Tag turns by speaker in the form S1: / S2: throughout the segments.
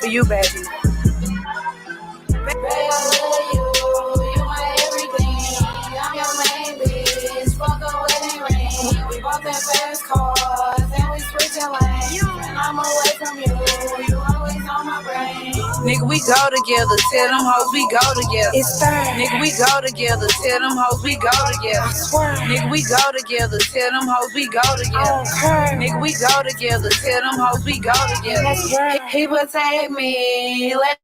S1: for you, baby.
S2: Baby, I love you. You my everything. I'm your main bitch. Fuck a wedding ring. We both in fast cars and we switching lanes. And I'm away from you. You always on my brain.
S1: Nigga, we go together. Tell them hoes we go together.
S2: It's fine.
S1: Nigga, we go together. Tell them hoes we go together.
S2: I swear.
S1: Nigga, we go together. Tell them hoes we go together.
S2: Okay.
S1: Nigga, we go together. Tell them hoes we go together.
S2: That's right. He protect me. Let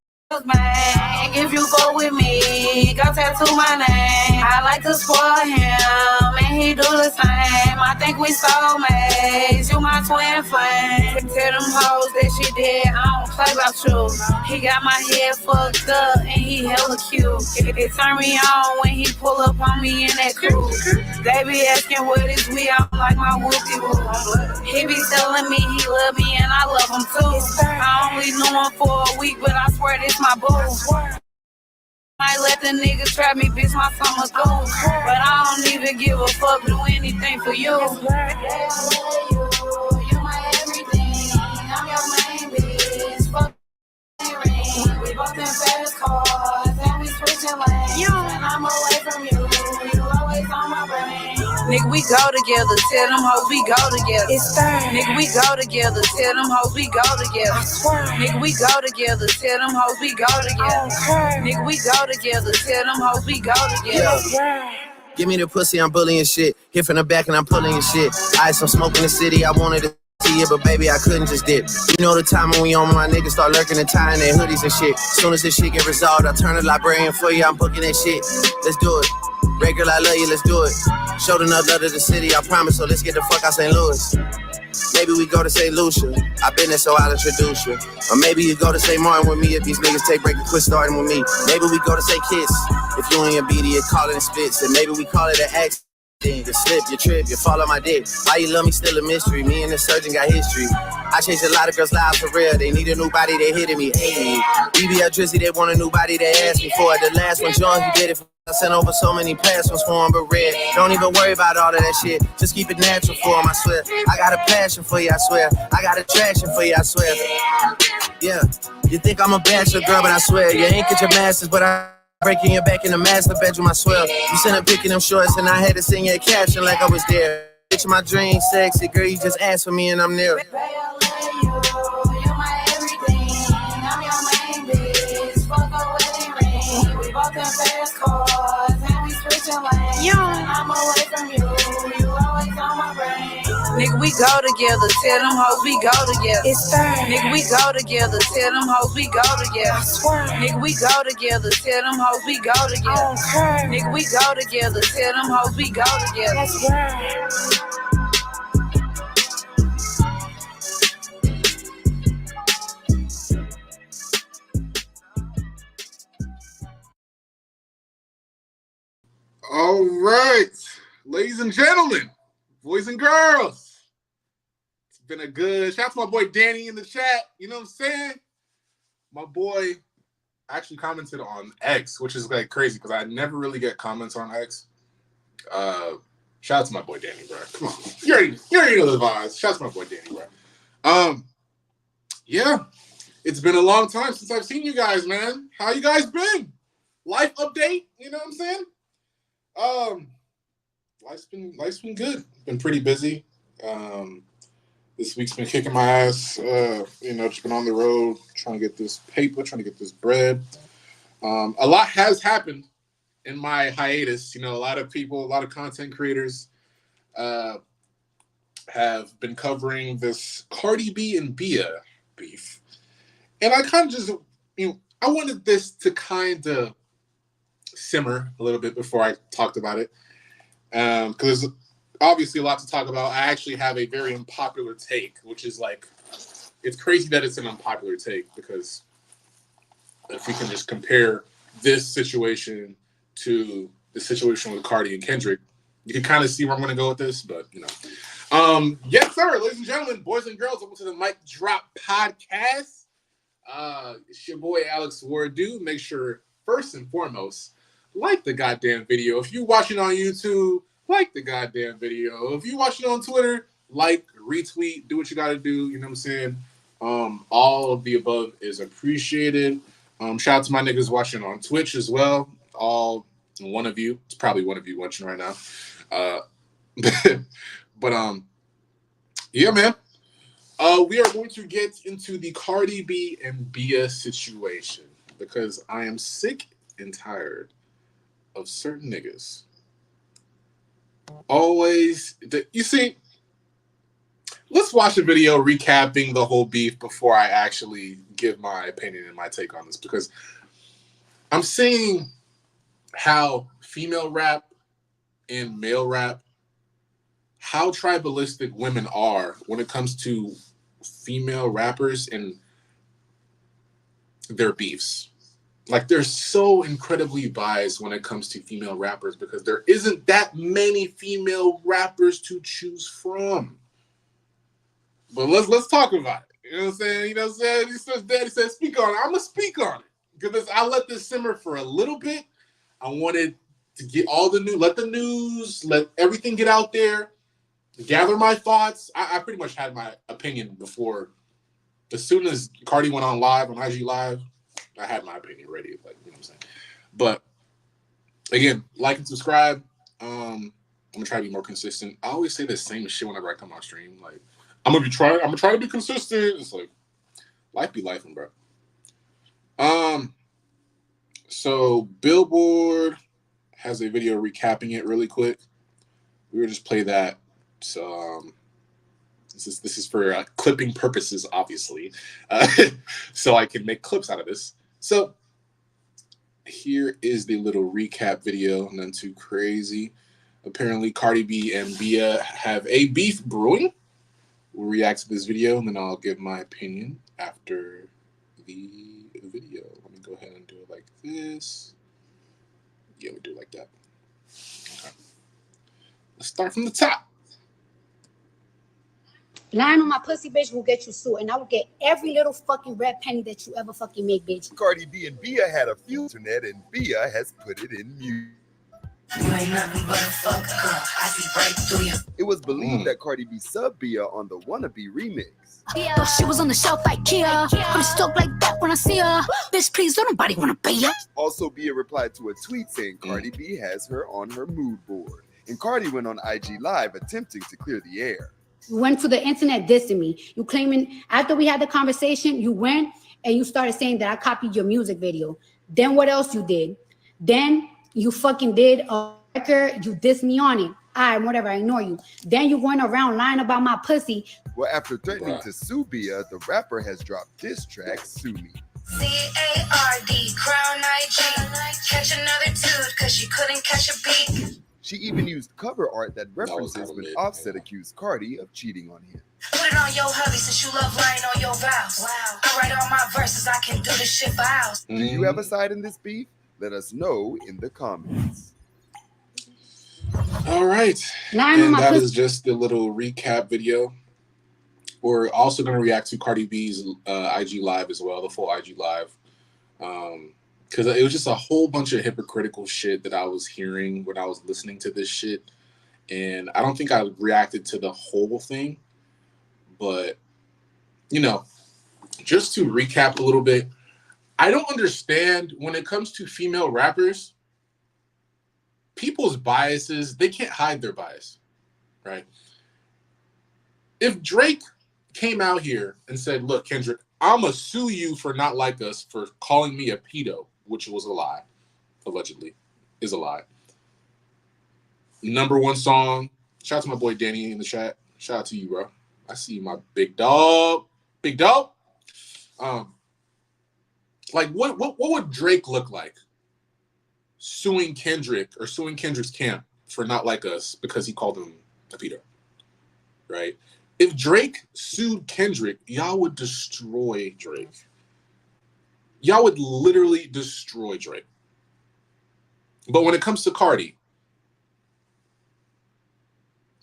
S2: man. If you go with me, go tattoo my name. I like to spoil him, and he do the same. I think we soulmates. You my twin flame.
S1: Tell them hoes that she dead. I don't play about you. He got my head fucked up and he hella cute. It turn me on when he pull up on me in that coupe. They be asking what is we. I'm like my whoopie whoop. He be telling me he love me and I love him too. I only knew him for a week, but I swear this my boo. Might let the nigga trap me, bitch, my summer through. But I don't even give a fuck, do anything for you.
S2: Yeah, I love you. You my everything. I'm your main bitch. Fuck ring. We both in fast cars and we switching lanes. And I'm away from you. You always on my brain.
S1: Nigga, we go together. Tell them hoes we go together.
S2: It's fine.
S1: Nigga, we go together. Tell them hoes we go together.
S2: I swear.
S1: Nigga, we go together. Tell them hoes we go together.
S2: Okay.
S1: Nigga, we go together. Tell them hoes we go together.
S2: That's right.
S3: Give me the pussy, I'm bullying shit. Hit from the back and I'm pulling your shit. I had some smoke in the city, I wanted to see it, but baby, I couldn't just dip. You know the time when we on my niggas start lurking and tying their hoodies and shit. Soon as this shit get resolved, I turn the librarian for you, I'm booking that shit. Let's do it. Regular, I love you, let's do it. Showed enough love to the city, I promise, so let's get the fuck out St. Louis. Maybe we go to St. Lucia. I've been there, so I'll introduce you. Or maybe you go to St. Martin with me if these niggas take break and quit starting with me. Maybe we go to St. Kitts. If you and your BD, you call it and spits. And maybe we call it an accident. You slip, you trip, you fall on my dick. Why you love me still a mystery. Me and the surgeon got history. I changed a lot of girls' lives for real. They need a new body, they hitting me. Hey, BBL Drizzy, they want a new body, they asked me for it. The last one, John, he did it for I sent over so many past ones for him, but red. Don't even worry about all of that shit. Just keep it natural for him, I swear. I got a passion for you, I swear. I got attraction for you, I swear. Yeah, you think I'm a bachelor girl, but I swear. You ain't get your masters, but I breaking your back in the master bedroom, I swear. You sent a pic in them shorts and I had to sing your caption like I was there. Bitch, my dream, sexy girl, you just asked for me and I'm there.
S2: Baby, I love you. You my everything. I'm your main bitch. Fuck a wedding ring. We both in fast cars and we switching lanes. And I'm away from you. You always on my brain.
S1: Nigga, we go together. Tell them hoes we go together.
S2: It's fine.
S1: Nigga, we go together. Tell them hoes we go together.
S2: I swear.
S1: Nigga, we go together. Tell them hoes we go together.
S2: Okay.
S1: Nigga, we go together. Tell them hoes we go together.
S2: That's right.
S4: All right, ladies and gentlemen, boys and girls, it's been a good shout out to my boy Danny in the chat. You know what I'm saying? My boy actually commented on X, which is like crazy because I never really get comments on X. Shout out to my boy Danny, bro. Come on, you already know the vibes. Shout out to my boy Danny, bro. Yeah, it's been a long time since I've seen you guys, man. How you guys been? Life update, you know what I'm saying? Life's been good. Been pretty busy. This week's been kicking my ass. Just been on the road trying to get this paper, trying to get this bread. A lot has happened in my hiatus. You know, a lot of people, a lot of content creators have been covering this Cardi B and BIA beef. And I kind of just, I wanted this to kind of simmer a little bit before I talked about it. Because there's obviously a lot to talk about. I actually have a very unpopular take, which is like, it's crazy that it's an unpopular take because if we can just compare this situation to the situation with Cardi and Kendrick, you can kind of see where I'm going to go with this, but yes, sir, ladies and gentlemen, boys and girls, welcome to the MicDrop podcast. It's your boy Alex Wardu. Make sure, first and foremost, like the goddamn video. If you're watching on YouTube, like the goddamn video. If you're watching on Twitter, like, retweet, do what you got to do. You know what I'm saying? All of the above is appreciated. Shout out to my niggas watching on Twitch as well. All one of you. It's probably one of you watching right now. Uh, but yeah, man. We are going to get into the Cardi B and BIA situation because I am sick and tired of certain niggas. Always, you see, let's watch a video recapping the whole beef before I actually give my opinion and my take on this, because I'm seeing how female rap and male rap, how tribalistic women are when it comes to female rappers and their beefs. Like, they're so incredibly biased when it comes to female rappers because there isn't that many female rappers to choose from. But let's talk about it. You know what I'm saying? You know what I'm saying? He says, Daddy said, speak on it. I'm gonna speak on it because I let this simmer for a little bit. I wanted to get all the news, let everything get out there, gather my thoughts. I pretty much had my opinion before. As soon as Cardi went on live on IG Live, I had my opinion ready. Like, you know what I'm saying? But again, like and subscribe. I'm gonna try to be more consistent. I always say the same shit whenever I come on stream. Like, I'm gonna try to be consistent. It's like life be lifing, bro. So Billboard has a video recapping it really quick. We will just play that. So this is for clipping purposes, obviously, so I can make clips out of this. So here is the little recap video. None too crazy. Apparently, Cardi B and BIA have a beef brewing. We'll react to this video, and then I'll give my opinion after the video. Let me go ahead and do it like this. Yeah, we do it like that. Okay. Let's start from the top.
S2: Lying on my pussy, bitch, will get you sued, and I will get every little fucking red penny that you ever fucking make, bitch.
S5: Cardi B and BIA had a feud internet, and BIA has put it in mute.
S1: You ain't nothing but a fuck up. I see right through you.
S5: It was believed that Cardi B subbed BIA on the Wannabe remix.
S6: But she was on the shelf like Kia. I'm stoked like that when I see her. Bitch, please, don't nobody want to pay her.
S5: Also, BIA replied to a tweet saying Cardi B has her on her mood board. And Cardi went on IG Live attempting to clear the air.
S2: You went to the internet dissing me. You claiming after we had the conversation, you went and you started saying that I copied your music video. Then what else you did? Then you fucking did a record. You dissed me on it. All right, whatever, I ignore you. Then you going around lying about my pussy.
S5: Well, after threatening to sue BIA, the rapper has dropped diss track, Sue Me.
S1: C-A-R-D, Crown IG. Catch another dude, cause she couldn't catch a beat.
S5: She even used cover art that references when Offset accused Cardi of cheating on him.
S1: Put it on your hubby since you love lying on your vows. Wow. I write all my verses, I can do this shit for hours.
S5: Do you have a side in this beef? Let us know in the comments.
S4: All right. And that is just the little recap video. We're also going to react to Cardi B's IG Live as well, the full IG Live. Because it was just a whole bunch of hypocritical shit that I was hearing when I was listening to this shit. And I don't think I reacted to the whole thing. But, you know, just to recap a little bit, I don't understand when it comes to female rappers, people's biases, they can't hide their bias, right? If Drake came out here and said, look, Kendrick, I'm going to sue you for not like us for calling me a pedo, which was a lie, allegedly, is a lie. Number one song, shout out to my boy Danny in the chat. Shout out to you, bro. I see you, my big dog. Big dog? Like, what would Drake look like suing Kendrick or suing Kendrick's camp for not like us because he called him a pedo, right? If Drake sued Kendrick, y'all would destroy Drake. Y'all would literally destroy Drake. But when it comes to Cardi,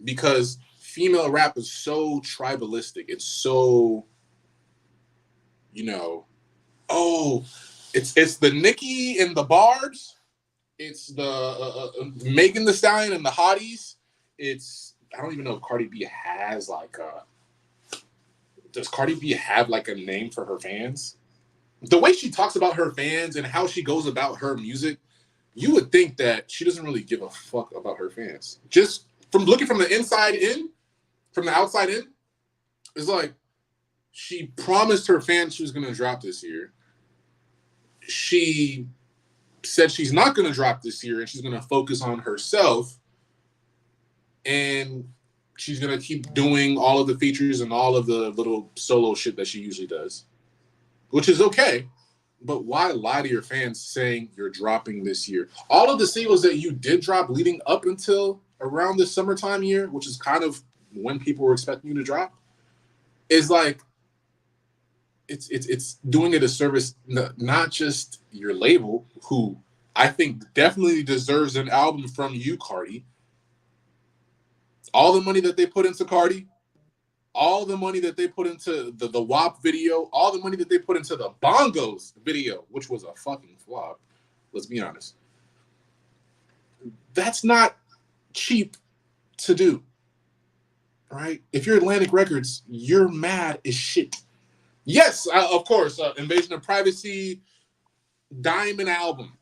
S4: because female rap is so tribalistic, it's so, you know, oh, it's the Nicki and the Barbs, it's the Megan Thee Stallion and the Hotties. It's, I don't even know if Cardi B has like does Cardi B have like a name for her fans? The way she talks about her fans and how she goes about her music, you would think that she doesn't really give a fuck about her fans. Just from looking from the inside in, from the outside in, it's like she promised her fans she was going to drop this year. She said she's not going to drop this year and she's going to focus on herself. And she's going to keep doing all of the features and all of the little solo shit that she usually does, which is okay. But why lie to your fans saying you're dropping this year? All of the singles that you did drop leading up until around the summertime year, which is kind of when people were expecting you to drop, is like, it's doing it a service, not just your label, who I think definitely deserves an album from you, Cardi. All the money that they put into Cardi, all the money that they put into the WAP video, all the money that they put into the Bongos video, which was a fucking flop, let's be honest. That's not cheap to do, right? If you're Atlantic Records, you're mad as shit. Yes, of course, Invasion of Privacy, Diamond album.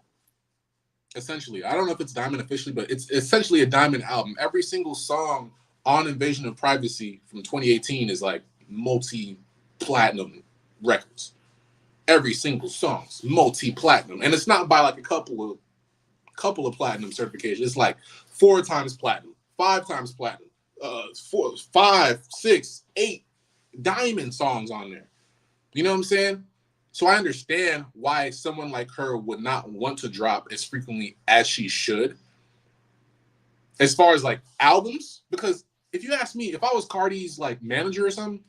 S4: Essentially, I don't know if it's Diamond officially, but it's essentially a Diamond album. Every single song on Invasion of Privacy from 2018 is like multi-platinum records. Every single song's multi-platinum, and it's not by like a couple of platinum certifications. It's like 4 times platinum, 5 times platinum, 4, 5, 6, 8 diamond songs on there. You know what I'm saying? So I understand why someone like her would not want to drop as frequently as she should. As far as like albums, because if you ask me, if I was Cardi's like manager or something,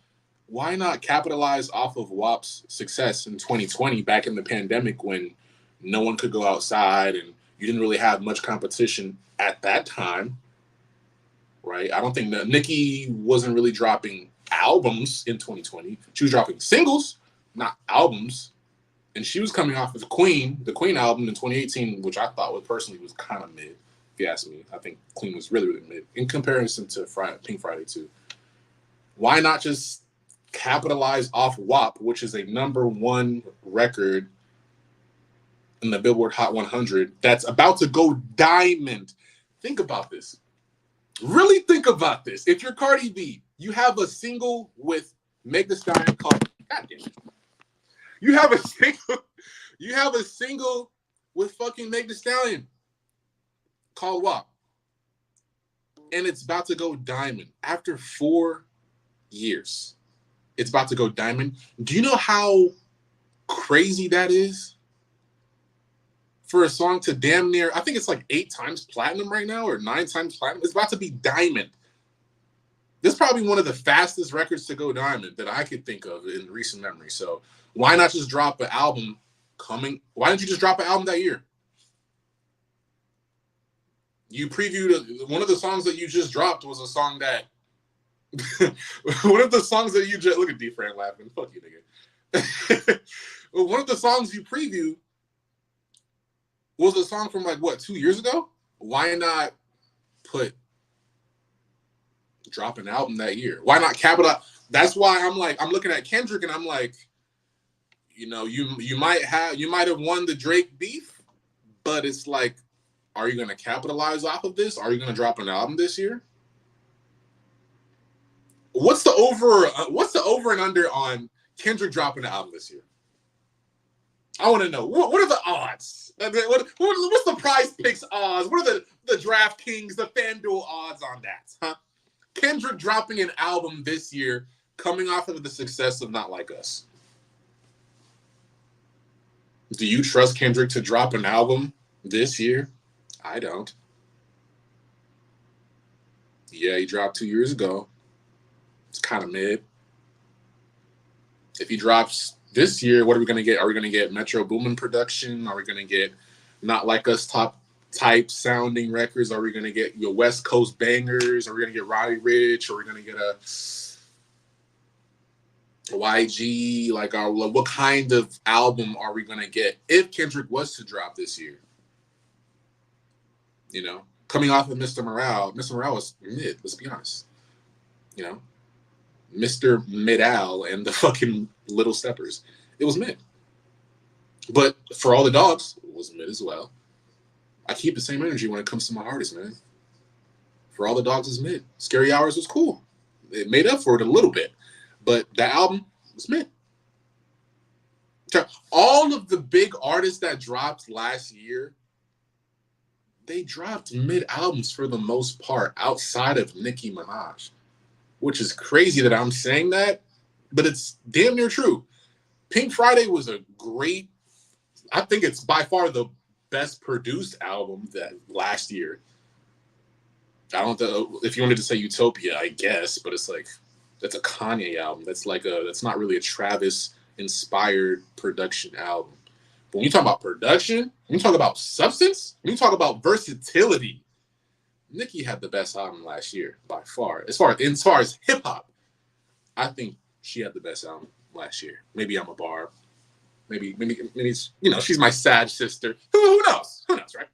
S4: why not capitalize off of WAP's success in 2020 back in the pandemic when no one could go outside and you didn't really have much competition at that time, right? I don't think that Nicki wasn't really dropping albums in 2020. She was dropping singles, not albums. And she was coming off of the Queen album in 2018, which I thought was kind of mid, if you ask me. I think Queen was really, really mid in comparison to Pink Friday 2. Why not just capitalize off WAP, which is a #1 record in the Billboard Hot 100 that's about to go diamond? Think about this. Really think about this. If you're Cardi B, you have a single with Meg Thee Stallion called, God damn it. You have a single with fucking Meg Thee Stallion called WAP. And it's about to go diamond. After 4 years, it's about to go diamond. Do you know how crazy that is? For a song to damn near, I think it's like 8 times platinum right now, or 9 times platinum. It's about to be diamond. This is probably one of the fastest records to go diamond that I could think of in recent memory. So why not just drop an album why didn't you just drop an album that year? You previewed one of the songs that you just dropped was a song that one of the songs that you just, look at D-Fran laughing. Fuck you, nigga. One of the songs you previewed was a song from like, what, 2 years ago? Why not drop an album that year? Why not capitalize? That's why I'm looking at Kendrick and I'm like, you know, you might have won the Drake beef, but it's like, are you going to capitalize off of this? Are you going to drop an album this year? What's the over and under on Kendrick dropping an album this year? I want to know. What are the odds? What's the Prize Picks odds? What are the DraftKings, the FanDuel odds on that? Huh? Kendrick dropping an album this year, coming off of the success of Not Like Us. Do you trust Kendrick to drop an album this year? I don't. Yeah, he dropped 2 years ago. It's kind of mid. If he drops this year, what are we going to get? Are we going to get Metro Boomin production? Are we going to get Not Like Us top type sounding records? Are we going to get your West Coast bangers? Are we going to get Roddy Ricch? Are we going to get a YG? Like, what kind of album are we going to get if Kendrick was to drop this year? You know, coming off of Mr. Morale was mid, let's be honest. You know, Mr. Mid-Al and the fucking Little Steppers. It was mid. But For All the Dogs, it was mid as well. I keep the same energy when it comes to my artists, man. For All the Dogs is mid. Scary Hours was cool. It made up for it a little bit. But that album was mid. All of the big artists that dropped last year, they dropped mid albums for the most part outside of Nicki Minaj, which is crazy that I'm saying that, but it's damn near true. Pink Friday was a great, I think it's by far the best produced album that last year. I don't know if you wanted to say Utopia, I guess, but it's like, that's a Kanye album. That's not really a Travis inspired production album. But when you talk about production, when you talk about substance, when you talk about versatility, Nicki had the best album last year by far. As far as hip hop, I think she had the best album last year. Maybe I'm a barb. Maybe it's, she's my sad sister. Who knows? Who knows, right?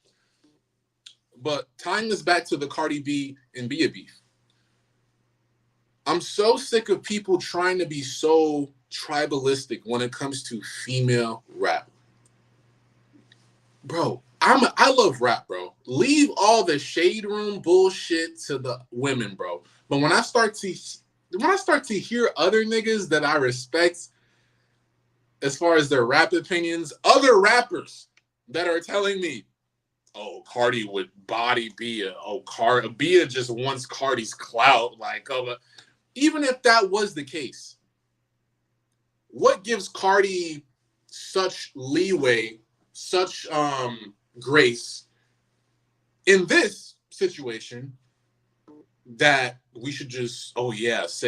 S4: But tying this back to the Cardi B and BIA beef, I'm so sick of people trying to be so tribalistic when it comes to female rap. Bro, I love rap, bro. Leave all the shade room bullshit to the women, bro. But when I start to hear other niggas that I respect as far as their rap opinions, other rappers that are telling me, oh, Cardi would body Bia. Oh, Bia just wants Cardi's clout. Like, even if that was the case, what gives Cardi such leeway, such grace in this situation that we should just, just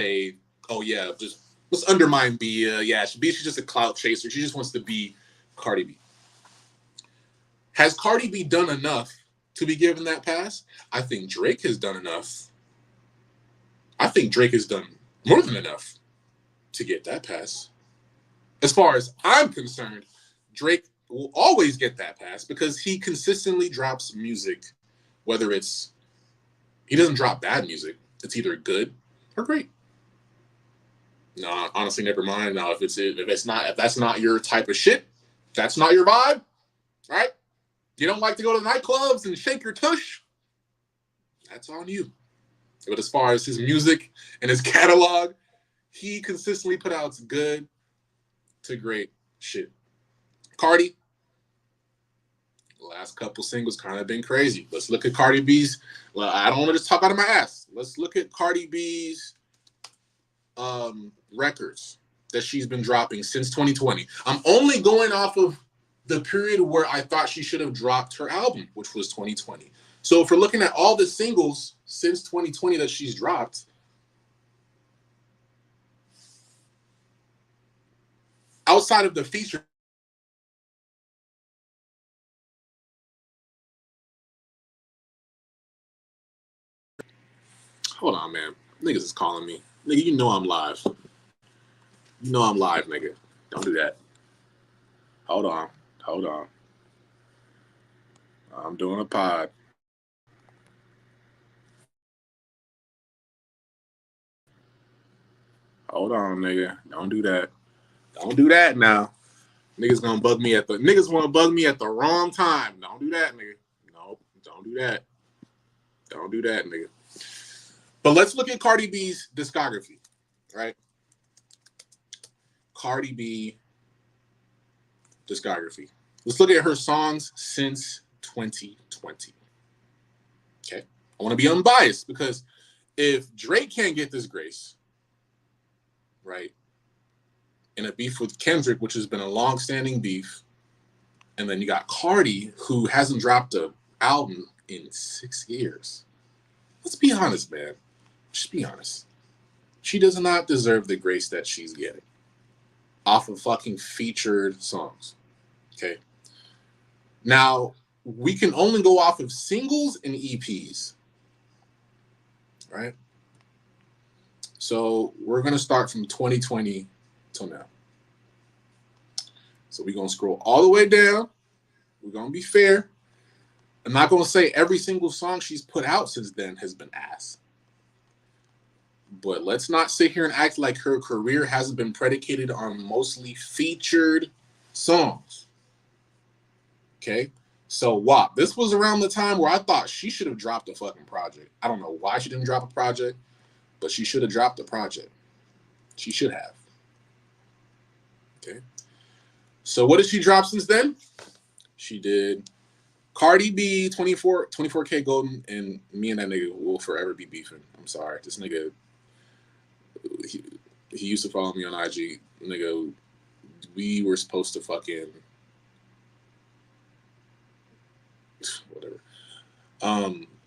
S4: let's undermine Bia. Yeah, she's just a clout chaser. She just wants to be Cardi B. Has Cardi B done enough to be given that pass? I think Drake has done enough. I think Drake has done more than enough to get that pass. As far as I'm concerned, Drake will always get that pass because he consistently drops music, whether he doesn't drop bad music. It's either good or great. No, honestly, never mind. Now, if that's not your type of shit, that's not your vibe, right? You don't like to go to nightclubs and shake your tush, that's on you. But as far as his music and his catalog, he consistently put out good to great shit. Cardi, the last couple singles kind of been crazy. Let's look at Cardi B's. Well, I don't want to just talk out of my ass. Let's look at Cardi B's records that she's been dropping since 2020. I'm only going off of the period where I thought she should have dropped her album, which was 2020. So if we're looking at all the singles since 2020 that she's dropped, outside of the feature, hold on, man. Niggas is calling me. Nigga, you know I'm live. You know I'm live, nigga. Don't do that. Hold on. I'm doing a pod. Hold on, nigga. Don't do that. Don't do that now. Niggas want to bug me at the wrong time. Don't do that, nigga. No, don't do that. Don't do that, nigga. But let's look at Cardi B's discography, right? Cardi B discography. Let's look at her songs since 2020. Okay? I want to be unbiased because if Drake can't get this grace, right, in a beef with Kendrick, which has been a long-standing beef, and then you got Cardi, who hasn't dropped an album in 6 years. Let's be honest, man. Just be honest. She does not deserve the grace that she's getting off of fucking featured songs. Okay? Now, we can only go off of singles and EPs. Right? So we're going to start from 2020 till now. So we're going to scroll all the way down. We're going to be fair. I'm not going to say every single song she's put out since then has been ass. But let's not sit here and act like her career hasn't been predicated on mostly featured songs. Okay? So WAP, this was around the time where I thought she should have dropped a fucking project. I don't know why she didn't drop a project, but she should have dropped a project. She should have. Okay? So what did she drop since then? She did Cardi B, 24K Golden, and me and that nigga will forever be beefing. I'm sorry. This nigga, he used to follow me on IG. Nigga, we were supposed to fucking whatever.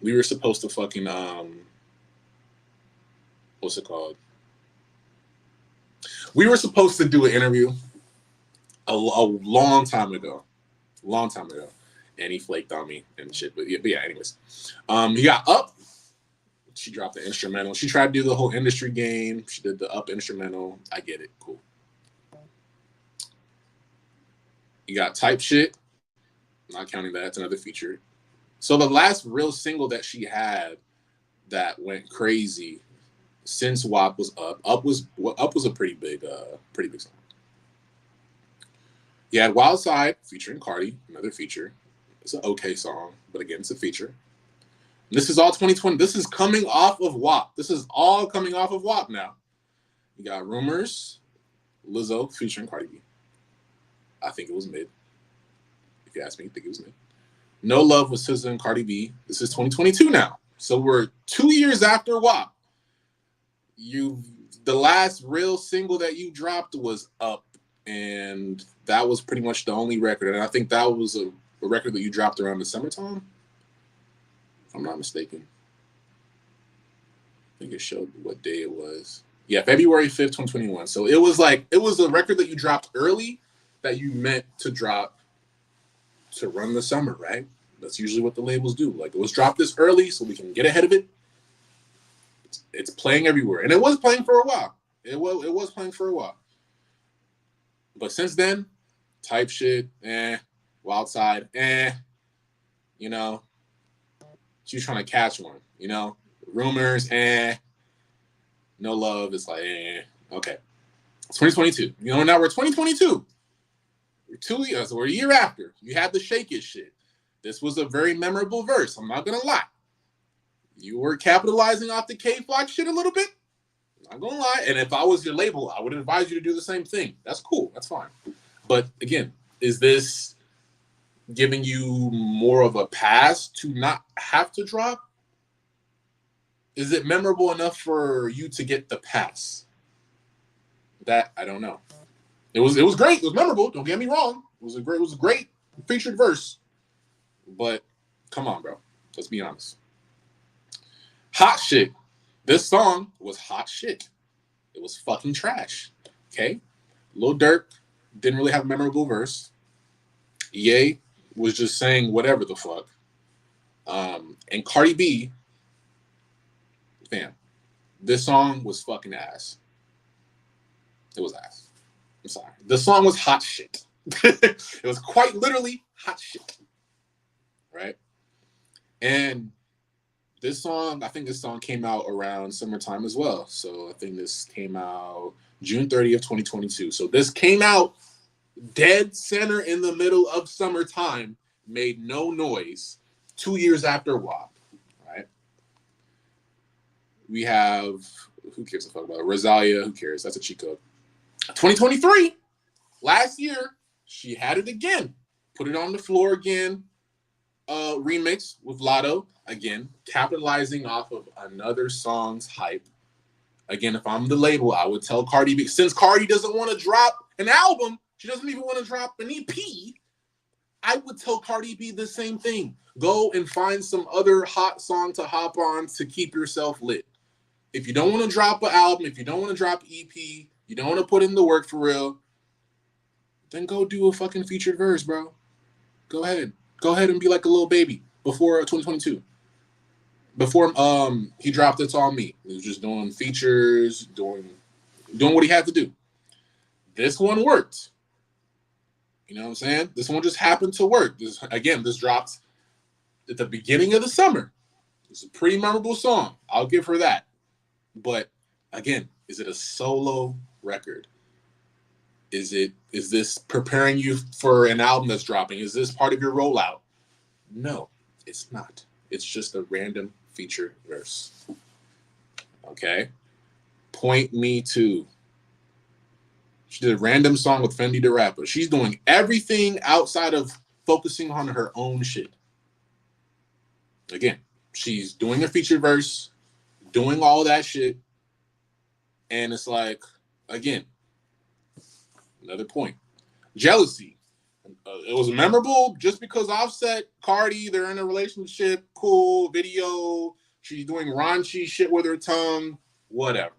S4: We were supposed to fucking what's it called? We were supposed to do an interview a long time ago. And he flaked on me and shit. But yeah, anyways. He got Up. She dropped the instrumental. She tried to do the whole industry game. She did the Up instrumental. I get it. Cool. You got Type Shit. Not counting that. It's another feature. So the last real single that she had that went crazy since WAP was Up. Up was a pretty big song. You had Wild Side featuring Cardi, another feature. It's an okay song, but again, it's a feature. And this is all 2020. This is coming off of WAP. This is all coming off of WAP now. You got Rumors, Lizzo featuring Cardi B. I think it was mid. If you ask me, I think it was mid. No Love with SZA and Cardi B. This is 2022 now. So we're 2 years after WAP. The last real single that you dropped was Up. And that was pretty much the only record. And I think that was a record that you dropped around the summertime, if I'm not mistaken. I think it showed what day it was. Yeah, February 5th, 2021. So it was a record that you dropped early that you meant to drop to run the summer, right? That's usually what the labels do. Like, it was dropped this early so we can get ahead of it. It's playing everywhere. And it was playing for a while. It was playing for a while. But since then, Type Shit, Wild Side, you know, she was trying to catch one, you know, Rumors, No Love is like, okay. It's 2022. You know, now we're 2022. We're 2 years, so we're a year after. You had the Shake It shit. This was a very memorable verse. I'm not going to lie. You were capitalizing off the K-Flock shit a little bit. I'm not gonna lie, and if I was your label, I would advise you to do the same thing. That's cool. That's fine. But again, is this giving you more of a pass to not have to drop? Is it memorable enough for you to get the pass? That I don't know. It was great. It was memorable. Don't get me wrong. It was a great featured verse. But come on, bro. Let's be honest. Hot Shit. This song was hot shit. It was fucking trash. Okay? Lil Durk didn't really have a memorable verse. Ye was just saying whatever the fuck. And Cardi B, fam, this song was fucking ass. It was ass. I'm sorry. The song was hot shit. It was quite literally hot shit. Right? And I think this song came out around summertime as well. So I think this came out June 30th, 2022. So this came out dead center in the middle of summertime, made no noise, 2 years after WAP, right? We have, who cares a fuck about it? Rosalia, who cares? That's a cheat code. 2023, last year, she had it again. Put it on the floor again. Remix with Lotto. Again, capitalizing off of another song's hype. Again, if I'm the label, I would tell Cardi B, since Cardi doesn't want to drop an album, she doesn't even want to drop an EP, I would tell Cardi B the same thing. Go and find some other hot song to hop on to keep yourself lit. If you don't want to drop an album, if you don't want to drop EP, you don't want to put in the work for real, then go do a fucking featured verse, bro. Go ahead. Go ahead and be like a little baby before 2022. Before he dropped It's All Me. He was just doing features, doing what he had to do. This one worked. You know what I'm saying? This one just happened to work. This dropped at the beginning of the summer. It's a pretty memorable song. I'll give her that. But Again, is it a solo record? Is this preparing you for an album that's dropping? Is this part of your rollout? No, it's not. It's just a random feature verse. Okay? Point me to. She did a random song with Fendi the Rapper. She's doing everything outside of focusing on her own shit. Again, she's doing a feature verse, doing all that shit, and it's like, again, another point. Jealousy. It was memorable just because Offset, Cardi, they're in a relationship, cool, video, she's doing raunchy shit with her tongue, whatever.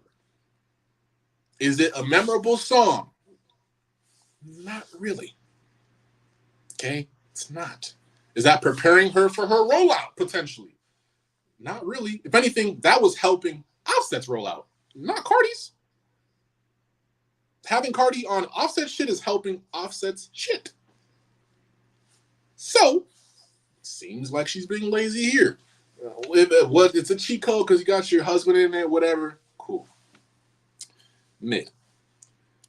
S4: Is it a memorable song? Not really. Okay? It's not. Is that preparing her for her rollout, potentially? Not really. If anything, that was helping Offset's rollout, not Cardi's. Having Cardi on Offset shit is helping Offset's shit. So, seems like she's being lazy here. It's a cheat code because you got your husband in there, whatever. Cool. Mid.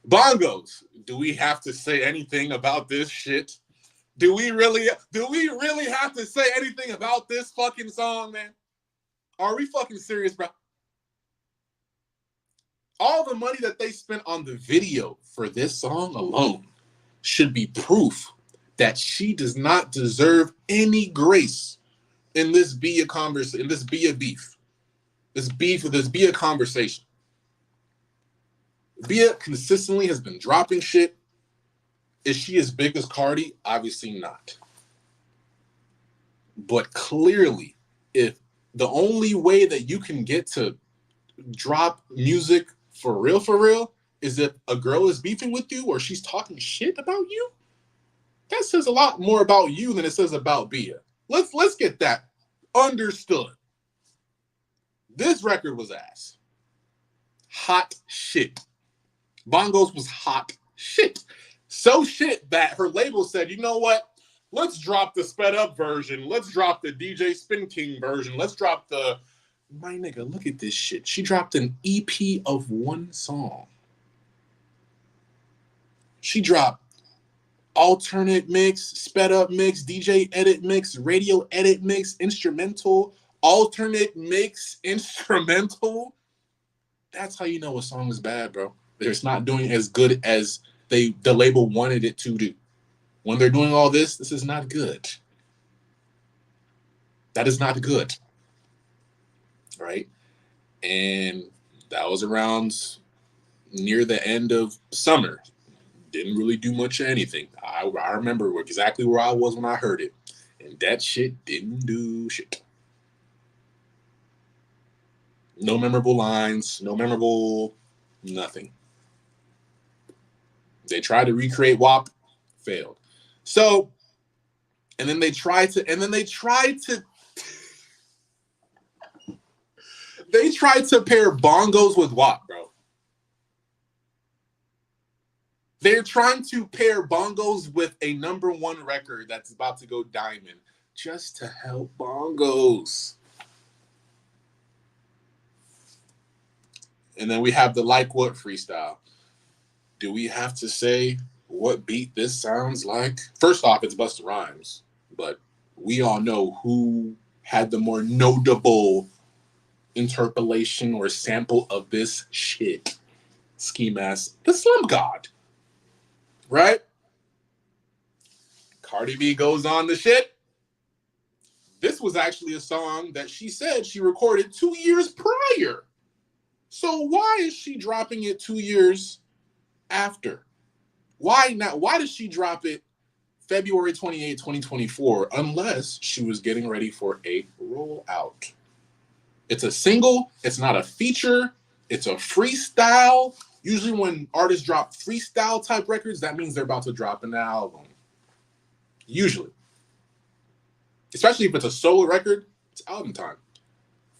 S4: Bongos. Do we have to say anything about this shit? Do we really have to say anything about this fucking song, man? Are we fucking serious, bro? All the money that they spent on the video for this song alone should be proof that she does not deserve any grace in this BIA conversation, in this BIA beef. This BIA conversation. BIA consistently has been dropping shit. Is she as big as Cardi? Obviously not. But clearly, if the only way that you can get to drop music for real, is if a girl is beefing with you or she's talking shit about you, that says a lot more about you than it says about BIA. Let's get that understood. This record was ass. Hot shit. Bongos was hot shit. So shit that her label said, you know what? Let's drop the sped up version. Let's drop the DJ Spin King version. Let's drop the... My nigga, look at this shit. She dropped an EP of one song. She dropped alternate mix, sped up mix, DJ edit mix, radio edit mix, instrumental, alternate mix, instrumental. That's how you know a song is bad, bro. It's not doing as good as the label wanted it to do. When they're doing all this, this is not good. That is not good. Right? And that was around near the end of summer. Didn't really do much of anything. I remember exactly where I was when I heard it. And that shit didn't do shit. No memorable lines, no memorable nothing. They tried to recreate WAP, failed. So, and then they tried to pair bongos with WAP, bro. They're trying to pair bongos with a #1 record that's about to go diamond just to help bongos. And then we have the Like What freestyle. Do we have to say what beat this sounds like? First off, it's Busta Rhymes, but we all know who had the more notable interpolation or sample of this shit. Ski Mask, the Slum God. Right? Cardi B goes on the shit. This was actually a song that she said she recorded 2 years prior. So why is she dropping it 2 years after? Why not? Why did she drop it February 28, 2024, unless she was getting ready for a rollout? It's a single. It's not a feature. It's a freestyle. Usually when artists drop freestyle type records, that means they're about to drop an album. Usually. Especially if it's a solo record, it's album time.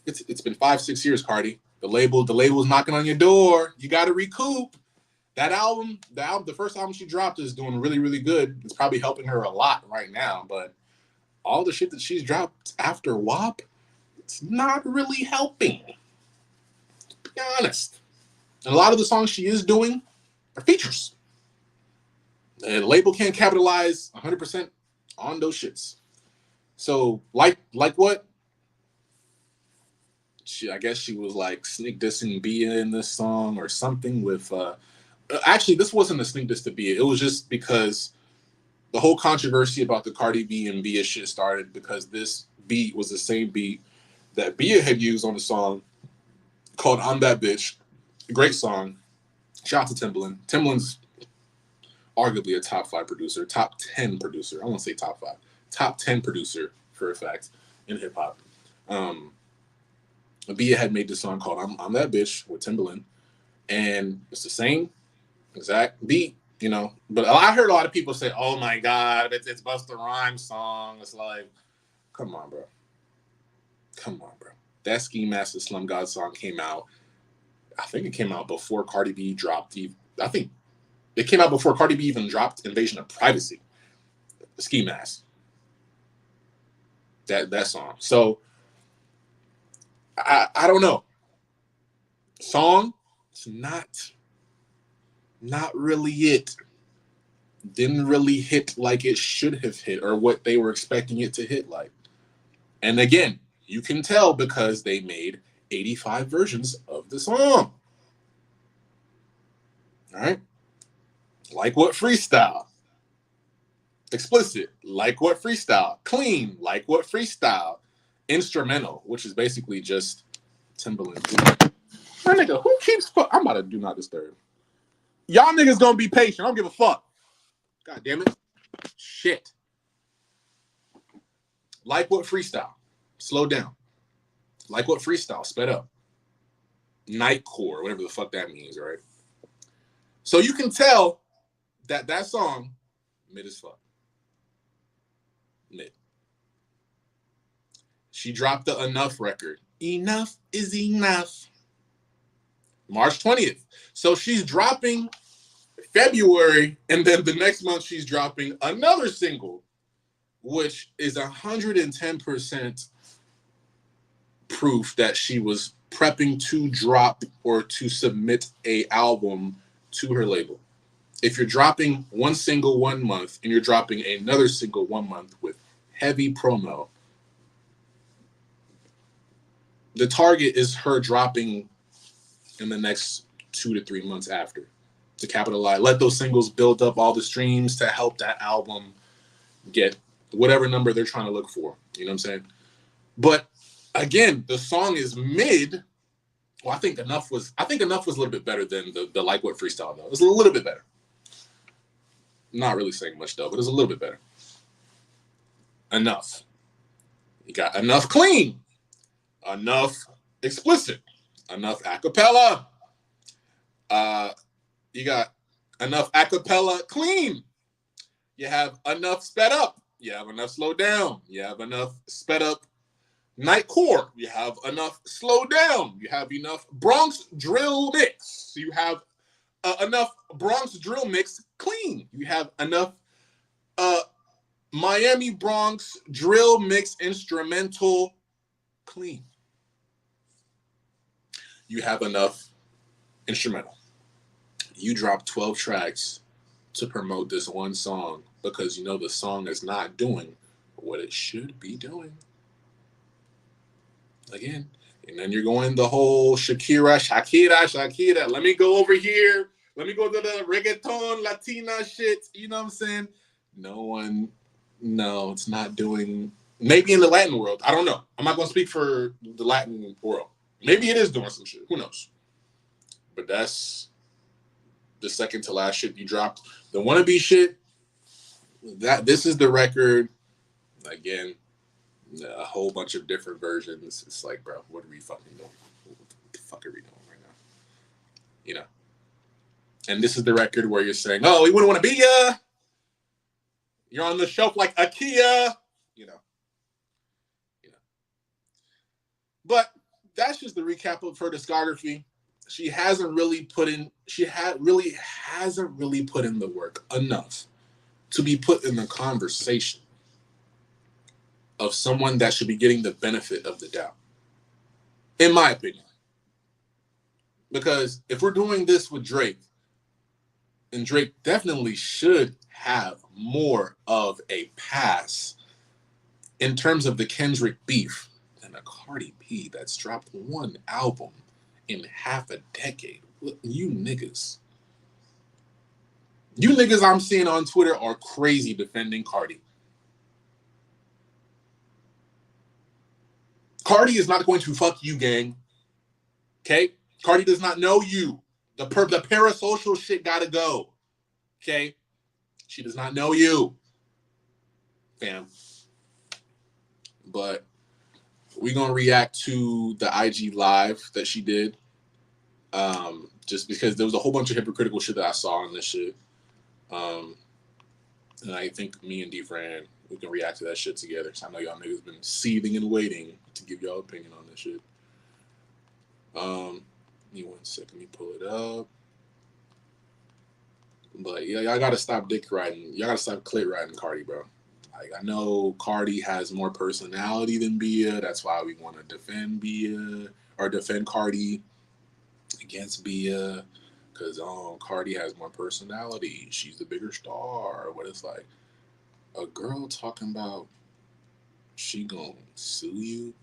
S4: It's been 5-6 years, Cardi. The label's knocking on your door. You got to recoup. That album, the first album she dropped is doing really, really good. It's probably helping her a lot right now, but all the shit that she's dropped after WAP, it's not really helping. To be honest. And a lot of the songs she is doing are features. The label can't capitalize 100% on those shits. So like what? I guess she was like sneak dissing BIA in this song or something with. Actually, this wasn't a sneak diss to BIA. It was just because the whole controversy about the Cardi B and BIA shit started because this beat was the same beat that BIA had used on the song called "I'm That Bitch." Great song. Shout out to Timbaland. Timbaland's arguably a top 5 producer, top 10 producer. I won't say top 5, top 10 producer for a fact in hip hop. BIA had made this song called I'm That Bitch with Timbaland, and it's the same exact beat, you know. But I heard a lot of people say, "Oh my God, it's Busta Rhymes song." It's like, come on, bro. Come on, bro. That Ski Master Slum God song came out. I think it came out before Cardi B dropped. I think it came out before Cardi B even dropped Invasion of Privacy. The Ski Mask. That song. So I don't know. Song, it's not really it. Didn't really hit like it should have hit or what they were expecting it to hit like. And again, you can tell because they made 85 versions of the song. All right? Like what freestyle? Explicit, like what freestyle? Clean, like what freestyle? Instrumental, which is basically just Timbaland. My nigga, who keeps I'm about to do not disturb. Y'all niggas gonna be patient. I don't give a fuck. God damn it. Shit. Like what freestyle? Slow down. Like what freestyle? Sped up. Nightcore, whatever the fuck that means, right? So you can tell that song, mid as fuck. Mid. She dropped the Enough record. Enough is enough. March 20th. So she's dropping February, and then the next month she's dropping another single, which is 110% proof that she was prepping to drop or to submit a album to her label. If you're dropping one single 1 month and you're dropping another single 1 month with heavy promo, the target is her dropping in the next 2 to 3 months after to capitalize. Let those singles build up all the streams to help that album get whatever number they're trying to look for. You know what I'm saying? But again, the song is mid. Well, I think enough was a little bit better than the Like What freestyle though. It was a little bit better. Not really saying much though, but it was a little bit better. Enough. You got enough clean, enough explicit, enough acapella. You got enough acapella clean. You have enough sped up. You have enough slowed down. You have enough sped up nightcore. You have enough slow down. You have enough Bronx drill mix. You have enough Bronx drill mix clean. You have enough Miami Bronx drill mix instrumental clean. You have enough instrumental. You drop 12 tracks to promote this one song because you know the song is not doing what it should be doing. Again, and then you're going the whole Shakira. Let me go over here. Let me go to the reggaeton, Latina shit. You know what I'm saying? No, it's not doing. Maybe in the Latin world. I don't know. I'm not going to speak for the Latin world. Maybe it is doing some shit. Who knows? But that's the second to last shit you dropped. The wannabe shit, this is the record. Again, a whole bunch of different versions. It's like, bro, what are we fucking doing? What the fuck are we doing right now? You know? And this is the record where you're saying, oh, we wouldn't want to be ya. You're on the shelf like IKEA. You know. But that's just the recap of her discography. She hasn't really put in the work enough to be put in the conversation of someone that should be getting the benefit of the doubt. In my opinion. Because if we're doing this with Drake, and Drake definitely should have more of a pass in terms of the Kendrick beef than a Cardi B that's dropped one album in half a decade. You niggas I'm seeing on Twitter are crazy defending Cardi. Cardi is not going to fuck you, gang. Okay? Cardi does not know you. The parasocial shit gotta go. Okay? She does not know you. Fam. But we're gonna react to the IG live that she did. Just because there was a whole bunch of hypocritical shit that I saw on this shit. And I think me and D-Fran, we can react to that shit together. So I know y'all niggas been seething and waiting to give y'all opinion on this shit. Give me 1 second, let me pull it up. But yeah, y'all gotta stop dick riding. Y'all gotta stop clit riding Cardi, bro. Like, I know Cardi has more personality than BIA. That's why we want to defend BIA or defend Cardi against BIA. Because Cardi has more personality. She's the bigger star. What it's like, a girl talking about she gonna sue you?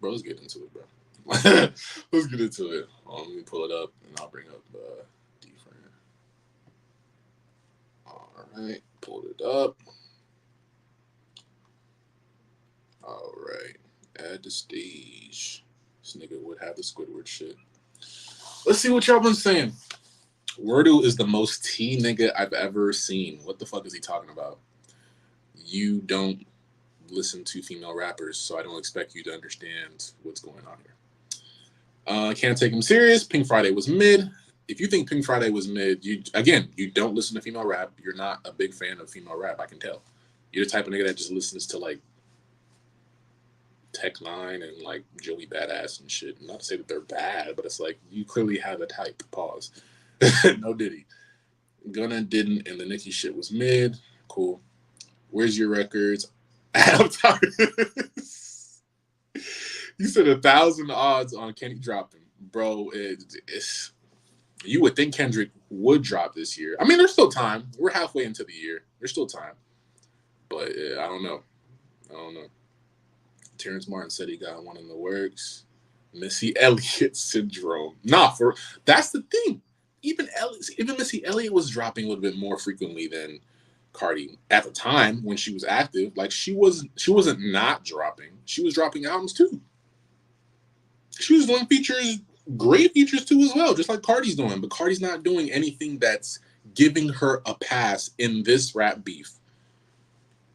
S4: Bro, let's get into it, bro. Let's get into it. Let me pull it up and I'll bring up D-Fran. All right, pulled it up. All right, add the stage. This nigga would have the Squidward shit. Let's see what y'all been saying. Wordle is the most T nigga I've ever seen. What the fuck is he talking about? You don't listen to female rappers, so I don't expect you to understand what's going on here. Can't take him serious. Pink Friday was mid. If you think Pink Friday was mid, you don't listen to female rap. You're not a big fan of female rap, I can tell. You're the type of nigga that just listens to like Tech Nine and like Joey Badass and shit. Not to say that they're bad, but it's like you clearly have a type. Pause. No Diddy. Gunna didn't, and the Nicki shit was mid. Cool. Where's your records? I'm tired. You said 1,000 odds on Kenny dropping. Bro, it's you would think Kendrick would drop this year. I mean, there's still time. We're halfway into the year. There's still time. But I don't know. Terrence Martin said he got one in the works. Missy Elliott syndrome. That's the thing. Even Missy Elliott was dropping a little bit more frequently than Cardi at the time when she was active. Like she wasn't not dropping. She was dropping albums too. She was doing features, great features too as well, just like Cardi's doing. But Cardi's not doing anything that's giving her a pass in this rap beef.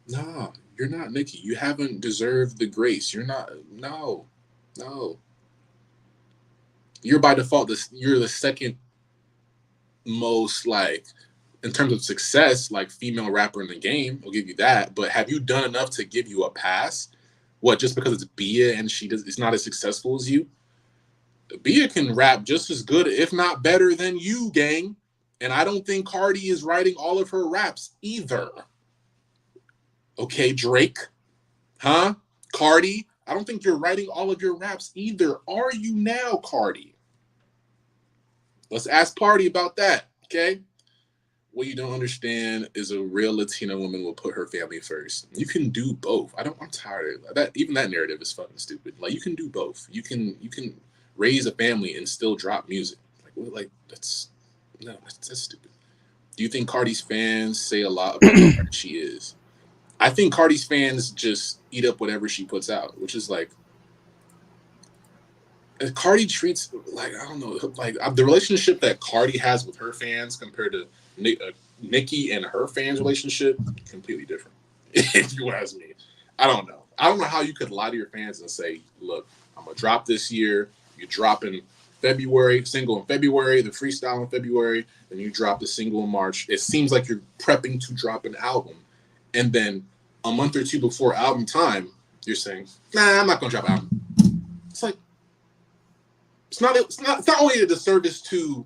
S4: Nah, you're not Nicki. You haven't deserved the grace. You're not. No. You're by default. You're the second most, like, in terms of success, like, female rapper in the game. I'll give you that. But have you done enough to give you a pass? What, just because it's BIA and it's not as successful as you? BIA can rap just as good, if not better than you, gang. And I don't think Cardi is writing all of her raps either. Okay, Drake? Huh? Cardi? I don't think you're writing all of your raps either. Are you now, Cardi? Let's ask Cardi about that, okay? What you don't understand is a real Latina woman will put her family first. You can do both. I'm tired of that. Even that narrative is fucking stupid. Like, you can do both. You can raise a family and still drop music. That's stupid. Do you think Cardi's fans say a lot about how hard she is? I think Cardi's fans just eat up whatever she puts out, which is like, Cardi treats, like, I don't know, like the relationship that Cardi has with her fans compared to Nicki and her fans' relationship, completely different. If you ask me, I don't know how you could lie to your fans and say, look, I'm gonna drop this year. You drop in February, single in February, the freestyle in February, and you drop the single in March. It seems like you're prepping to drop an album, and then a month or two before album time, you're saying, nah, I'm not gonna drop an album. It's like, it's not only a disservice to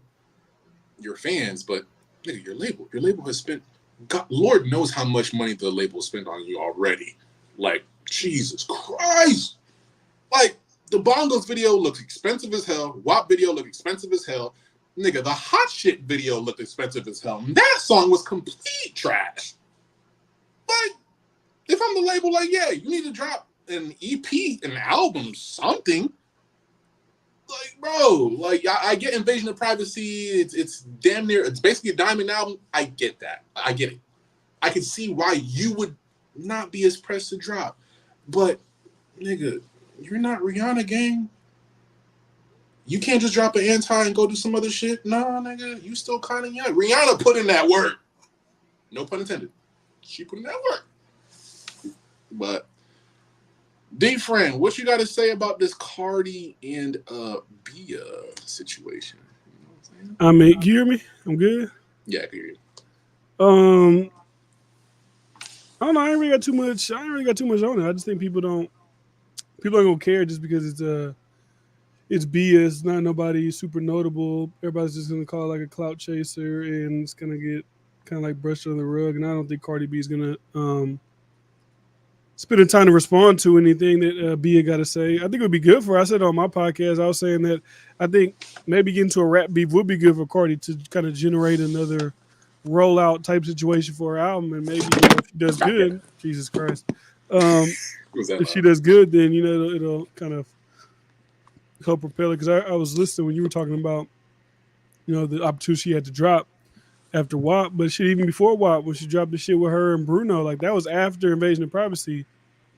S4: your fans, but nigga, your label has spent, God, Lord knows how much money the label spent on you already. Like, Jesus Christ. Like, The Bongos video looks expensive as hell. WAP video looked expensive as hell. Nigga, the Hot Shit video looked expensive as hell. And that song was complete trash. Like, if I'm the label, like, yeah, you need to drop an EP, an album, something. Like, bro, like, I get Invasion of Privacy. It's damn near, it's basically a diamond album. I get that. I get it. I can see why you would not be as pressed to drop. But, nigga, you're not Rihanna, gang. You can't just drop an Anti and go do some other shit. Nah, nigga, you still kind of young. Rihanna put in that work. No pun intended. She put in that work. But, D-Friend, what you got to say about this Cardi and BIA situation? You know what I'm saying?
S7: I mean, you hear me? I'm good.
S4: Yeah, I can hear you.
S7: I don't know. I ain't really got too much on it. I just think people aren't gonna care just because it's BS. It's not nobody super notable. Everybody's just gonna call it like a clout chaser, and it's gonna get kind of like brushed under the rug. And I don't think Cardi B is gonna spend the time to respond to anything that BIA got to say. I think it would be good for her. I said on my podcast, I was saying that I think maybe getting to a rap beef would be good for Cardi to kind of generate another rollout type situation for her album, and maybe if she does good, Jesus Christ, if she does good, then it'll kind of help propel it. Because I was listening when you were talking about the opportunity she had to drop after WAP, but shit, even before WAP, when she dropped the shit with her and Bruno, like that was after Invasion of Privacy,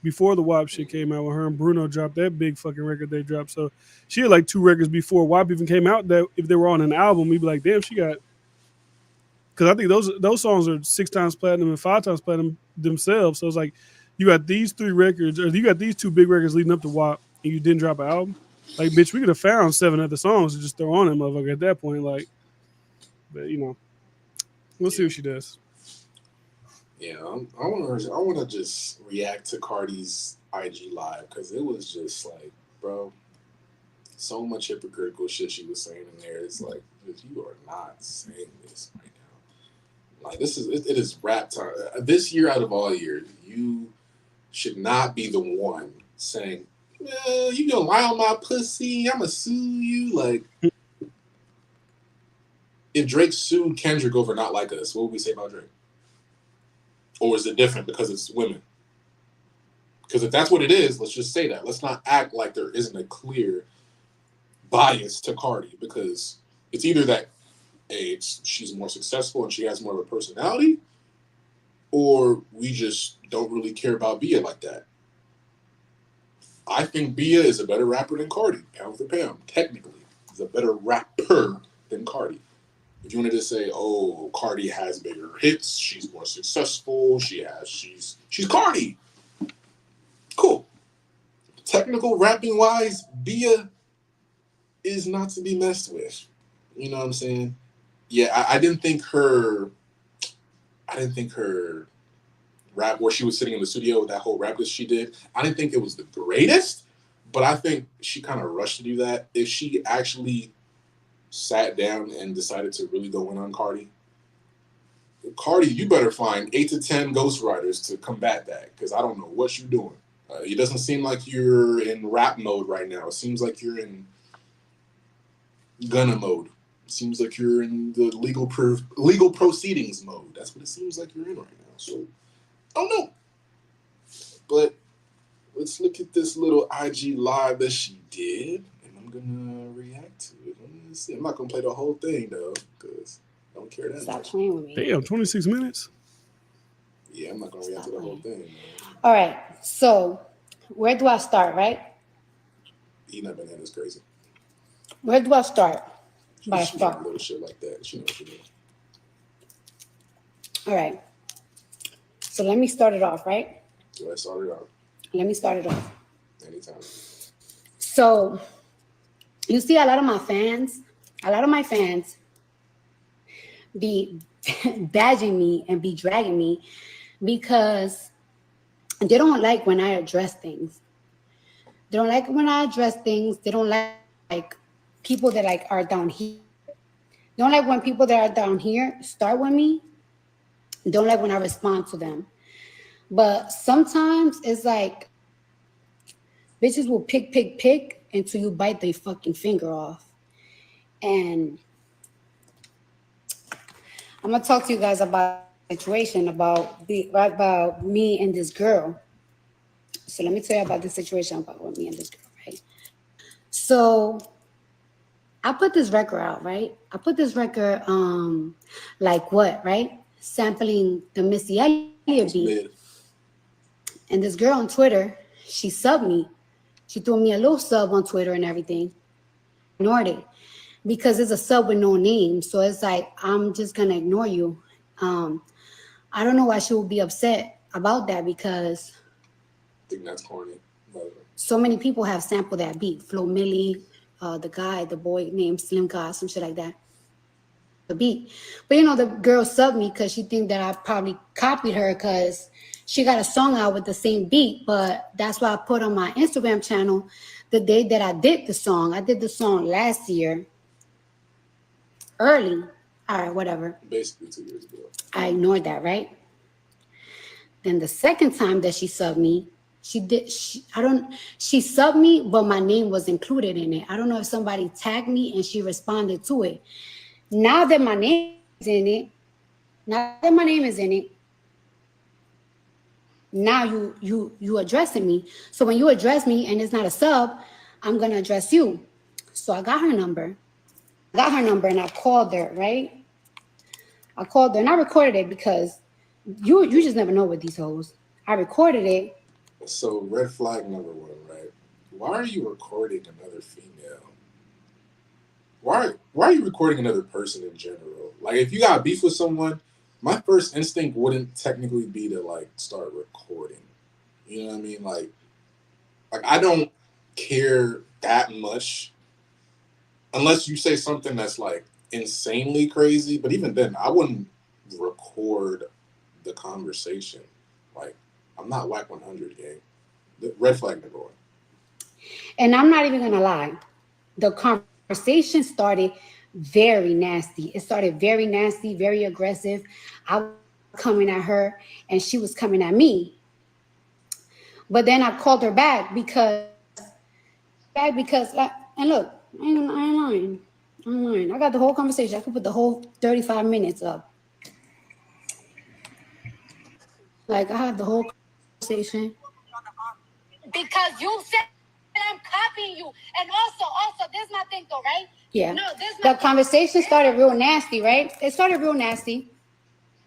S7: before the WAP shit came out, when her and Bruno dropped that big fucking record they dropped. So she had like 2 records before WAP even came out that if they were on an album, we'd be like, damn, she got. Because I think those songs are 6 times platinum and 5 times platinum themselves. So it's like you got these 3 records, or you got these 2 big records leading up to WAP, and you didn't drop an album. Like, bitch, we could have found 7 other songs to just throw on that motherfucker at that point. Like, but we'll see what she does.
S4: Yeah, I want to just react to Cardi's IG live because it was just like, bro, so much hypocritical shit she was saying in there. It's like, you are not saying this right now. Like, it is rap time. This year out of all years, you should not be the one saying, you gonna lie on my pussy, I'ma sue you. Like, if Drake sued Kendrick over Not Like Us, what would we say about Drake? Or is it different because it's women? Because if that's what it is, let's just say that. Let's not act like there isn't a clear bias to Cardi, because it's either that she's more successful and she has more of a personality, or we just don't really care about BIA like that. I think BIA is a better rapper than Cardi, pound for pound. Technically, is a better rapper than Cardi. If you wanted to say, oh, Cardi has bigger hits, she's more successful, she's Cardi. Cool. Technical rapping wise, BIA is not to be messed with. You know what I'm saying? Yeah, I didn't think her rap where she was sitting in the studio with that whole rap list she did, I didn't think it was the greatest, but I think she kind of rushed to do that. If she actually sat down and decided to really go in on Cardi, you better find 8 to 10 ghostwriters to combat that, because I don't know what you're doing. It doesn't seem like you're in rap mode right now. It seems like you're in Gunna mode. It seems like you're in the legal proceedings mode. That's what it seems like you're in right now. So, I don't know. But let's look at this little IG live that she did, and I'm going to react to it. Let's see. I'm not going to play the whole thing, though, because I don't care that
S2: Stop
S4: much.
S2: playing with me.
S7: Damn, 26 minutes?
S4: Yeah, I'm not going to react to the whole thing, man.
S2: All right. So, where do I start, right?
S4: Eating that banana is crazy.
S2: Where do I start? By
S4: She
S2: far.
S4: little shit like that. She knows what she doing.
S2: All right. So let me start it off, right?
S4: So let's start it off.
S2: Let me start it off.
S4: Anytime.
S2: So you see a lot of my fans be badging me and be dragging me because they don't like when I address things. They don't like when I address things. They don't like people that are down here. They don't like when people that are down here start with me. They don't like when I respond to them. But sometimes it's like bitches will pick
S6: until you bite their fucking finger off. And I'm gonna talk to you guys about a situation about me and this girl. So let me tell you about the situation about me and this girl, right? So I put this record out, right? I put this record, like what, right? Sampling the Missy Elliott beat. And this girl on Twitter, she subbed me. She threw me a little sub on Twitter and everything. Ignored it because it's a sub with no name. So it's like, I'm just gonna ignore you. I don't know why she would be upset about that because
S4: I think that's corny.
S6: so many people have sampled that beat. Flo Milli, the boy named Slim God, some shit like that. The beat. But you know, the girl subbed me because she think that I probably copied her because she got a song out with the same beat. But that's why I put on my Instagram channel the day that I did the song. I did the song last year, early. All right, whatever.
S4: Basically 2 years ago.
S6: I ignored that, right? Then the second time that she subbed me, she subbed me, but my name was included in it. I don't know if somebody tagged me and she responded to it. Now that my name is in it, now you addressing me. So when you address me and it's not a sub, I'm gonna address you. So I got her number. And I called her, right? I called her and I recorded it because you just never know with these hoes. I recorded it.
S4: So red flag number one, right? Why are you recording another female? Why are you recording another person in general? Like, if you got beef with someone, my first instinct wouldn't technically be to like start recording. You know what I mean? Like I don't care that much unless you say something that's like insanely crazy. But even then, I wouldn't record the conversation. Like, I'm not whack 100, gang. The red flag number one.
S6: And I'm not even gonna lie, the conversation started very nasty. It started very nasty, very aggressive. I was coming at her and she was coming at me. But then I called her back because and look, I ain't lying. I'm lying. I got the whole conversation. I could put the whole 35 minutes up. Like, I had the whole conversation.
S2: Because you said I'm copying you. And also, this is my thing though, right?
S6: Yeah.
S2: No, this is my
S6: The conversation started real nasty, right? It started real nasty.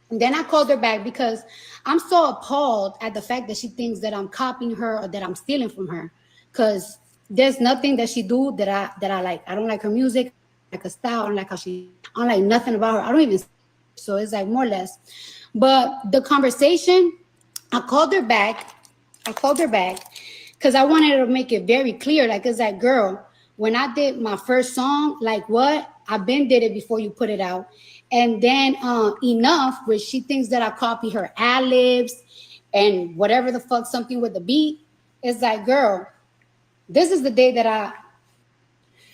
S6: And then I called her back because I'm so appalled at the fact that she thinks that I'm copying her or that I'm stealing from her. Because there's nothing that she do that I like. I don't like her music, I don't like her style, I don't like how I don't like nothing about her. I don't even, so it's like more or less. But the conversation, I called her back because I wanted to make it very clear. Like, it's like, girl, when I did my first song, like what? I been did it before you put it out. And then Enough, which she thinks that I copy her ad-libs and whatever the fuck, something with the beat. It's like, girl, this is the day that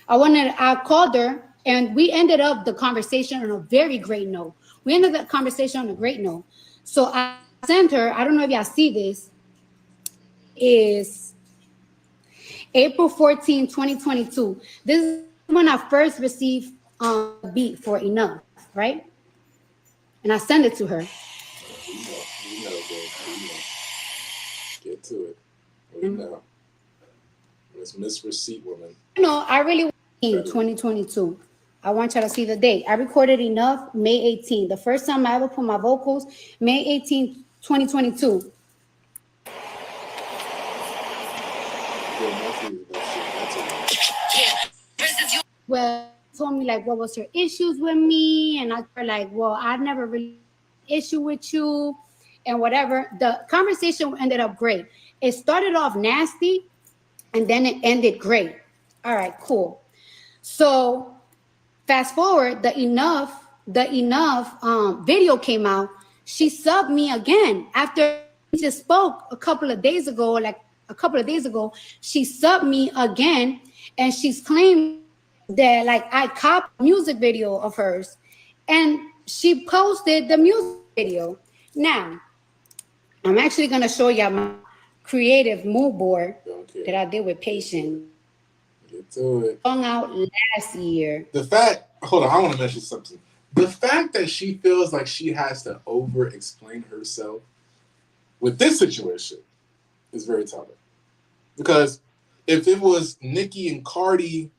S6: I called her and we ended up the conversation on a very great note. We ended the conversation on a great note. So I sent her, I don't know if y'all see this, is April 14, 2022. This is when I first received a beat for Enough, right? And I sent it to her.
S4: We know. Get to it. We know. It's Miss Receipt Woman.
S6: You know, I really in 2022. I want y'all to see the date. I recorded Enough May 18. The first time I ever put my vocals, May 18, 2022. Well, told me like, what was her issues with me? And I was like, well, I never really issue with you and whatever. The conversation ended up great. It started off nasty and then it ended great. All right, cool. So fast forward, the enough video came out. She subbed me again after we just spoke a couple of days ago. She subbed me again, and she's claiming that like I copied a music video of hers, and she posted the music video. Now, I'm actually gonna show y'all my creative mood board that I did with Patience.
S4: Get to it.
S6: Song out last year.
S4: Hold on, I want to mention something. The fact that she feels like she has to over-explain herself with this situation is very telling. Because if it was Nicki and Cardi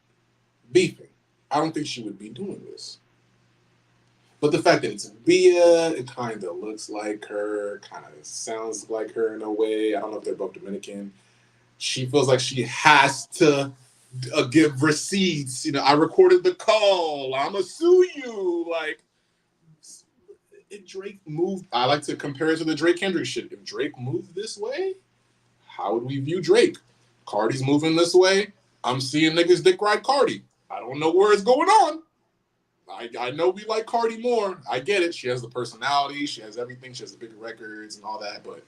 S4: beefing, I don't think she would be doing this. But the fact that it's BIA, it kind of looks like her, kind of sounds like her in a way. I don't know if they're both Dominican. She feels like she has to give receipts. You know, I recorded the call. I'ma sue you. Like, if Drake moved, I like to compare it to the Drake Kendrick shit. If Drake moved this way, how would we view Drake? Cardi's moving this way. I'm seeing niggas dick ride Cardi. I don't know where it's going on. I know we like Cardi more. I get it. She has the personality. She has everything. She has the bigger records and all that. But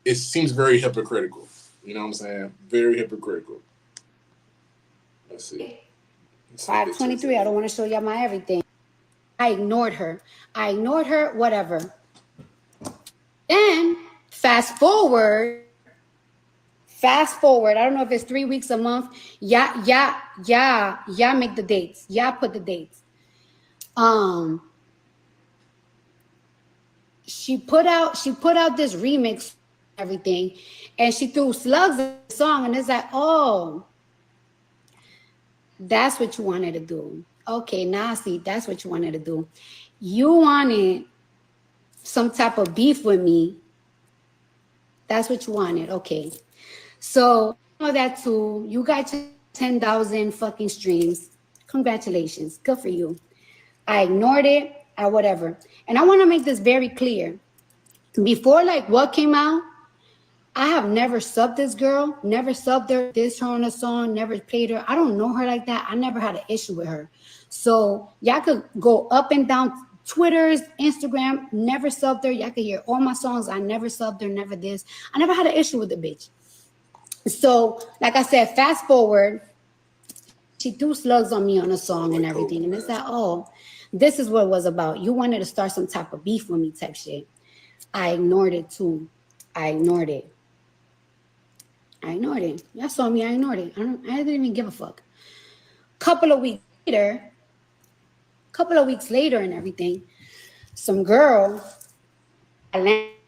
S4: it seems very hypocritical. You know what I'm saying? Very hypocritical. Let's see.
S6: 523. I don't want to show y'all my everything. I ignored her. Whatever. Then fast forward. I don't know if it's 3 weeks, a month. Yeah, make the dates. Yeah, put the dates. She put out this remix, everything, and she threw slugs in the song, and it's like, oh, that's what you wanted to do. Okay, now I see that's what you wanted to do. You wanted some type of beef with me. That's what you wanted. Okay. So that too, you got your 10,000 fucking streams. Congratulations. Good for you. I ignored it or whatever. And I want to make this very clear. Before like what came out, I have never subbed this girl, never subbed her, dissed her on a song, never played her. I don't know her like that. I never had an issue with her. So y'all could go up and down Twitter's, Instagram, never subbed her. Y'all could hear all my songs. I never subbed her, never this. I never had an issue with the bitch. So, like I said, fast forward, she threw slugs on me on a song and everything. And it's like, oh, this is what it was about. You wanted to start some type of beef with me type shit. I ignored it too. I ignored it. Y'all saw me, I ignored it. I didn't even give a fuck. Couple of weeks later and everything, some girl,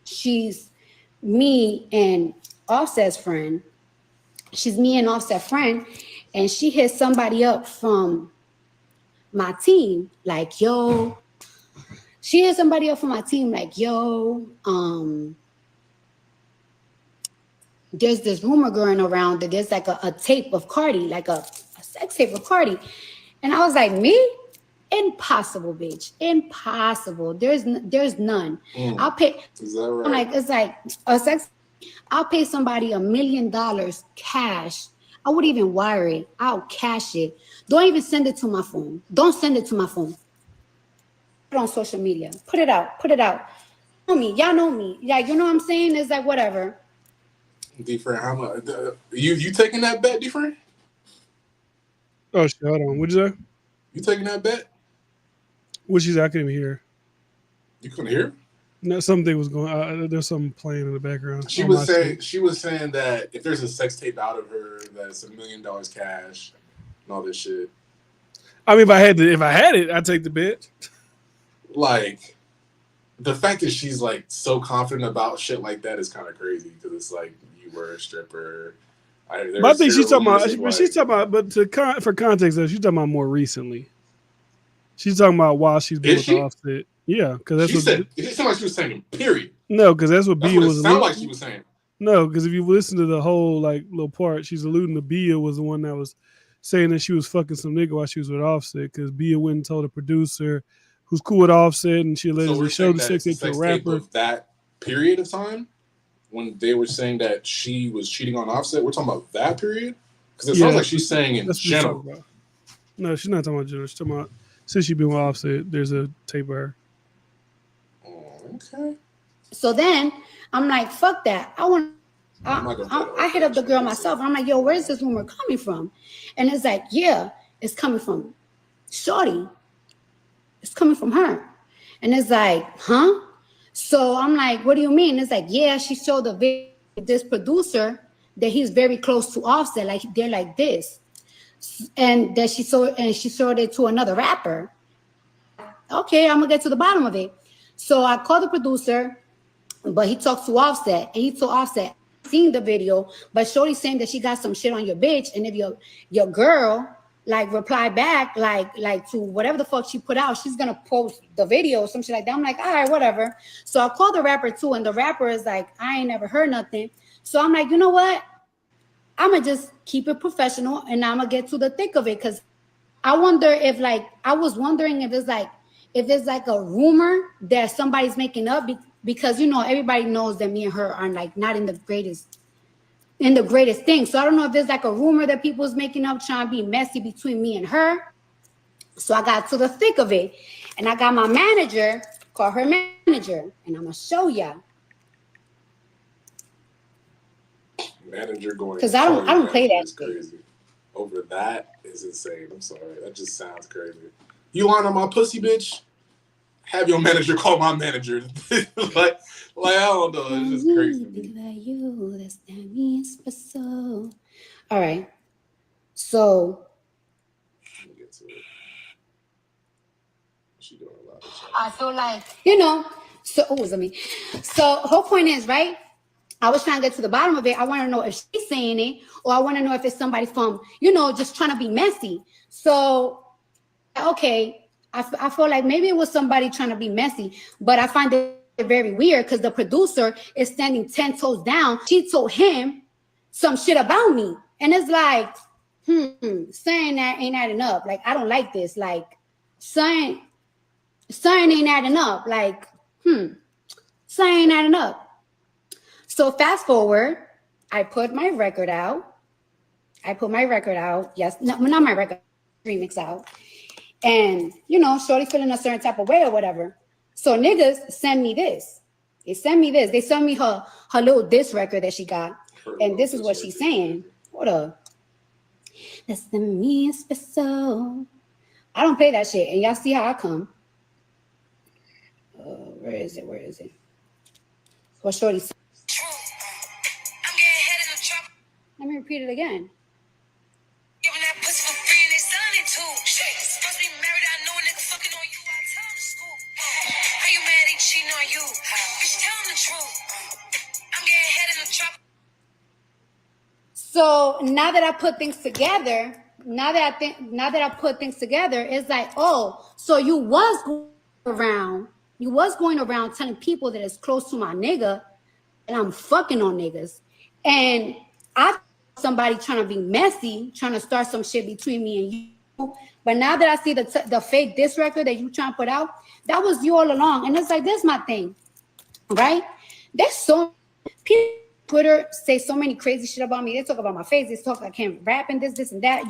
S6: she's me and Offset's friend. She's me and Offset's friend, and she hit somebody up from my team, like, yo. She hit somebody up from my team, like, yo, there's this rumor going around that there's like a tape of Cardi, like a sex tape of Cardi. And I was like, me? Impossible, bitch. Impossible. There's none. I'll pay.
S4: Is that right?
S6: I'm like, it's like a sex. I'll pay somebody $1 million cash. I wouldn't even wire it. I'll cash it. Don't even send it to my phone. Don't send it to my phone. Put it on social media. Put it out. Know me. Y'all know me. Yeah, you know what I'm saying? It's like whatever.
S4: D-Friend, how much? You taking that bet, D-Friend?
S7: Oh shit, hold on. What'd you say?
S4: You taking that bet?
S7: What she said? I couldn't even hear.
S4: You couldn't hear?
S7: No, something was going. There's something playing in the background.
S4: She was saying that if there's a sex tape out of her, that's $1 million cash and all this shit.
S7: I mean, if I had it, I'd take the bet.
S4: Like, the fact that she's like so confident about shit like that is kind of crazy because it's like you were a stripper.
S7: But I think she's talking about. But for context, though, she's talking about more recently. She's talking about while she's been with Offset. Yeah, because that's
S4: it sounded like she was saying period.
S7: No, because that's what Bia was.
S4: Sound like she was saying.
S7: No, because if you listen to the whole like little part, she's alluding to Bia was the one that was saying that she was fucking some nigga while she was with Offset because Bia went and told a producer who's cool with Offset and she allegedly showed the sex tape to a rapper.
S4: Of that period of time when they were saying that she was cheating on Offset, we're talking about that period because it sounds like she's saying in general.
S7: No, she's not talking about general. She's talking about since she's been with Offset, there's a tape of her.
S4: Okay.
S6: So then I'm like, fuck that. I hit up the girl myself. I'm like, yo, where's this rumor coming from? And it's like, yeah, it's coming from Shorty. It's coming from her. And it's like, huh? So I'm like, what do you mean? It's like, yeah, she showed the video of this producer that he's very close to Offset. Like, they're like this. and that she sold it to another rapper. Okay, I'm gonna get to the bottom of it. So I called the producer, but he talked to Offset, and he told Offset, seen the video, but Shorty saying that she got some shit on your bitch, and if your girl like reply back like to whatever the fuck she put out, she's gonna post the video or some shit like that. I'm like, all right, whatever. So I called the rapper too, and the rapper is like, I ain't never heard nothing. So I'm like, you know what? I'm gonna just keep it professional, and I'm gonna get to the thick of it, because I wonder if I was wondering if it's like a rumor that somebody's making up, because everybody knows that me and her are like not in the greatest thing. So I don't know if there's like a rumor that people's making up trying to be messy between me and her. So I got to the thick of it, and I got my manager, call her manager, and I'm gonna show ya.
S4: Manager going,
S6: because I don't play that.
S4: Is crazy. Over that is insane. I'm sorry, that just sounds crazy. You lying on my pussy, bitch? Have your manager call my manager. like I don't know. It's just crazy.
S6: Think about you, that's not me special. All right, so
S4: Let me get to it. She doing a lot of shit.
S6: I feel like So it was me. So whole point is, right? I was trying to get to the bottom of it. I want to know if she's saying it, or I want to know if it's somebody from, just trying to be messy. So, okay, I feel like maybe it was somebody trying to be messy, but I find it very weird because the producer is standing 10 toes down. She told him some shit about me. And it's like, saying that ain't adding up. Like, I don't like this. Like, saying ain't adding up. Like, saying ain't adding up. So fast forward, I put my record out. Yes, no, not my record, remix out. And, Shorty feeling a certain type of way or whatever. So niggas send me this. They send me her little diss record that she got. And this is what she's saying. Hold up. That's the me special. I don't play that shit. And y'all see how I come. Where is it? What Shorty said. Let me repeat it again.
S2: Giving that pussy for free and they selling it too. Shit, supposed to be married, I know a nigga fucking on you. I tell him to school. How you mad he cheating on you? Bitch, tell him the truth. I'm getting head in the trap.
S6: So now that I put things together, it's like, oh, so you was going around telling people that it's close to my nigga, and I'm fucking on niggas, and I somebody trying to be messy, trying to start some shit between me and you. But now that I see the fake diss record that you trying to put out, that was you all along. And it's like, this is my thing, right? There's so people on Twitter say so many crazy shit about me. They talk about my face. They talk I can't rap and this and that.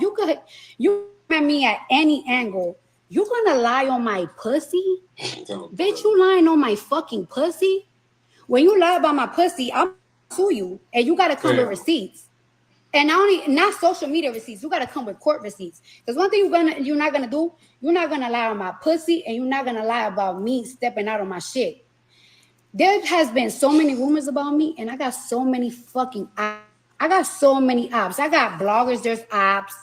S6: You at me at any angle. You gonna lie on my pussy? Bitch, you lying on my fucking pussy? When you lie about my pussy, I'm sue you, and you gotta come with receipts. And not social media receipts. You gotta come with court receipts. Because one thing you're not gonna do, you're not gonna lie on my pussy, and you're not gonna lie about me stepping out on my shit. There has been so many rumors about me, and I got so many fucking ops. I got bloggers, there's ops.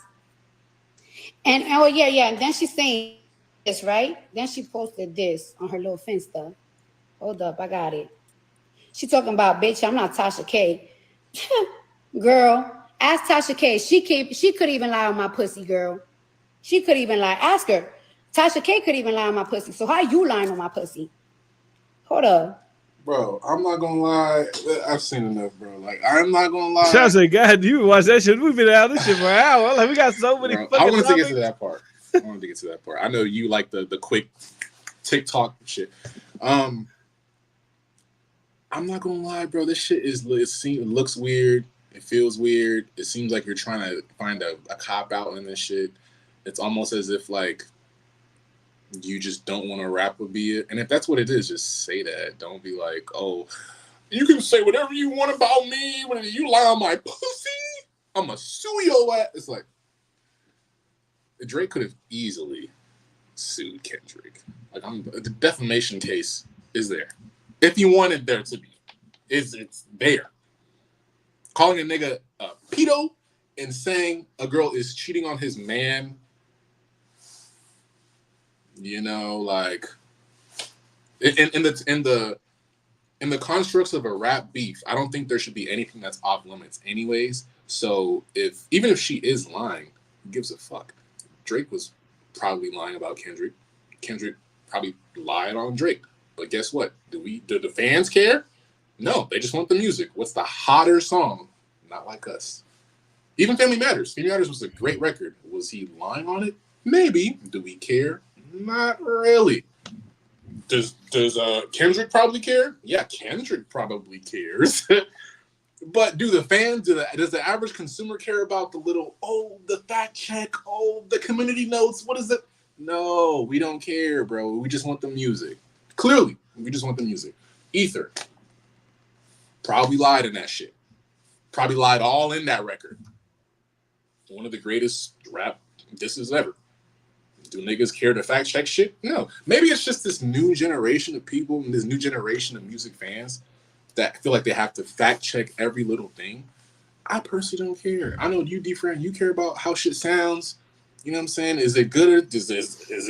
S6: And oh yeah. And then she's saying this, right? Then she posted this on her little Finsta. Hold up, I got it. She talking about, bitch, I'm not Tasha K. Girl, ask Tasha K. She could even lie on my pussy, girl. She could even lie. Ask her. Tasha K could even lie on my pussy. So how you lying on my pussy? Hold up.
S4: Bro, I'm not gonna lie. I've seen enough, bro. Like, I'm not gonna lie.
S7: I said, God, you watch that shit. We've been out this shit for an hour. Like, we got so many
S4: Bro,
S7: fucking
S4: I wanted to get
S7: topics.
S4: to that part. I know you like the quick TikTok shit. I'm not gonna lie, bro. This shit it looks weird. It feels weird. It seems like you're trying to find a cop out in this shit. It's almost as if like you just don't want to rap with BIA. And if that's what it is, just say that. Don't be like, oh, you can say whatever you want about me. When you lie on my pussy, I'ma sue your ass. It's like Drake could have easily sued Kendrick. Like the defamation case is there. If you wanted there to be, it's there. Calling a nigga a pedo and saying a girl is cheating on his man, you know, like in the constructs of a rap beef, I don't think there should be anything that's off limits anyways. So even if she is lying, who gives a fuck? Drake was probably lying about Kendrick. Kendrick probably lied on Drake. But guess what? Do the fans care? No, they just want the music. What's the hotter song? Not like us. Even Family Matters. Family Matters was a great record. Was he lying on it? Maybe. Do we care? Not really. Does Kendrick probably care? Yeah, Kendrick probably cares. But does the average consumer care about the little, the fact check, the community notes? What is it? No, we don't care, bro. We just want the music. Clearly, we just want the music. Ether probably lied in that shit. Probably lied all in that record. One of the greatest rap disses ever. Do niggas care to fact check shit? No. Maybe it's just this new generation of people and this new generation of music fans that feel like they have to fact check every little thing. I personally don't care. I know you, D-Fran, you care about how shit sounds. You know what I'm saying? Is it good or does it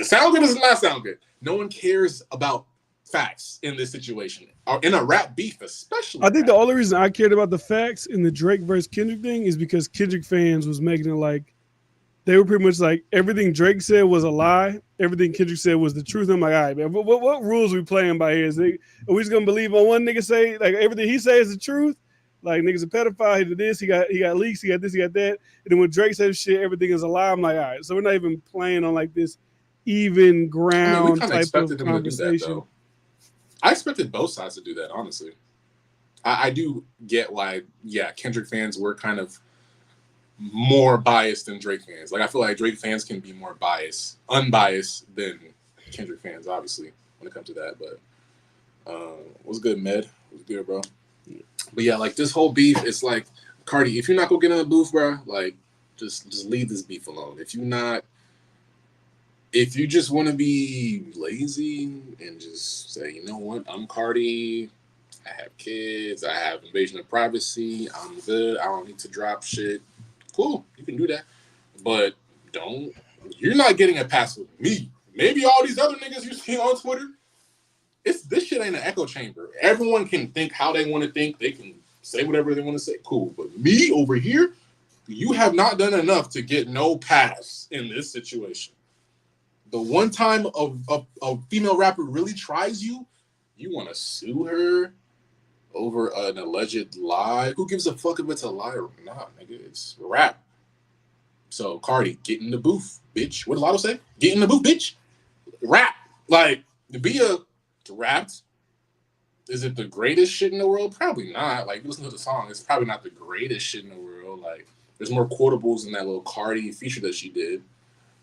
S4: sound good or does it not sound good? No one cares about facts in this situation. Or in a rap beef, especially.
S7: I think the only reason I cared about the facts in the Drake versus Kendrick thing is because Kendrick fans was making it like they were pretty much like everything Drake said was a lie. Everything Kendrick said was the truth. I'm like, all right, man, what rules we playing by here? Are we just gonna believe on one nigga say like everything he says is the truth? Like niggas a pedophile, he did this, he got leaks, he got this, he got that. And then when Drake says shit, everything is a lie. I'm like, all right, so we're not even playing on like this even ground type of conversation.
S4: I expected both sides to do that, honestly. I do get why, yeah, Kendrick fans were kind of more biased than Drake fans. Like I feel like Drake fans can be more unbiased than Kendrick fans, obviously, when it comes to that. But what's good, Med? What's good, bro? But yeah, like this whole beef, it's like, Cardi, if you're not gonna get in the booth, bro, like just leave this beef alone. If you just want to be lazy and just say, you know what, I'm Cardi, I have kids, I have invasion of privacy, I'm good, I don't need to drop shit. Cool, you can do that. But you're not getting a pass with me. Maybe all these other niggas you see on Twitter, this shit ain't an echo chamber. Everyone can think how they want to think. They can say whatever they want to say. Cool. But me over here, you have not done enough to get no pass in this situation. The one time a female rapper really tries you want to sue her over an alleged lie. Who gives a fuck if it's a lie or not, nigga? It's rap. So, Cardi, get in the booth, bitch. What did Lotto say? Get in the booth, bitch. Rap. Like, the BIA rapped. Is it the greatest shit in the world? Probably not. Like, listen to the song. It's probably not the greatest shit in the world. Like, there's more quotables in that little Cardi feature that she did.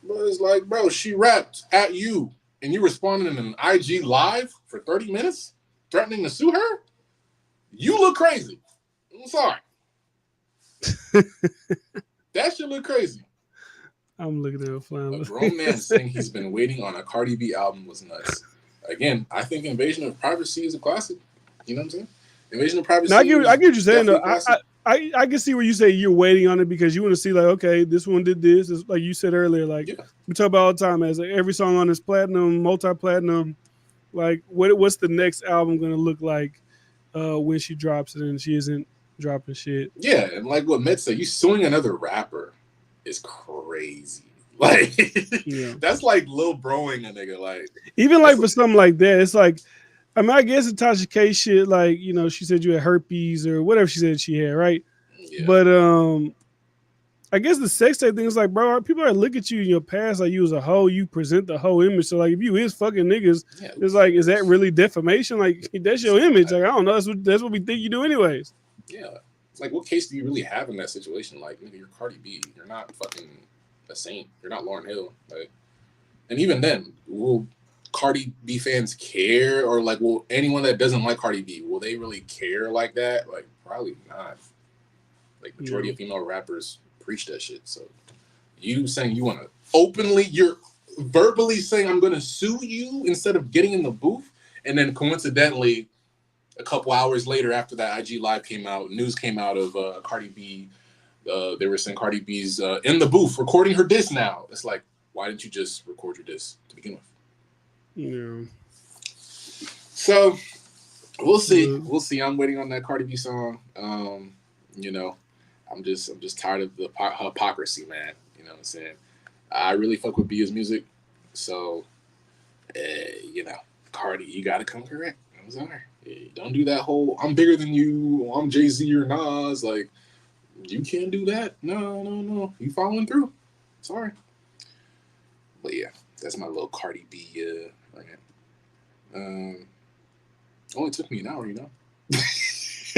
S4: But it's like, bro, she rapped at you, and you responded in an IG live for 30 minutes, threatening to sue her? You look crazy. I'm sorry. That shit look crazy.
S7: I'm looking at
S4: a grown man saying he's been waiting on a Cardi B album was nuts. Again, I think Invasion of Privacy is a classic. You know what I'm saying? Invasion of Privacy.
S7: I get what you're saying though. I can see where you say you're waiting on it because you want to see like, okay, this one did this. It's like you said earlier, like we talk about all the time as like, every song on this platinum, multi-platinum. Like what's the next album gonna look like when she drops it and she isn't dropping shit?
S4: Yeah, and like what Met said, you suing another rapper is crazy. Like that's like Lil Broing a nigga. Like
S7: even like for something like that, it's like I mean I guess the Tasha K shit, like, you know, she said you had herpes or whatever she said she had, right? Yeah. But I guess the sex tape thing is like, bro, people are looking at you in your past like you was a hoe, you present the whole image. So like if you is fucking niggas, it's like, is that really defamation? Like that's your image. Like I don't know, that's what we think you do anyways.
S4: Yeah. It's like what case do you really have in that situation? Like, nigga, you're Cardi B. You're not fucking a saint. You're not Lauryn Hill. Like, and even then, will Cardi B fans care? Or like will anyone that doesn't like Cardi B, will they really care like that? Like probably not. Like majority of female rappers preach that shit. So you saying you want to you're verbally saying I'm gonna sue you instead of getting in the booth, and then coincidentally a couple hours later after that IG live came out, news came out of Cardi B they were saying Cardi B's in the booth recording her diss now. It's like, why didn't you just record your diss to begin with?
S7: Yeah.
S4: So we'll see. We'll see. I'm waiting on that Cardi B song. You know, I'm just tired of the hypocrisy, man. You know what I'm saying? I really fuck with Bia's music, so you know, Cardi, you gotta come correct. I'm sorry. Don't do that whole I'm bigger than you, I'm Jay-Z or Nas. Like, you can't do that. No. You following through. Sorry. But yeah, that's my little Cardi B right. Only took me an hour, you know.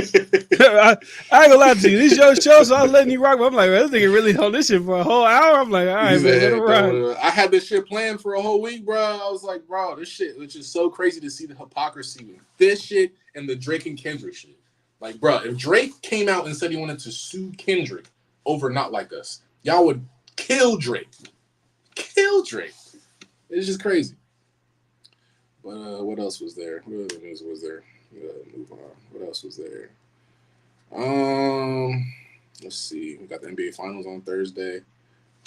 S7: I ain't gonna lie to you. This your show, so I was letting you rock. But I'm like, this nigga really on this shit for a whole hour. I'm like, all right, man, let him ride.
S4: I had this shit planned for a whole week, bro. I was like, bro, this shit, which is so crazy to see the hypocrisy with this shit and the Drake and Kendrick shit. Like, bro, if Drake came out and said he wanted to sue Kendrick over Not Like Us, y'all would kill Drake. Kill Drake. It's just crazy. But what else was there? What other news was there? Move on. What else was there? Let's see. We got the NBA Finals on Thursday.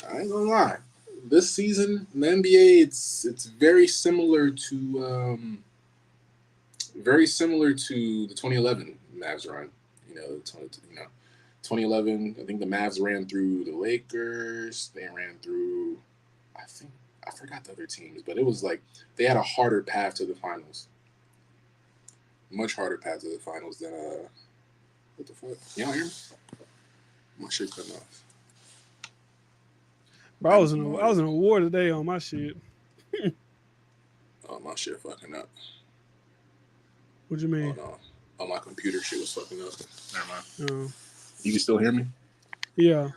S4: I ain't gonna lie. This season, in the NBA, it's very similar to the 2011 Mavs run. 2011. I think the Mavs ran through the Lakers. They ran through. I forgot the other teams, but it was like they had a harder path to the finals. Much harder path to the finals than what the fuck? Y'all hear me? My shit cutting off.
S7: Bro, I was in a war today on my shit.
S4: Oh, my shit fucking up.
S7: What you mean?
S4: Oh, no. Oh, my computer shit was fucking up. Never mind.
S7: Oh.
S4: You can still hear me?
S7: Yeah.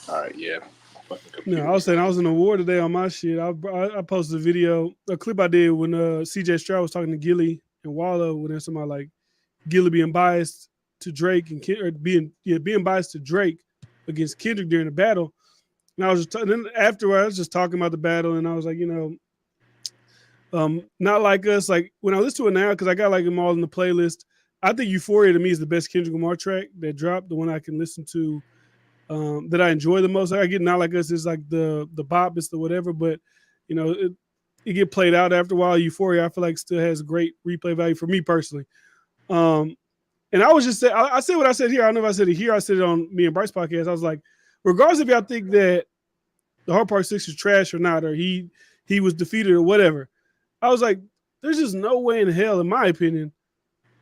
S4: All right, yeah.
S7: No, I was saying I was in a war today on my shit. I posted a clip I did when CJ Stroud was talking to Gilly and Wallow when there's somebody like Gilly being biased to Drake and being biased to Drake against Kendrick during the battle. And I was just then afterwards I was just talking about the battle and I was like, Not Like Us. Like when I listen to it now, because I got like them all in the playlist. I think Euphoria to me is the best Kendrick Lamar track that dropped. The one I can listen to. That I enjoy the most. I get Not Like Us is like the bop, it's the whatever, but it get played out after a while. Euphoria, I feel like still has great replay value for me personally. And I was just saying, I said what I said here. I don't know if I said it here. I said it on me and Bryce podcast. I was like, regardless if y'all think that the Hard Part 6 is trash or not, or he was defeated or whatever, I was like, there's just no way in hell, in my opinion,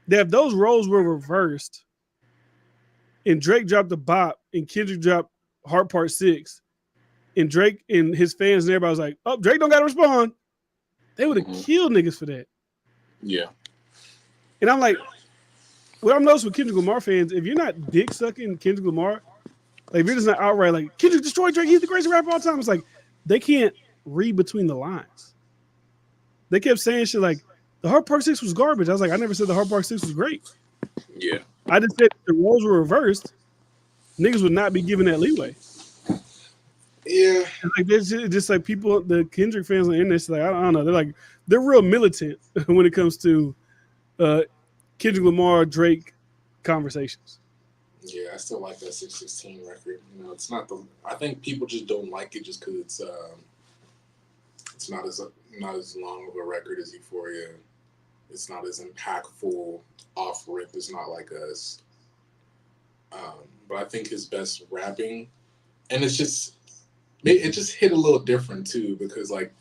S7: that if those roles were reversed and Drake dropped the bop and Kendrick dropped Hard Part 6 and Drake and his fans and everybody was like, oh, Drake don't got to respond. They would have killed niggas for that.
S4: Yeah.
S7: And I'm like, what I'm noticing with Kendrick Lamar fans, if you're not dick sucking Kendrick Lamar, like if you're just not outright like, Kendrick destroyed Drake, he's the greatest rapper of all time. It's like, they can't read between the lines. They kept saying shit like, the Hard Part 6 was garbage. I was like, I never said the Hard Part 6 was great.
S4: Yeah.
S7: I just said if the roles were reversed, niggas would not be given that leeway.
S4: Yeah.
S7: And like there's just like people, the Kendrick fans on the internet, like I don't know, they're real militant when it comes to Kendrick Lamar Drake conversations.
S4: Yeah, I still like that 616 record. It's not I think people just don't like it just because it's not as long of a record as Euphoria. It's not as impactful off rip. It's Not Like Us. But I think his best rapping, and it just hit a little different too, because like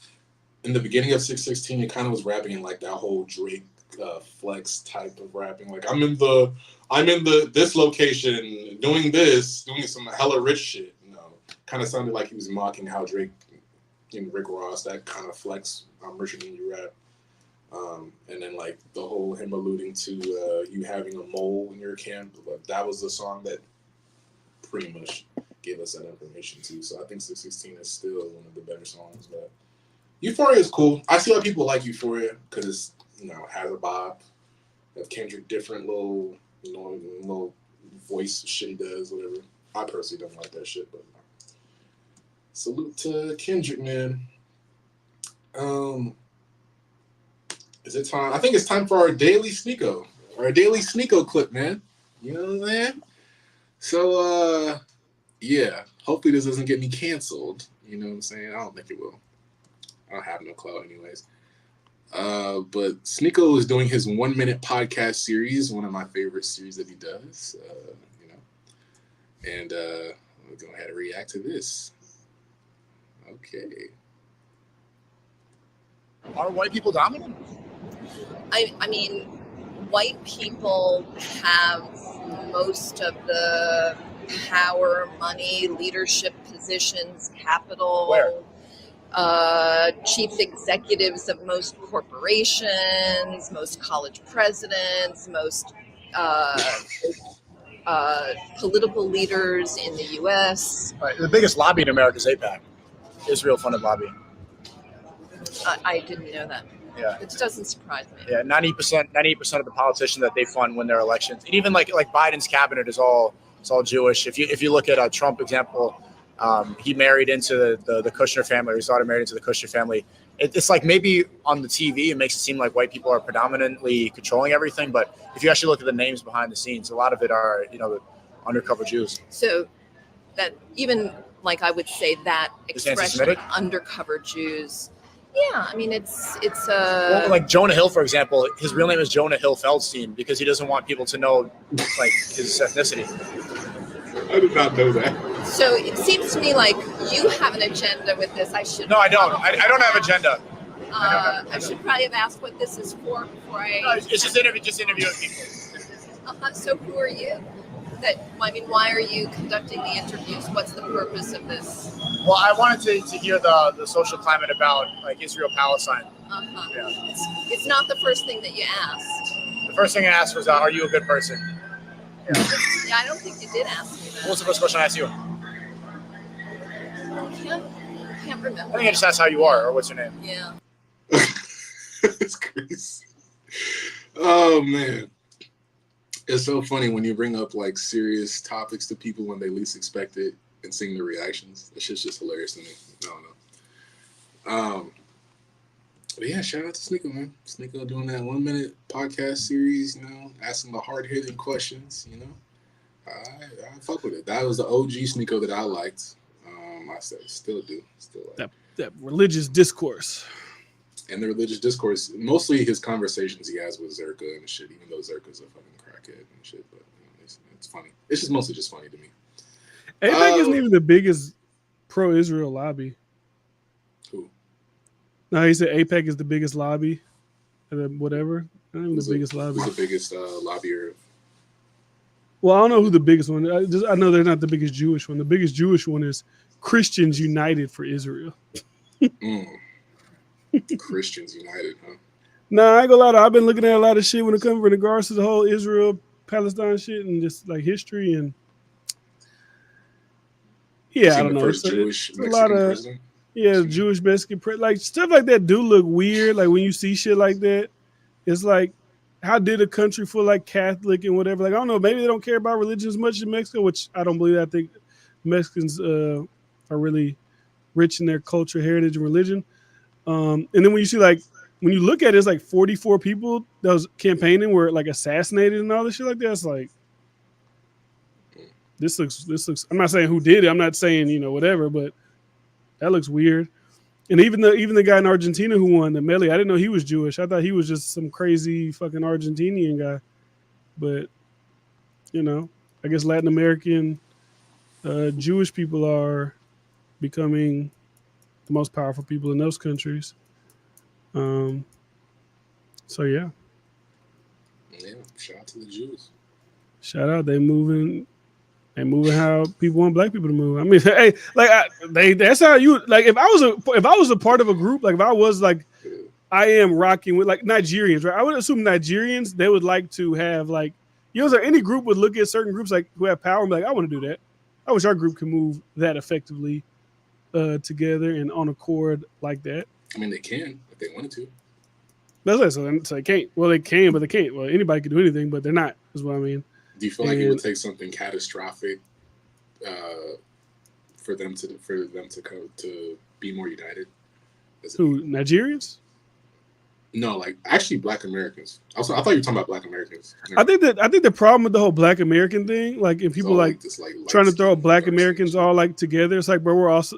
S4: in the beginning of 616, it kind of was rapping in like that whole Drake flex type of rapping. Like I'm in this location doing some hella rich shit. Kind of sounded like he was mocking how Drake and Rick Ross, that kind of flex, I'm richer than you rap. And then like the whole him alluding to you having a mole in your camp, that was the song that pretty much gave us that information too. So I think 616 is still one of the better songs. But Euphoria is cool. I see why people like Euphoria because it has a bop. Have Kendrick different little voice shit he does, whatever. I personally don't like that shit, but salute to Kendrick, man. Is it time? I think it's time for our daily Sneeko clip, man. You know what I'm saying? So, Yeah, hopefully this doesn't get me canceled. You know what I'm saying? I don't think it will. I don't have no clout anyways. But Sneeko is doing his 1 minute podcast series, one of my favorite series that he does. And we'll go ahead and react to this. Okay.
S8: Are white people dominant?
S2: I mean, white people have most of the power, money, leadership positions, capital.
S8: Where?
S2: Chief executives of most corporations, most college presidents, most political leaders in the U.S.
S8: Right. The biggest lobby in America is AIPAC, Israel funded lobby.
S2: I didn't know that.
S8: Yeah.
S2: It doesn't surprise me.
S8: Yeah, 98% of the politicians that they fund win their elections, and even like Biden's cabinet is all Jewish. If you look at a Trump example, he married into the Kushner family, or his daughter married into the Kushner family. It's like maybe on the TV it makes it seem like white people are predominantly controlling everything, but if you actually look at the names behind the scenes, a lot of it are the undercover Jews.
S2: So that even I would say that expression, undercover Jews. Yeah, I mean it's
S8: well, like Jonah Hill, for example, his real name is Jonah Hill Feldstein because he doesn't want people to know his ethnicity.
S4: I did not know that.
S2: So it seems to me like you have an agenda with this. I should.
S8: No, I don't. I don't have agenda.
S2: I should probably have asked what this is for before I.
S8: No, it's just interviewing people.
S2: So who are you? Why are you conducting the interviews? What's the purpose of this?
S8: Well, I wanted to hear the social climate about Israel-Palestine.
S2: Yeah. It's not the first thing that you asked.
S8: The first thing I asked was, "Are you a good person?"
S2: Yeah, I don't think you did ask me that.
S8: What was the first question I asked you?
S2: I can't remember.
S8: I think I just asked how you are or what's your name.
S2: Yeah.
S4: It's crazy. Oh man. It's so funny when you bring up serious topics to people when they least expect it and seeing the reactions. That shit's just hilarious to me. I don't know. But yeah, shout out to Sneeko, man. Sneeko doing that 1 minute podcast series, asking the hard hitting questions, I fuck with it. That was the OG Sneeko that I liked. I still do.
S7: That religious discourse.
S4: And the religious discourse, mostly his conversations he has with Zerka and shit, even though Zerka's a fucking crackhead and shit, but it's funny. It's just mostly just funny to me.
S7: AIPAC isn't even the biggest pro-Israel lobby.
S4: Who?
S7: No, he said AIPAC is the biggest lobby. Whatever. Not even the biggest lobby.
S4: Who's the biggest lobbyer?
S7: Well, I don't know who the biggest one is. I know they're not the biggest Jewish one. The biggest Jewish one is Christians United for Israel.
S4: Christians United, huh?
S7: Nah, I ain't gonna lie. I've been looking at a lot of shit when it comes in regards to the whole Israel-Palestine shit and just history and yeah, I don't know. It's a lot of president? Jewish Mexican stuff like that do look weird. Like when you see shit like that, it's like, how did a country full Catholic and whatever? I don't know. Maybe they don't care about religion as much in Mexico, which I don't believe. I think Mexicans are really rich in their culture, heritage, and religion. And then when you see when you look at it, it's 44 people that was campaigning were assassinated and all this shit like that. It's this looks. I'm not saying who did it. I'm not saying whatever, but that looks weird. And even the guy in Argentina who won the melee, I didn't know he was Jewish. I thought he was just some crazy fucking Argentinian guy. But I guess Latin American Jewish people are becoming the most powerful people in those countries. So yeah.
S4: Yeah, shout out to the Jews.
S7: Shout out, they moving how people want black people to move. I mean, hey, that's how you if I was a part of a group, if I was I am rocking with Nigerians, right? I would assume Nigerians, they would like to have any group would look at certain groups who have power and be I want to do that. I wish our group could move that effectively together and on accord like that.
S4: I mean, they can if they wanted to.
S7: That's it. So they can't. Well, they can, but they can't. Well, anybody can do anything, but they're not. Is what I mean.
S4: Do you feel like it would take something catastrophic for them to be more united?
S7: Who, Nigerians?
S4: No, like actually Black Americans. Also, I thought you were talking about Black Americans.
S7: I think the problem with the whole Black American thing, like if people like
S4: this, like
S7: trying to throw
S4: light-skinned,
S7: Black
S4: dark-skinned
S7: Americans
S4: shit.
S7: all like together, it's like, bro, we're also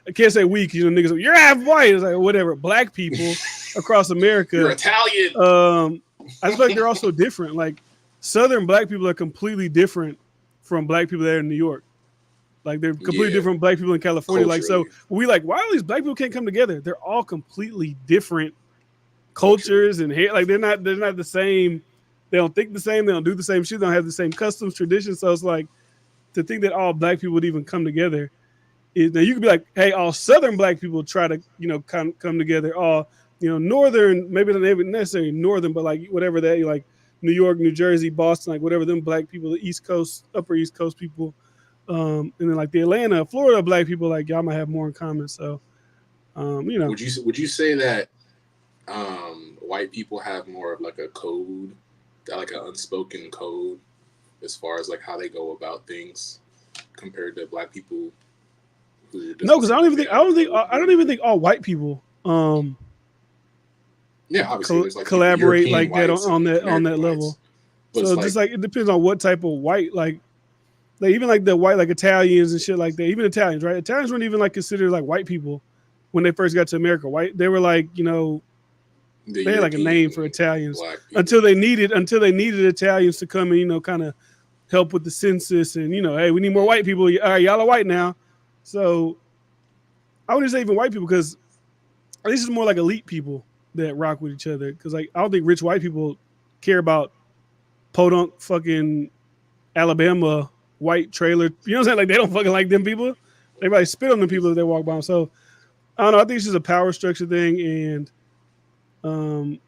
S7: I can't say we, because you know niggas, you're half white. It's like whatever. Black people across America,
S4: You're Italian.
S7: I just feel like they're also different. Like Southern Black people are completely different from Black people there in New York. Like they're completely different from Black people in California. Like so, we like, why all these Black people can't come together? They're all completely different cultures and hair. Like they're not the same. They don't think the same. They don't do the same shit. They don't have the same customs, traditions. So it's like to think that all Black people would even come together. Now you could be like, hey, all Southern Black people try to come together. All Northern, maybe not even necessarily Northern, but like whatever that like New York, New Jersey, Boston, like whatever them Black people, the East Coast, Upper East Coast people. And then like the Atlanta, Florida Black people, like y'all might have more in common. So,
S4: Would you say that white people have more of like a code, like an unspoken code, as far as like how they go about things, compared to Black people?
S7: No, because I don't even think all white people
S4: yeah, obviously there's like
S7: collaborate
S4: European
S7: like that on that
S4: American
S7: level.
S4: But
S7: so just like it depends on what type of white, like even like the white, like Italians and shit like that. Even Italians, right? Italians weren't even like considered like white people when they first got to America. White, they were like they had like a name for Italians until they needed Italians to come and kind of help with the census and hey, we need more white people. All right, y'all are white now. So I wouldn't say even white people, because this is more like elite people that rock with each other. Because like I don't think rich white people care about podunk fucking Alabama white trailer. You know what I'm saying? Like they don't fucking like them people. Everybody spit on them people if they walk by them. So I don't know. I think it's just a power structure thing, and kind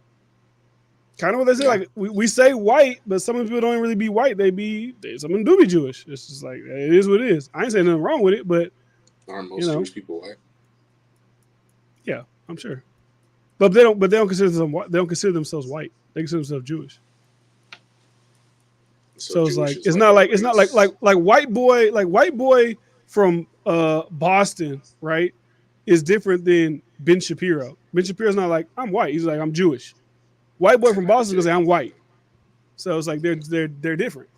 S7: of what they say. Like we say white, but some of the people don't really be white. Some of them do be Jewish. It's just like it is what it is. I ain't saying nothing wrong with it, but
S4: aren't most Jewish people white?
S7: Yeah, I'm sure. But they don't consider themselves white. They consider themselves Jewish. So it's like it's not like white boy from Boston, right? Is different than Ben Shapiro. Ben Shapiro's not like, I'm white. He's like, I'm Jewish. White boy from Boston is gonna say I'm white. So it's like they're different.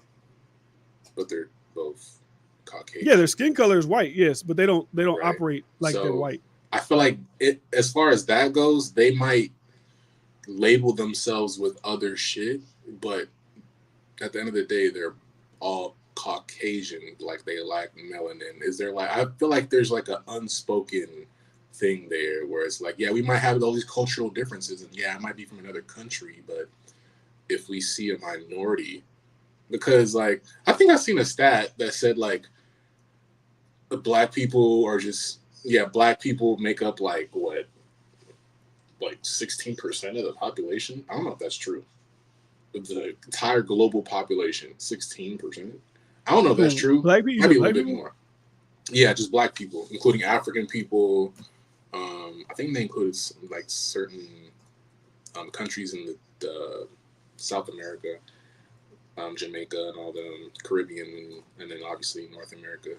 S4: But they're both Caucasian.
S7: Yeah, their skin color is white, yes, but they don't operate like they're white.
S4: I feel like as far as that goes, they might label themselves with other shit, but at the end of the day, they're all Caucasian, like they lack melanin. Is there like, I feel like there's like an unspoken thing there where it's like, yeah, we might have all these cultural differences, and yeah, I might be from another country, but if we see a minority, because like I think I've seen a stat that said like the Black people are just Black people make up like 16% of the population. I don't know if that's true. The entire global population, 16%. I don't know if that's true.
S7: Black people,
S4: maybe a little bit more. Yeah, just Black people, including African people. I think they included like certain countries in the South America, Jamaica, and all the Caribbean, and then obviously North America.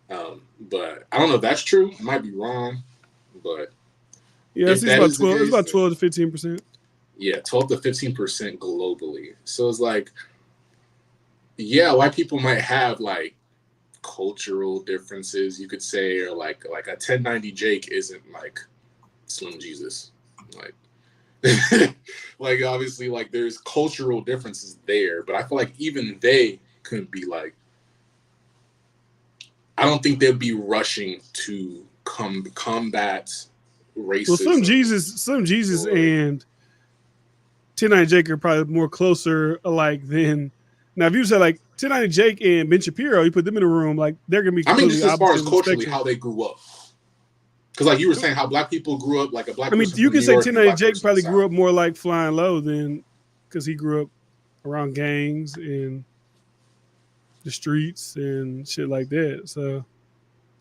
S4: But I don't know if that's true. I might be wrong, but
S7: yeah, it's about 12. It's about 12 to 15%.
S4: Yeah, 12 to 15% globally. So it's like, yeah, white people might have like cultural differences, you could say, or like a 1090 Jake isn't like Slim Jesus, like like obviously like there's cultural differences there, but I feel like even they couldn't be like, I don't think they'd be rushing to combat racism.
S7: Well, Slim Jesus and 1090 Jake are probably more closer alike than. Now, if you say like 1090 Jake and Ben Shapiro, you put them in a room, like they're gonna be.
S4: I mean, just as far as culturally, how they grew up. Because like you were saying, how Black people grew up, like a Black.
S7: I mean, you can say 1090 Jake probably grew up more like Flying Low than, because he grew up around gangs and the streets and shit like that. So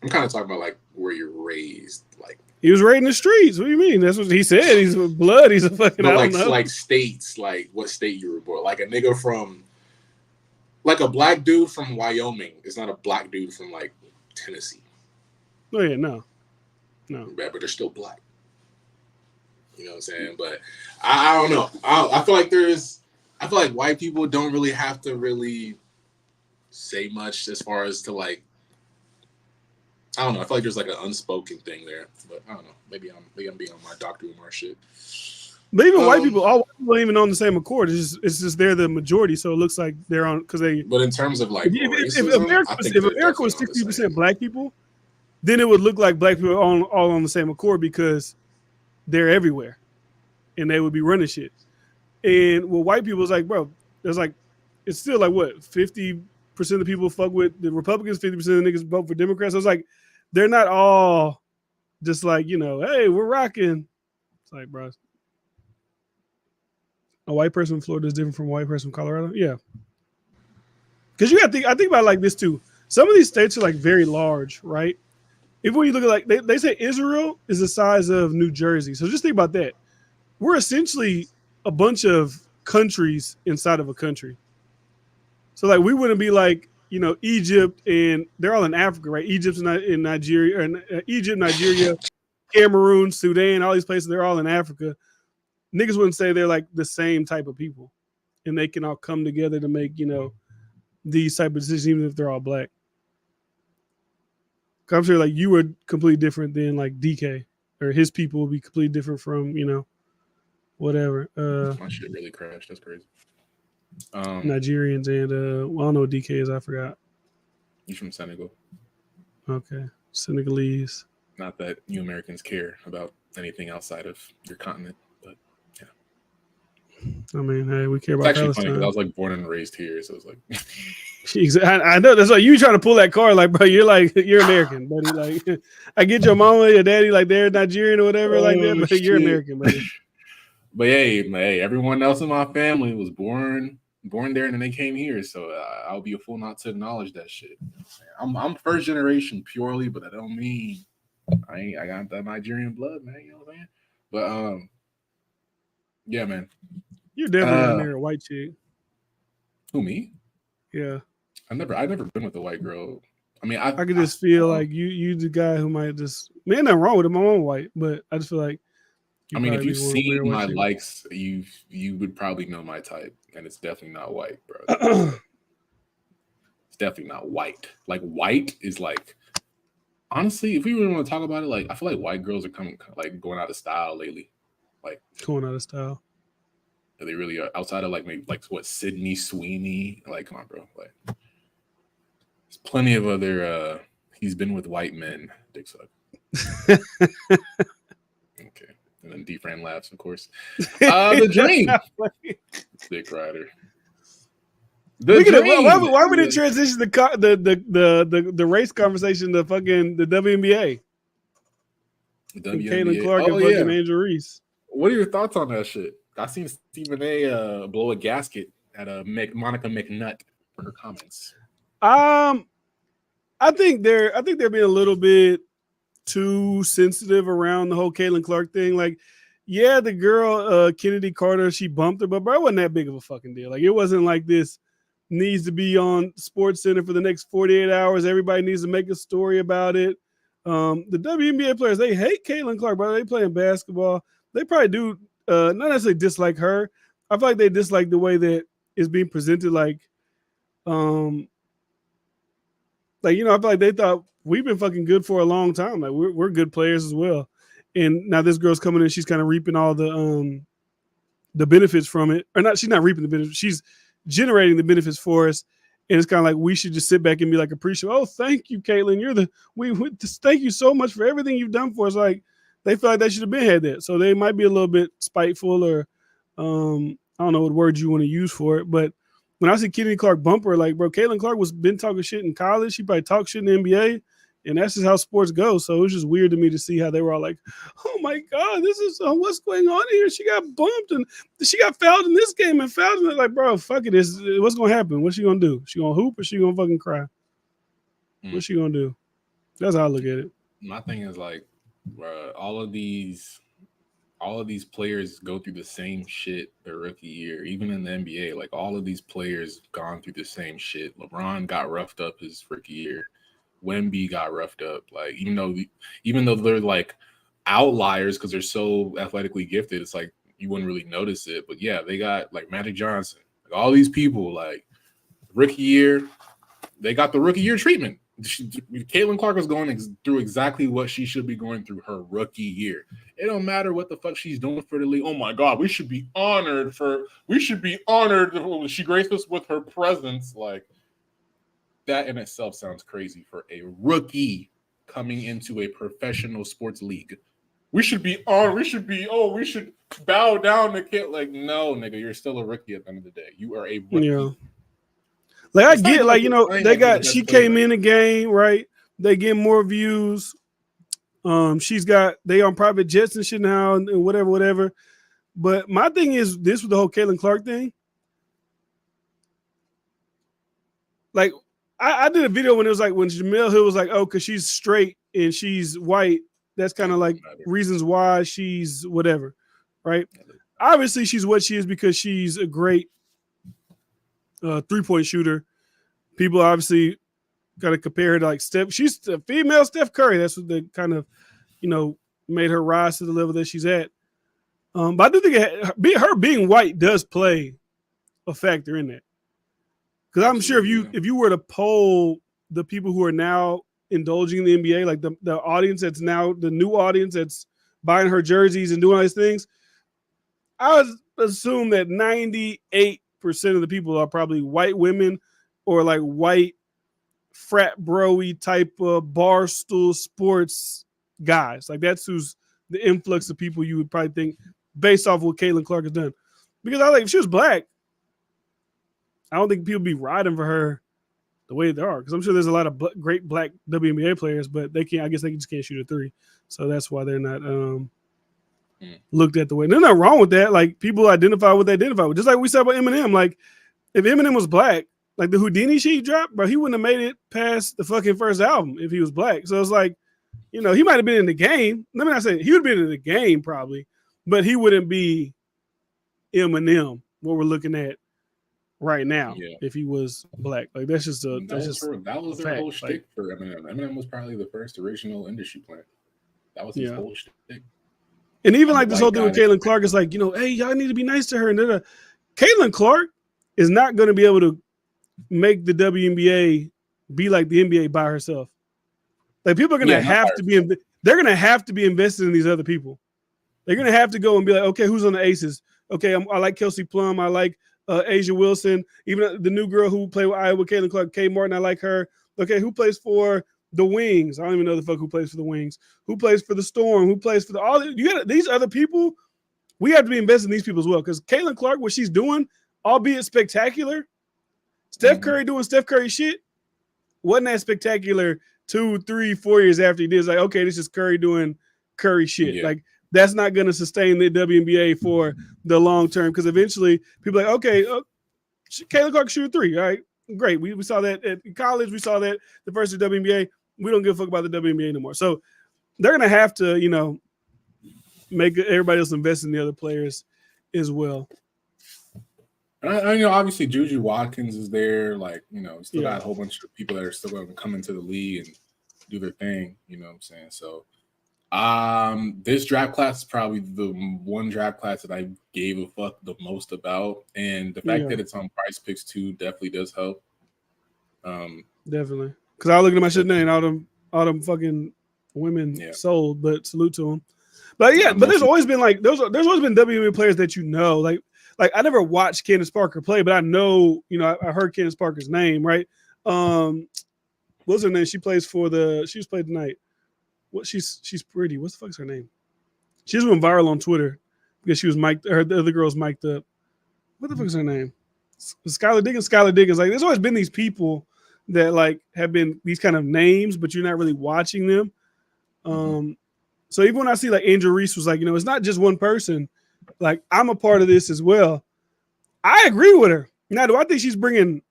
S4: I'm kind of talking about like where you're raised, like.
S7: He was raised in the streets. What do you mean? That's what he said. He's blood. He's a fucking.
S4: No, like states, like what state you were born. Like a nigga from, like a Black dude from Wyoming is not a Black dude from like Tennessee.
S7: Oh yeah, no.
S4: Yeah, but they're still Black. You know what I'm saying? But I don't know. I feel like white people don't really have to really say much as far as to like. I don't know. I feel like there's like an unspoken thing there, but I don't know. Maybe I'm being on my Dr. Umar shit.
S7: But even white people, all white people ain't even on the same accord. It's just they're the majority, so it looks like they're on because they.
S4: But in terms of like
S7: if America was 60% black people, then it would look like black people all on the same accord because they're everywhere, and they would be running shit. And with white people, it's like, bro, there's like, it's still like what 50% of people fuck with the Republicans, 50% of niggas vote for Democrats. So it's like they're not all just like, you know, hey, we're rocking. It's like, bro, a white person from Florida is different from a white person from Colorado. Yeah, because you got to think. I think about it like this too. Some of these states are like very large, right? Even when you look at like they say Israel is the size of New Jersey. So just think about that. We're essentially a bunch of countries inside of a country. So like we wouldn't be like, you know, Egypt and they're all in Africa, right? Egypt's in Nigeria, or Egypt, Nigeria, Cameroon, Sudan, all these places, they're all in Africa. Niggas wouldn't say they're like the same type of people. And they can all come together to make, you know, these type of decisions, even if they're all black. I'm sure like you were completely different than like DK, or his people will be completely different from, you know, whatever.
S4: My shit really crashed. That's crazy.
S7: Nigerians and well, I don't know what DK is. I forgot.
S4: He's from Senegal.
S7: Okay, Senegalese.
S4: Not that you Americans care about anything outside of your continent, but yeah.
S7: I mean, hey, we care
S4: It's
S7: about
S4: actually
S7: Palestine.
S4: funny because I was like born and raised here, so it's like.
S7: I know that's why you trying to pull that card, like, bro. You're American, buddy. Like, I get your mama, your daddy, like they're Nigerian or whatever, like that, but you're American, buddy.
S4: But hey, everyone else in my family was born there, and then they came here. So I'll be a fool not to acknowledge that shit. I'm first generation purely, but that don't mean I got that Nigerian blood, man. You know what I'm saying? But yeah, man.
S7: You definitely gonna marry a white chick.
S4: Who, me?
S7: Yeah.
S4: I've never been with a white girl. I mean, I
S7: could just feel like you the guy who might just, man, nothing wrong with him. I'm on white, but I just feel like.
S4: I mean, if you've seen my likes, you would probably know my type, and it's definitely not white, bro. It's definitely not white. Like white is like, honestly, if we really want to talk about it, like I feel like white girls are going out of style lately. Like
S7: going out of style.
S4: They really are, outside of like maybe like what Sydney Sweeney. Like, come on, bro. Like, there's plenty of other. He's been with white men. Dick suck. Okay. And then D-Fran laughs, of course. The dream. Dick rider.
S7: Why would it transition the race conversation to fucking the WNBA? Caitlin Clark and fucking Angel Reese.
S4: What are your thoughts on that shit? I seen Stephen A. Blow a gasket at Monica McNutt for her comments.
S7: I think they're being a little bit too sensitive around the whole Caitlin Clark thing. Like, yeah, the girl Kennedy Carter, she bumped her, but bro, it wasn't that big of a fucking deal. Like, it wasn't like this needs to be on Sports Center for the next 48 hours. Everybody needs to make a story about it. The WNBA players, they hate Caitlin Clark, bro. They playing basketball. They probably do not necessarily dislike her. I feel like they dislike the way that it's being presented. Like, I feel like they thought we've been fucking good for a long time. Like we're good players as well. And now this girl's coming in, she's kind of reaping all the benefits from it. Or not, she's not reaping the benefits. She's generating the benefits for us. And it's kind of like we should just sit back and be like appreciative. Oh, thank you, Caitlin. Thank you so much for everything you've done for us. Like they feel like they should have been had that. So they might be a little bit spiteful or I don't know what words you want to use for it. But when I see Kennedy Clark bumper, like, bro, Caitlin Clark was been talking shit in college. She probably talked shit in the NBA. And that's just how sports go. So it was just weird to me to see how they were all like, oh, my God, this is what's going on here. She got bumped and she got fouled in this game and fouled. And they're like, bro, fuck it. What's going to happen? What's she going to do? She going to hoop or she going to fucking cry? What's she going to do? That's how I look at it.
S4: My thing is like, bro, all of these players go through the same shit their rookie year, even in the NBA. Like all of these players gone through the same shit. LeBron got roughed up his rookie year. Wemby got roughed up. Like even though they're like outliers because they're so athletically gifted. It's like you wouldn't really notice it. But yeah, they got like Magic Johnson, like all these people, like rookie year, they got the rookie year treatment. Caitlin Clark is going through exactly what she should be going through her rookie year. It don't matter what the fuck she's doing for the league. Oh my God, we should be honored. She graced us with her presence. Like that in itself sounds crazy for a rookie coming into a professional sports league. We should be honored. We should bow down to kid. Like, no, nigga, you're still a rookie at the end of the day. You are a rookie.
S7: Yeah. Like I get, like, you know, she came in the game, right? They get more views. They on private jets and shit now and whatever. But my thing is this with the whole Caitlin Clark thing. Like, I did a video when it was like when Jamel Hill was like, oh, because she's straight and she's white. That's kind of like reasons why she's whatever, right? Obviously, she's what she is because she's a great three-point shooter. People obviously got to compare her to like Steph. She's a female Steph Curry. That's what they kind of, you know, made her rise to the level that she's at. But I do think her being white does play a factor in that. Because I'm sure if you were to poll the people who are now indulging in the NBA, like the audience that's now the new audience that's buying her jerseys and doing all these things, I would assume that 98% of the people are probably white women or like white frat bro-y type of barstool sports guys. Like that's who's the influx of people you would probably think based off what Caitlin Clark has done. Because I like if she was black, I don't think people would be riding for her the way they are. Because I'm sure there's a lot of great black WNBA players, but they can't. I guess they just can't shoot a three, so that's why they're not looked at the way. And there's nothing wrong with that. Like people identify what they identify with. Just like we said about Eminem. Like if Eminem was black, like the Houdini shit he dropped, bro, he wouldn't have made it past the fucking first album if he was black. So it's like, you know, he might have been in the game. Let me not say he would have been in the game probably, but he wouldn't be Eminem. What we're looking at right now, if he was black. Like that's just a
S4: that was their whole shtick for Eminem. Eminem was probably the first original industry plant. That was his whole shtick.
S7: And even like this whole thing with Caitlin Clark is like, you know, hey, y'all need to be nice to her. And Caitlin Clark is not going to be able to make the WNBA be like the NBA by herself. Like people are going to have to be, they're going to have to be invested in these other people. They're going to have to go and be like, okay, who's on the Aces? Okay, I like Kelsey Plum. I like Asia Wilson. Even the new girl who played with Iowa, Caitlin Clark, Kay Martin, I like her. Okay, who plays for the Wings? I don't even know the fuck who plays for the Wings. Who plays for the Storm? Who plays for these other people? We have to be invested in these people as well. Because Caitlin Clark, what she's doing, albeit spectacular, Steph Curry doing Steph Curry shit, wasn't that spectacular 2, 3, 4 years after he did. It's like, okay, this is Curry doing Curry shit. Yeah. Like, that's not going to sustain the WNBA for the long term because eventually people are like, okay, Caitlin Clark shoot a three. All right, great. We saw that at college. We saw that the first WNBA. We don't give a fuck about the WNBA anymore. So they're going to have to, you know, make everybody else invest in the other players as well.
S4: I you know, obviously Juju Watkins is there. Like, you know, still got a whole bunch of people that are still going to come into the league and do their thing. You know what I'm saying? So this draft class is probably the one draft class that I gave a fuck the most about. And the fact that it's on Price Picks too definitely does help.
S7: Definitely. Because I was looking at my shit name, all them fucking women sold, but salute to them. But yeah, but there's always been like there's always been WNBA players that you know, like I never watched Candace Parker play, but I know, you know, I heard Candace Parker's name, right? What's her name? She was played tonight. What she's pretty. What the fuck's her name? She's went viral on Twitter because she was mic'd. Her the other girl's mic'd up. What the fuck's her name? Skylar Diggins. Like there's always been these people that like have been these kind of names, but you're not really watching them. So even when I see like Angel Reese was like, you know, it's not just one person. Like I'm a part of this as well. I agree with her. Now, do I think she's bringing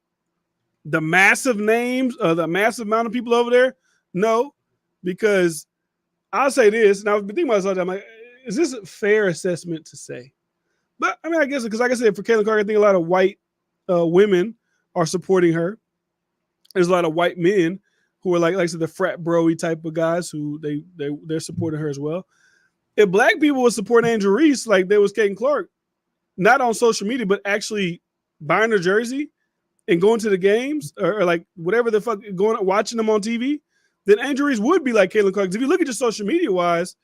S7: the massive names, the massive amount of people over there? No, because I'll say this, and I've been thinking about this all the time. Like, is this a fair assessment to say? But I mean, I guess because, like I said, for Caitlin Clark, I think a lot of white women are supporting her. There's a lot of white men who are like I said, the frat bro-y type of guys who they're supporting her as well. if black people would support Angel Reese like there was Caitlin Clark, not on social media, but actually buying her jersey and going to the games or like whatever the fuck, watching them on TV, then Angel Reese would be like Caitlin Clark. If you look at your social media wise,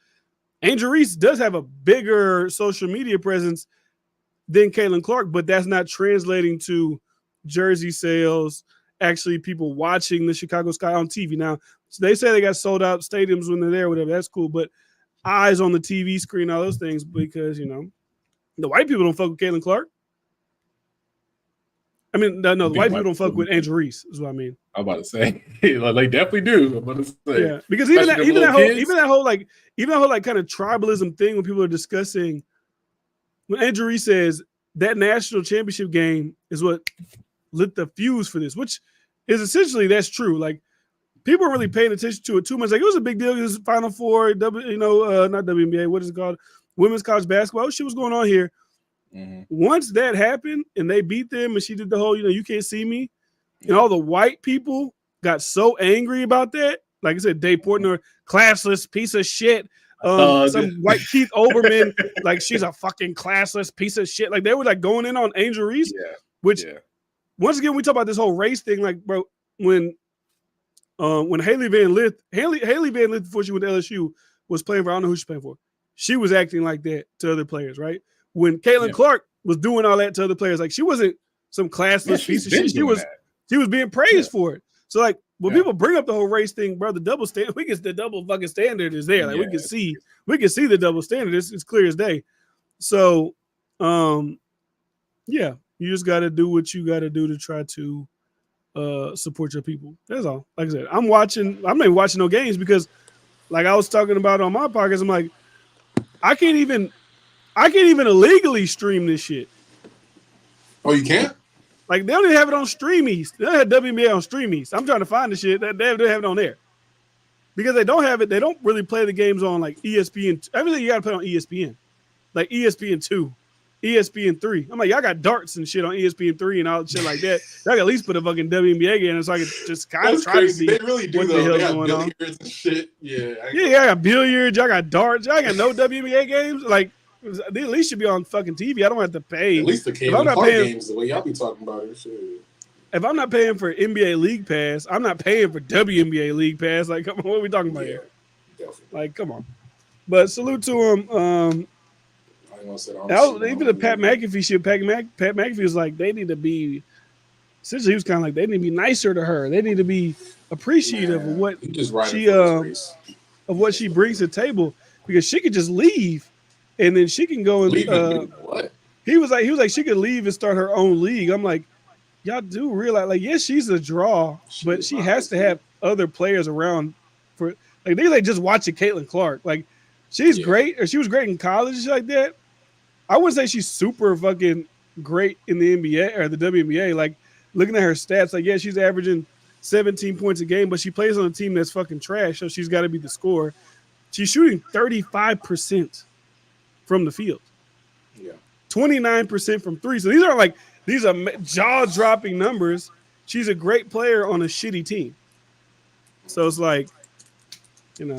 S7: Angel Reese does have a bigger social media presence than Caitlin Clark, but that's not translating to jersey sales, actually people watching the Chicago Sky on TV. Now, they say they got sold out stadiums when they're there, whatever, that's cool, but eyes on the TV screen, all those things, because, the white people don't fuck with Caitlin Clark. I mean, no, the white people don't fuck with Angel Reese, is what I mean.
S9: I'm about to say, like, they definitely do. I'm about to say,
S7: yeah, because even that whole kind of tribalism thing when people are discussing, when Angel Reese says that national championship game is what lit the fuse for this, which is essentially that's true. Like, people are really paying attention to it too much. Like, it was a big deal. This Final Four, not WNBA, what is it called? Women's college basketball. Shit was going on here. Mm-hmm. Once that happened and they beat them and she did the whole, you can't see me, and all the white people got so angry about that. Like I said, Dave Portnoy, classless piece of shit. Some white Keith Olbermann, like, she's a fucking classless piece of shit. Like, they were like going in on Angel Reese, which once again we talk about this whole race thing. Like, bro, when Haley Van Lith before she went to LSU was playing for, I don't know who she's playing for. She was acting like that to other players, right? When Caitlin Clark was doing all that to other players, like, she wasn't some classless piece of shit. She was being praised for it. So, like, when people bring up the whole race thing, bro, the double fucking standard is there. Like, we can see the double standard. It's clear as day. So, you just got to do what you got to do to try to support your people. That's all. Like I said, I'm not even watching no games because, like I was talking about on my podcast, I'm like, I can't even illegally stream this shit.
S4: Oh, you can't?
S7: Like, they don't even have it on Streamies. They don't have WNBA on Streamies. I'm trying to find the shit. They have it on there. Because they don't have it, they don't really play the games on, like, ESPN. Everything you got to play on ESPN. Like, ESPN 2, ESPN 3. I'm like, y'all got darts and shit on ESPN 3 and all shit like that. Y'all can at least put a fucking WNBA game in so I can just kind of try to see
S4: they really do,
S7: what
S4: though.
S7: the hell's
S4: they got
S7: going on.
S4: billiards and shit. Yeah,
S7: y'all got billiards. Y'all got darts. Y'all got no WNBA games. Like, they at least should be on fucking TV. I don't have to pay.
S4: At least the Caitlin Clark games, the way y'all be talking about it. Shit.
S7: If I'm not paying for NBA League Pass, I'm not paying for WNBA League Pass. Like, come on, what are we talking about here? Definitely. Like, come on. But salute to him. Even the Pat McAfee shit. Pat McAfee was like, they need to be. Essentially, he was kind of like, they need to be nicer to her. They need to be appreciative of what she brings to the table, because she could just leave. And then she can go and
S4: what?
S7: He was like she could leave and start her own league. I'm like, y'all do realize, like, yes, she's a draw, but she has to have other players around for, like, they like just watching Caitlin Clark. Like, she's great, or she was great in college and shit like that. I wouldn't say she's super fucking great in the NBA or the WNBA. Like, looking at her stats, like, yeah, she's averaging 17 points a game, but she plays on a team that's fucking trash, so she's got to be the scorer. She's shooting 35% from the field. 29% from three. So these are jaw-dropping numbers. She's a great player on a shitty team. So it's like, it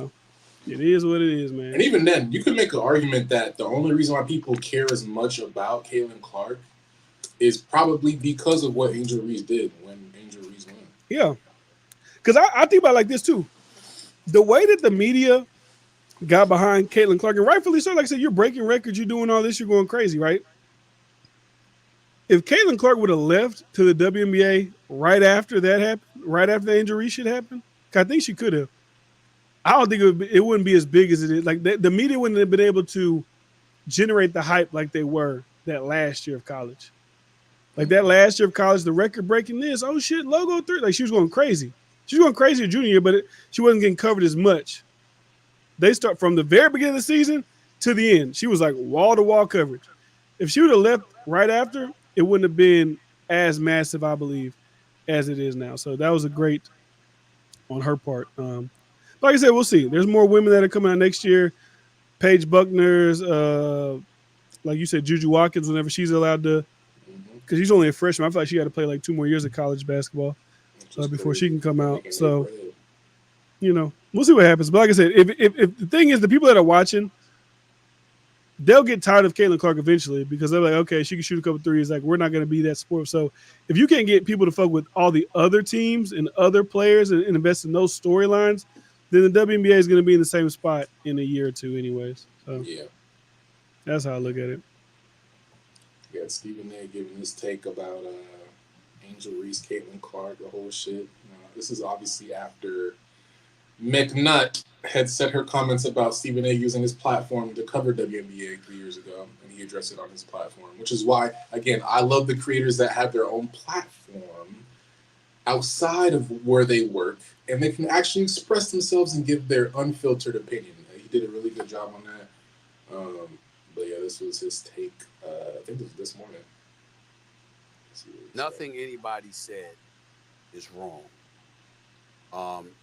S7: is what it is, man.
S4: And even then, you could make an argument that the only reason why people care as much about Caitlin Clark is probably because of what Angel Reese did when Angel Reese won.
S7: Yeah. Because I think about it like this, too. The way that the media got behind Caitlin Clark, and rightfully so, like I said, you're breaking records, you're doing all this, you're going crazy, right? If Caitlin Clark would have left to the WNBA right after that happened, right after the Angel Reese shit happened, I think she could have. I don't think it wouldn't be as big as it is. Like, the media wouldn't have been able to generate the hype like they were that last year of college. Like, that last year of college, the record breaking this, oh shit, logo 3. Like, she was going crazy. She was going crazy in junior year, but she wasn't getting covered as much. They start from the very beginning of the season to the end. She was like wall-to-wall coverage. If she would have left right after, it wouldn't have been as massive, I believe, as it is now. So that was a great on her part. Like I said, we'll see. There's more women that are coming out next year. Paige Buckner's, like you said, Juju Watkins, whenever she's allowed to, because she's only a freshman. I feel like she got to play like 2 more years of college basketball before she can come out. So, we'll see what happens. But like I said, if the thing is, the people that are watching they'll get tired of Caitlin Clark eventually because they're like, okay, she can shoot a couple threes. Like, we're not going to be that sport. So if you can't get people to fuck with all the other teams and other players and invest in those storylines, then the WNBA is going to be in the same spot in a year or two anyways. So
S4: Yeah.
S7: that's how I look at it.
S4: Yeah, Stephen A. giving his take about Angel Reese, Caitlin Clark, the whole shit. This is obviously after McNutt had said her comments about Stephen A. using his platform to cover WNBA 3 years ago, and he addressed it on his platform, which is why, again, I love the creators that have their own platform outside of where they work, and they can actually express themselves and give their unfiltered opinion. He did a really good job on that. But yeah, this was his take. I think it was this morning.
S10: Nothing anybody said is wrong.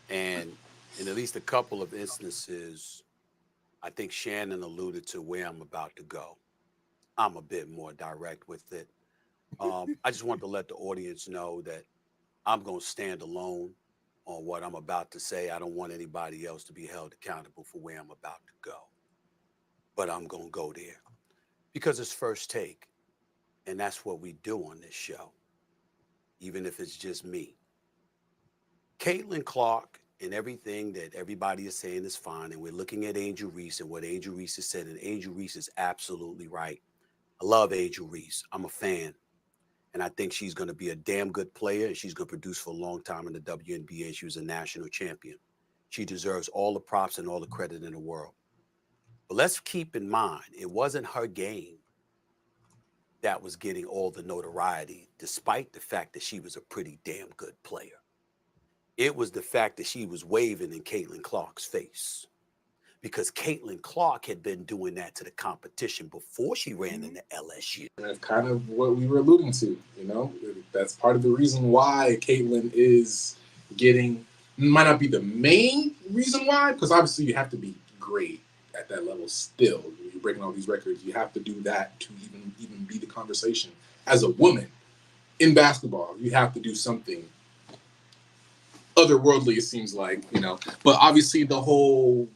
S10: And in at least a couple of instances, I think Shannon alluded to where I'm about to go. I'm a bit more direct with it. I just want to let the audience know that I'm going to stand alone on what I'm about to say. I don't want anybody else to be held accountable for where I'm about to go. But I'm going to go there because it's first take. And that's what we do on this show, even if it's just me. Caitlin Clark and everything that everybody is saying is fine. And we're looking at Angel Reese and what Angel Reese has said. And Angel Reese is absolutely right. I love Angel Reese. I'm a fan. And I think she's going to be a damn good player. And she's going to produce for a long time in the WNBA. She was a national champion. She deserves all the props and all the credit in the world. But let's keep in mind, it wasn't her game that was getting all the notoriety, despite the fact that she was a pretty damn good player. It was the fact that she was waving in Caitlin Clark's face, because Caitlin Clark had been doing that to the competition before she ran into LSU.
S4: And that's kind of what we were alluding to, That's part of the reason why Caitlin is getting, might not be the main reason why, because obviously you have to be great at that level still. When you're breaking all these records, you have to do that to even be the conversation. As a woman in basketball, you have to do something otherworldly, it seems like, But obviously the whole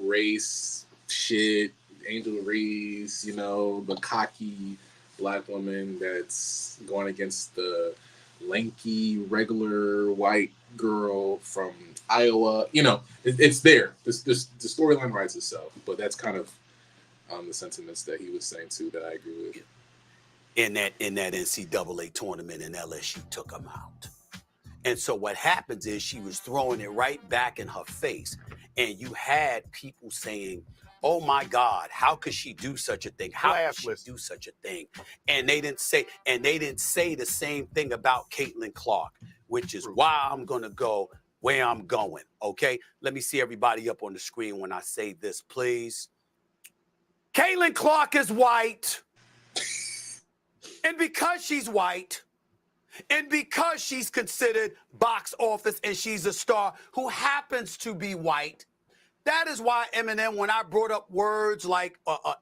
S4: race shit, Angel Reese, the cocky black woman that's going against the lanky, regular white girl from Iowa, it's there. The storyline writes itself, but that's kind of the sentiments that he was saying too that I agree with.
S10: In that NCAA tournament, and LSU took him out. And so what happens is she was throwing it right back in her face. And you had people saying, oh my God, how could she do such a thing? How could she do such a thing? And they didn't say the same thing about Caitlin Clark, which is why I'm going to go where I'm going. Okay. Let me see everybody up on the screen when I say this, please. Caitlin Clark is white. And because she's white, and because she's considered box office and she's a star who happens to be white, that is why Eminem, when I brought up words like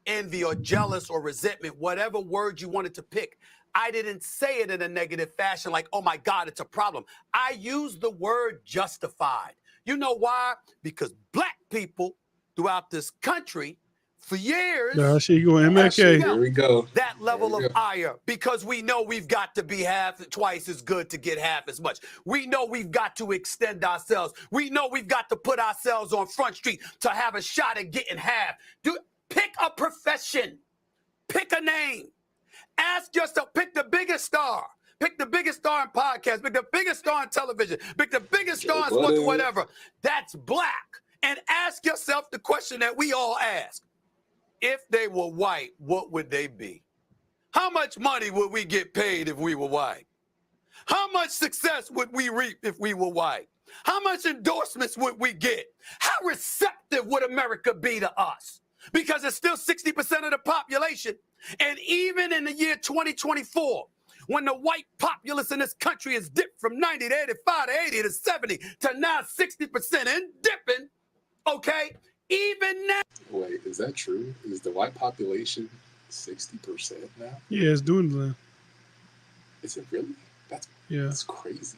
S10: envy or jealous or resentment, whatever word you wanted to pick, I didn't say it in a negative fashion like, oh my God, it's a problem. I used the word justified. You know why? Because black people throughout this country for years.
S7: No, she going MLK.
S4: Here we go.
S10: That level of ire, because we know we've got to be twice as good to get half as much. We know we've got to extend ourselves. We know we've got to put ourselves on Front Street to have a shot at getting half. Pick a profession. Pick a name. Ask yourself, pick the biggest star. Pick the biggest star in podcasts. Pick the biggest star in television. Pick the biggest star in sports, whatever. That's black. And ask yourself the question that we all ask. If they were white, what would they be? How much money would we get paid if we were white? How much success would we reap if we were white? How much endorsements would we get? How receptive would America be to us? Because it's still 60% of the population. And even in the year 2024, when the white populace in this country is dipped from 90 to 85 to 80 to 70 to now 60% and dipping, okay? Even now.
S4: Wait, is that true? Is the white population 60% now?
S7: Yeah, it's dwindling.
S4: Is it really? That's crazy.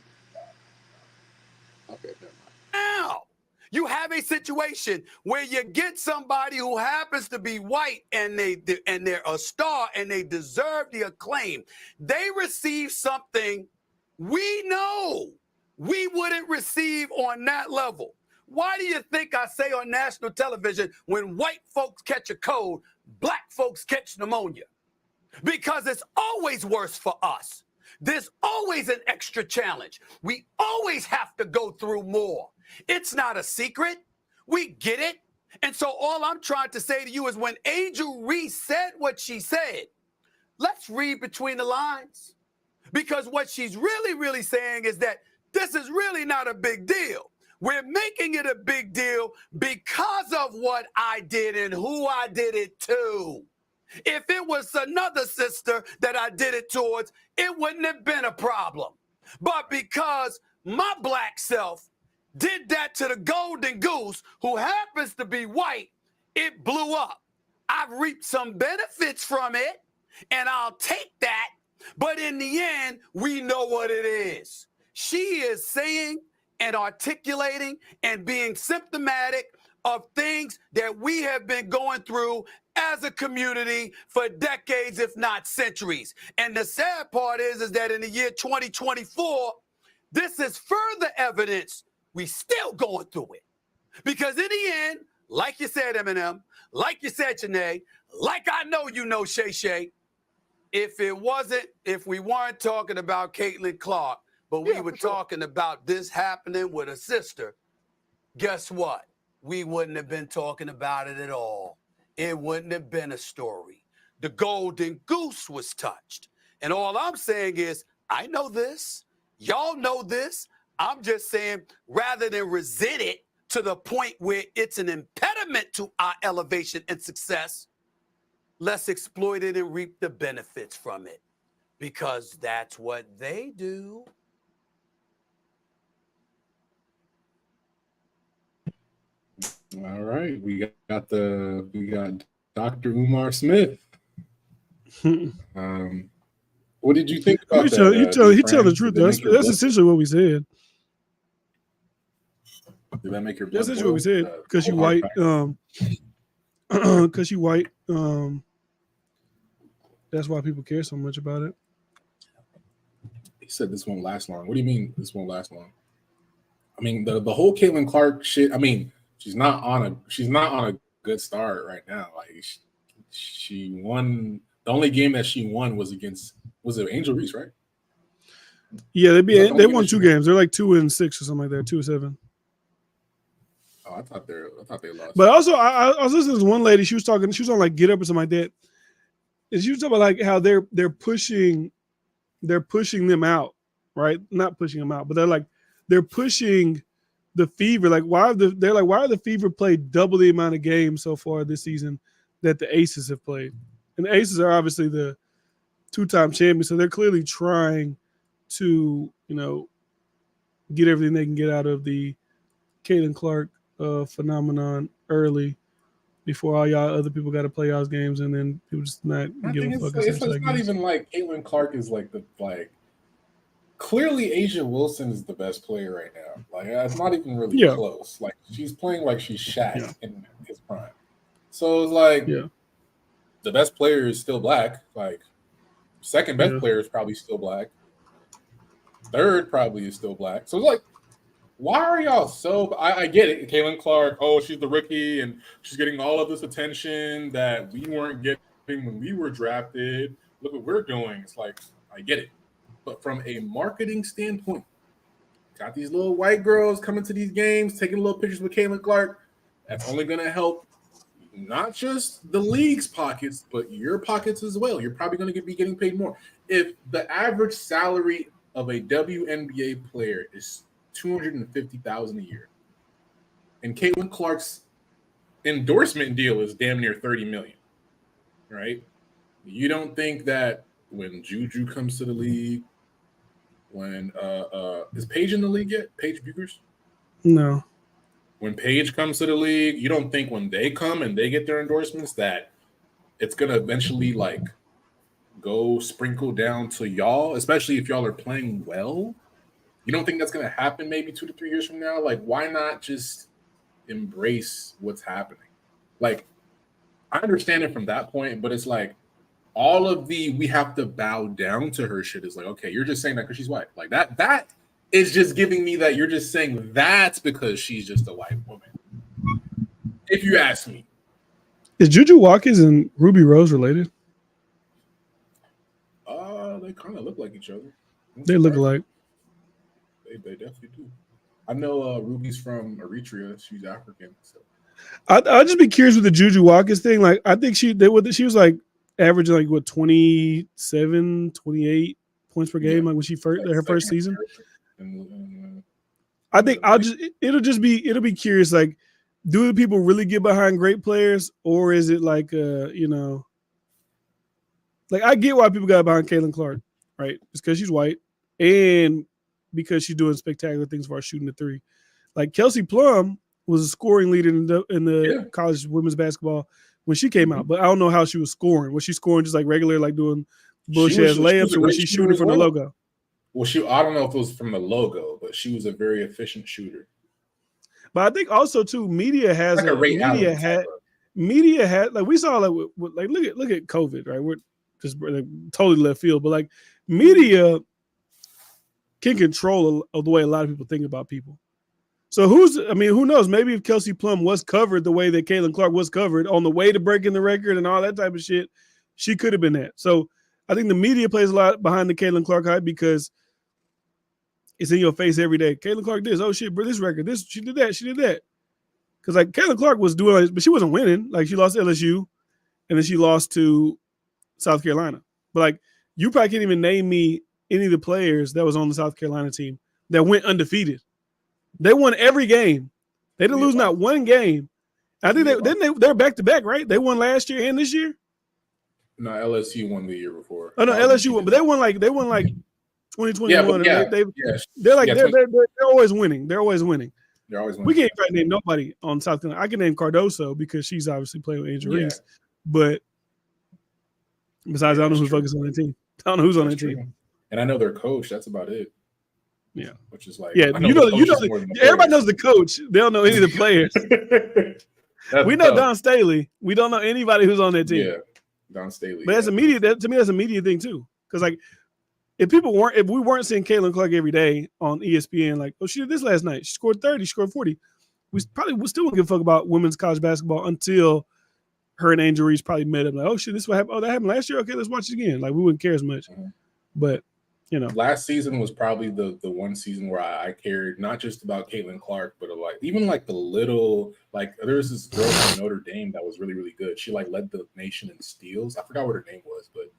S4: Okay, never mind.
S10: Now, You have a situation where you get somebody who happens to be white and they're a star and they deserve the acclaim. They receive something we know we wouldn't receive on that level. Why do you think I say on national television, when white folks catch a cold, black folks catch pneumonia? Because it's always worse for us. There's always an extra challenge. We always have to go through more. It's not a secret. We get it. And so all I'm trying to say to you is when Angel Reese said what she said, let's read between the lines. Because what she's really saying is that this is really not a big deal. We're making it a big deal because of what I did and who I did it to. If it was another sister that I did it towards, it wouldn't have been a problem. But because my black self did that to the golden goose, who happens to be white, it blew up. I've reaped some benefits from it, and I'll take that. But in the end, we know what it is. She is saying and articulating and being symptomatic of things that we have been going through as a community for decades, if not centuries. And the sad part is that in the year 2024, this is further evidence we still going through it. Because in the end, like you said, Eminem, like you said, Janae, like I know you know, Shay Shay, if we weren't talking about Caitlin Clark, but we were talking about this happening with a sister, guess what? We wouldn't have been talking about it at all. It wouldn't have been a story. The golden goose was touched. And all I'm saying is, I know this. Y'all know this. I'm just saying, rather than resent it to the point where it's an impediment to our elevation and success, let's exploit it and reap the benefits from it. Because that's what they do.
S9: All right, we got Dr. Umar Smith. What did you think about that?
S7: He tell the truth. That's essentially what we said.
S9: Did that make your blood
S7: That's essentially what we said. Because you white. Because you white. That's why people care so much about it.
S9: He said this won't last long. What do you mean this won't last long? I mean, the whole Caitlin Clark shit. I mean, she's not on a good start right now. Like she won. The only game that she won was it Angel Reese, right?
S7: Yeah, they won 2 games. They're like 2-6 or something like that. 2-7.
S9: Oh, I thought they lost.
S7: But also, I was listening to this one lady. She was on like Get Up or something like that, and she was talking about like how they're pushing them out, right? Not pushing them out, but they're pushing the Fever. Like why are the Fever played double the amount of games so far this season that the Aces have played? And the Aces are obviously the 2-time champions, so they're clearly trying to, get everything they can get out of the Caitlin Clark phenomenon early before all y'all other people got to play y'all's games, and then people just not give a fuck.
S9: It's not even like Caitlin Clark is clearly Asia Wilson is the best player right now. Like it's not even really close. Like she's playing like she's Shaq in his prime. So it's like the best player is still black. Like second best player is probably still black. Third probably is still black. So it's like, why are y'all so? I get it. Caitlin Clark, she's the rookie and she's getting all of this attention that we weren't getting when we were drafted. Look what we're doing. It's like, I get it. But from a marketing standpoint, got these little white girls coming to these games, taking little pictures with Caitlin Clark. That's only going to help not just the league's pockets, but your pockets as well. You're probably going to be getting paid more. If the average salary of a WNBA player is $250,000 a year, and Caitlin Clark's endorsement deal is damn near $30 million, right? You don't think that when Juju comes to the league, when is Paige in the league yet? Paige Buchers?
S7: No.
S9: When Paige comes to the league, you don't think when they come and they get their endorsements that it's gonna eventually like go sprinkle down to y'all, especially if y'all are playing well? You don't think that's gonna happen maybe 2 to 3 years from now? Like, why not just embrace what's happening. Like, I understand it from that point, but it's like all of the we have to bow down to her shit is like, okay, you're just saying that because she's white. Like that is just giving me that you're just saying that's because she's just a white woman. If you ask me.
S7: Is Juju Watkins and Ruby Rose related?
S9: They kind of look like each other.
S7: They look alike.
S9: They definitely do. I know Ruby's from Eritrea. She's African. So
S7: I'd just be curious with the Juju Watkins thing. Like, I think she was like averaging like what 27, 28 points per game, like when she her first season. I think it'll be curious. Like, do the people really get behind great players, or is it like like I get why people got behind Caitlin Clark, right? It's because she's white and because she's doing spectacular things for our shooting the three. Like Kelsey Plum was a scoring leader in the college women's basketball when she came out, but I don't know how she was scoring. Was she scoring just like regular, like doing bullshit ass layups, or was she shooting from the logo?
S9: Well, I don't know if it was from the logo, but she was a very efficient shooter.
S7: But I think also too, media had like we saw like look at COVID, right? We're just like, totally left field, but like media can control the way a lot of people think about people. So who knows? Maybe if Kelsey Plum was covered the way that Caitlin Clark was covered on the way to breaking the record and all that type of shit, she could have been that. So I think the media plays a lot behind the Caitlin Clark hype because it's in your face every day. Caitlin Clark this, oh shit, bro, this record, this, she did that. Because like Caitlin Clark was doing it, but she wasn't winning. Like she lost to LSU and then she lost to South Carolina. But like you probably can't even name me any of the players that was on the South Carolina team that went undefeated. They won every game. They didn't lose not one game. I think they're back to back, right? They won last year and this year.
S9: No, LSU won the year before.
S7: Oh no, LSU won, but they won like 2021. They're always winning. They're always winning. We can't even name nobody on South Carolina. I can name Cardoso because she's obviously playing with Angel Reese, but besides, I don't know who's focused on that team. I don't know who's on that team.
S9: And I know their coach. That's about it.
S7: Yeah,
S9: which is like
S7: everybody knows the coach. They don't know any of the players. We know Don Staley. We don't know anybody who's on that team.
S9: Yeah, Don Staley.
S7: But that's a media. To me, that's a media thing too. Because like, if we weren't seeing Caitlin Clark every day on ESPN, like, oh, she did this last night. She scored 30. She scored 40. We probably still wouldn't give a fuck about women's college basketball until her and Angel Reese probably met up. Like, oh shit, this what happened. Oh, that happened last year. Okay, let's watch it again. Like, we wouldn't care as much.
S9: Mm-hmm.
S7: But
S9: last season was probably the one season where I cared not just about Caitlin Clark, but like even like the little like there was this girl from Notre Dame that was really, really good. She like led the nation in steals. I forgot what her name was, but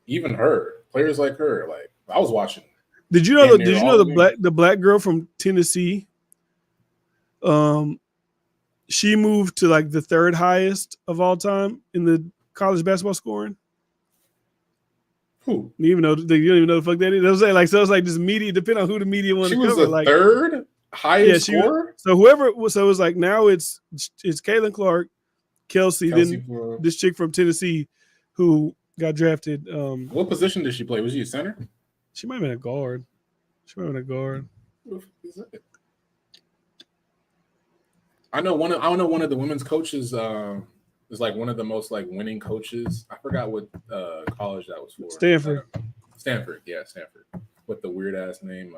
S9: even her, players like her, like I was watching.
S7: Did you know the black girl from Tennessee? She moved to like the third highest of all time in the college basketball scoring.
S9: Who?
S7: You don't even know the fuck that is. So it's like this media, depending on who the media want to cover.
S9: She was the third highest scorer?
S7: So it was like now it's Caitlin Clark, Kelsey then Clark. This chick from Tennessee who got drafted.
S9: What position did she play? Was she a center?
S7: She might have been a guard.
S9: I know one of the women's coaches is like one of the most like winning coaches. I forgot what college that was for.
S7: Stanford,
S9: yeah, Stanford. With the weird ass name,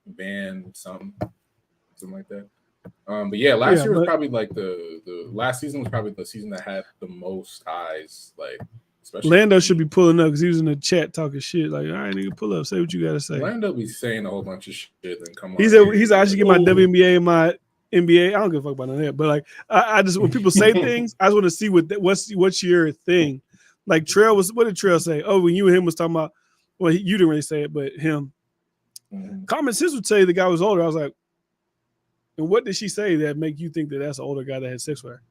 S9: Van something like that. But yeah, last year was probably like the last season was probably the season that had the most eyes. Like, especially
S7: Lando should be pulling up because he was in the chat talking shit. Like, all right, nigga, pull up, say what you gotta say.
S9: Lando be saying a whole bunch of shit and come on.
S7: He's I should get my WNBA and my NBA. I don't give a fuck about none of that. But like, I just when people say things, I just want to see what's your thing. Like what did Trail say? Oh, when you and him was talking about, well, you didn't really say it, but him. Mm-hmm. Common sense would say the guy was older. I was like, and what did she say that make you think that that's an older guy that had sex with her?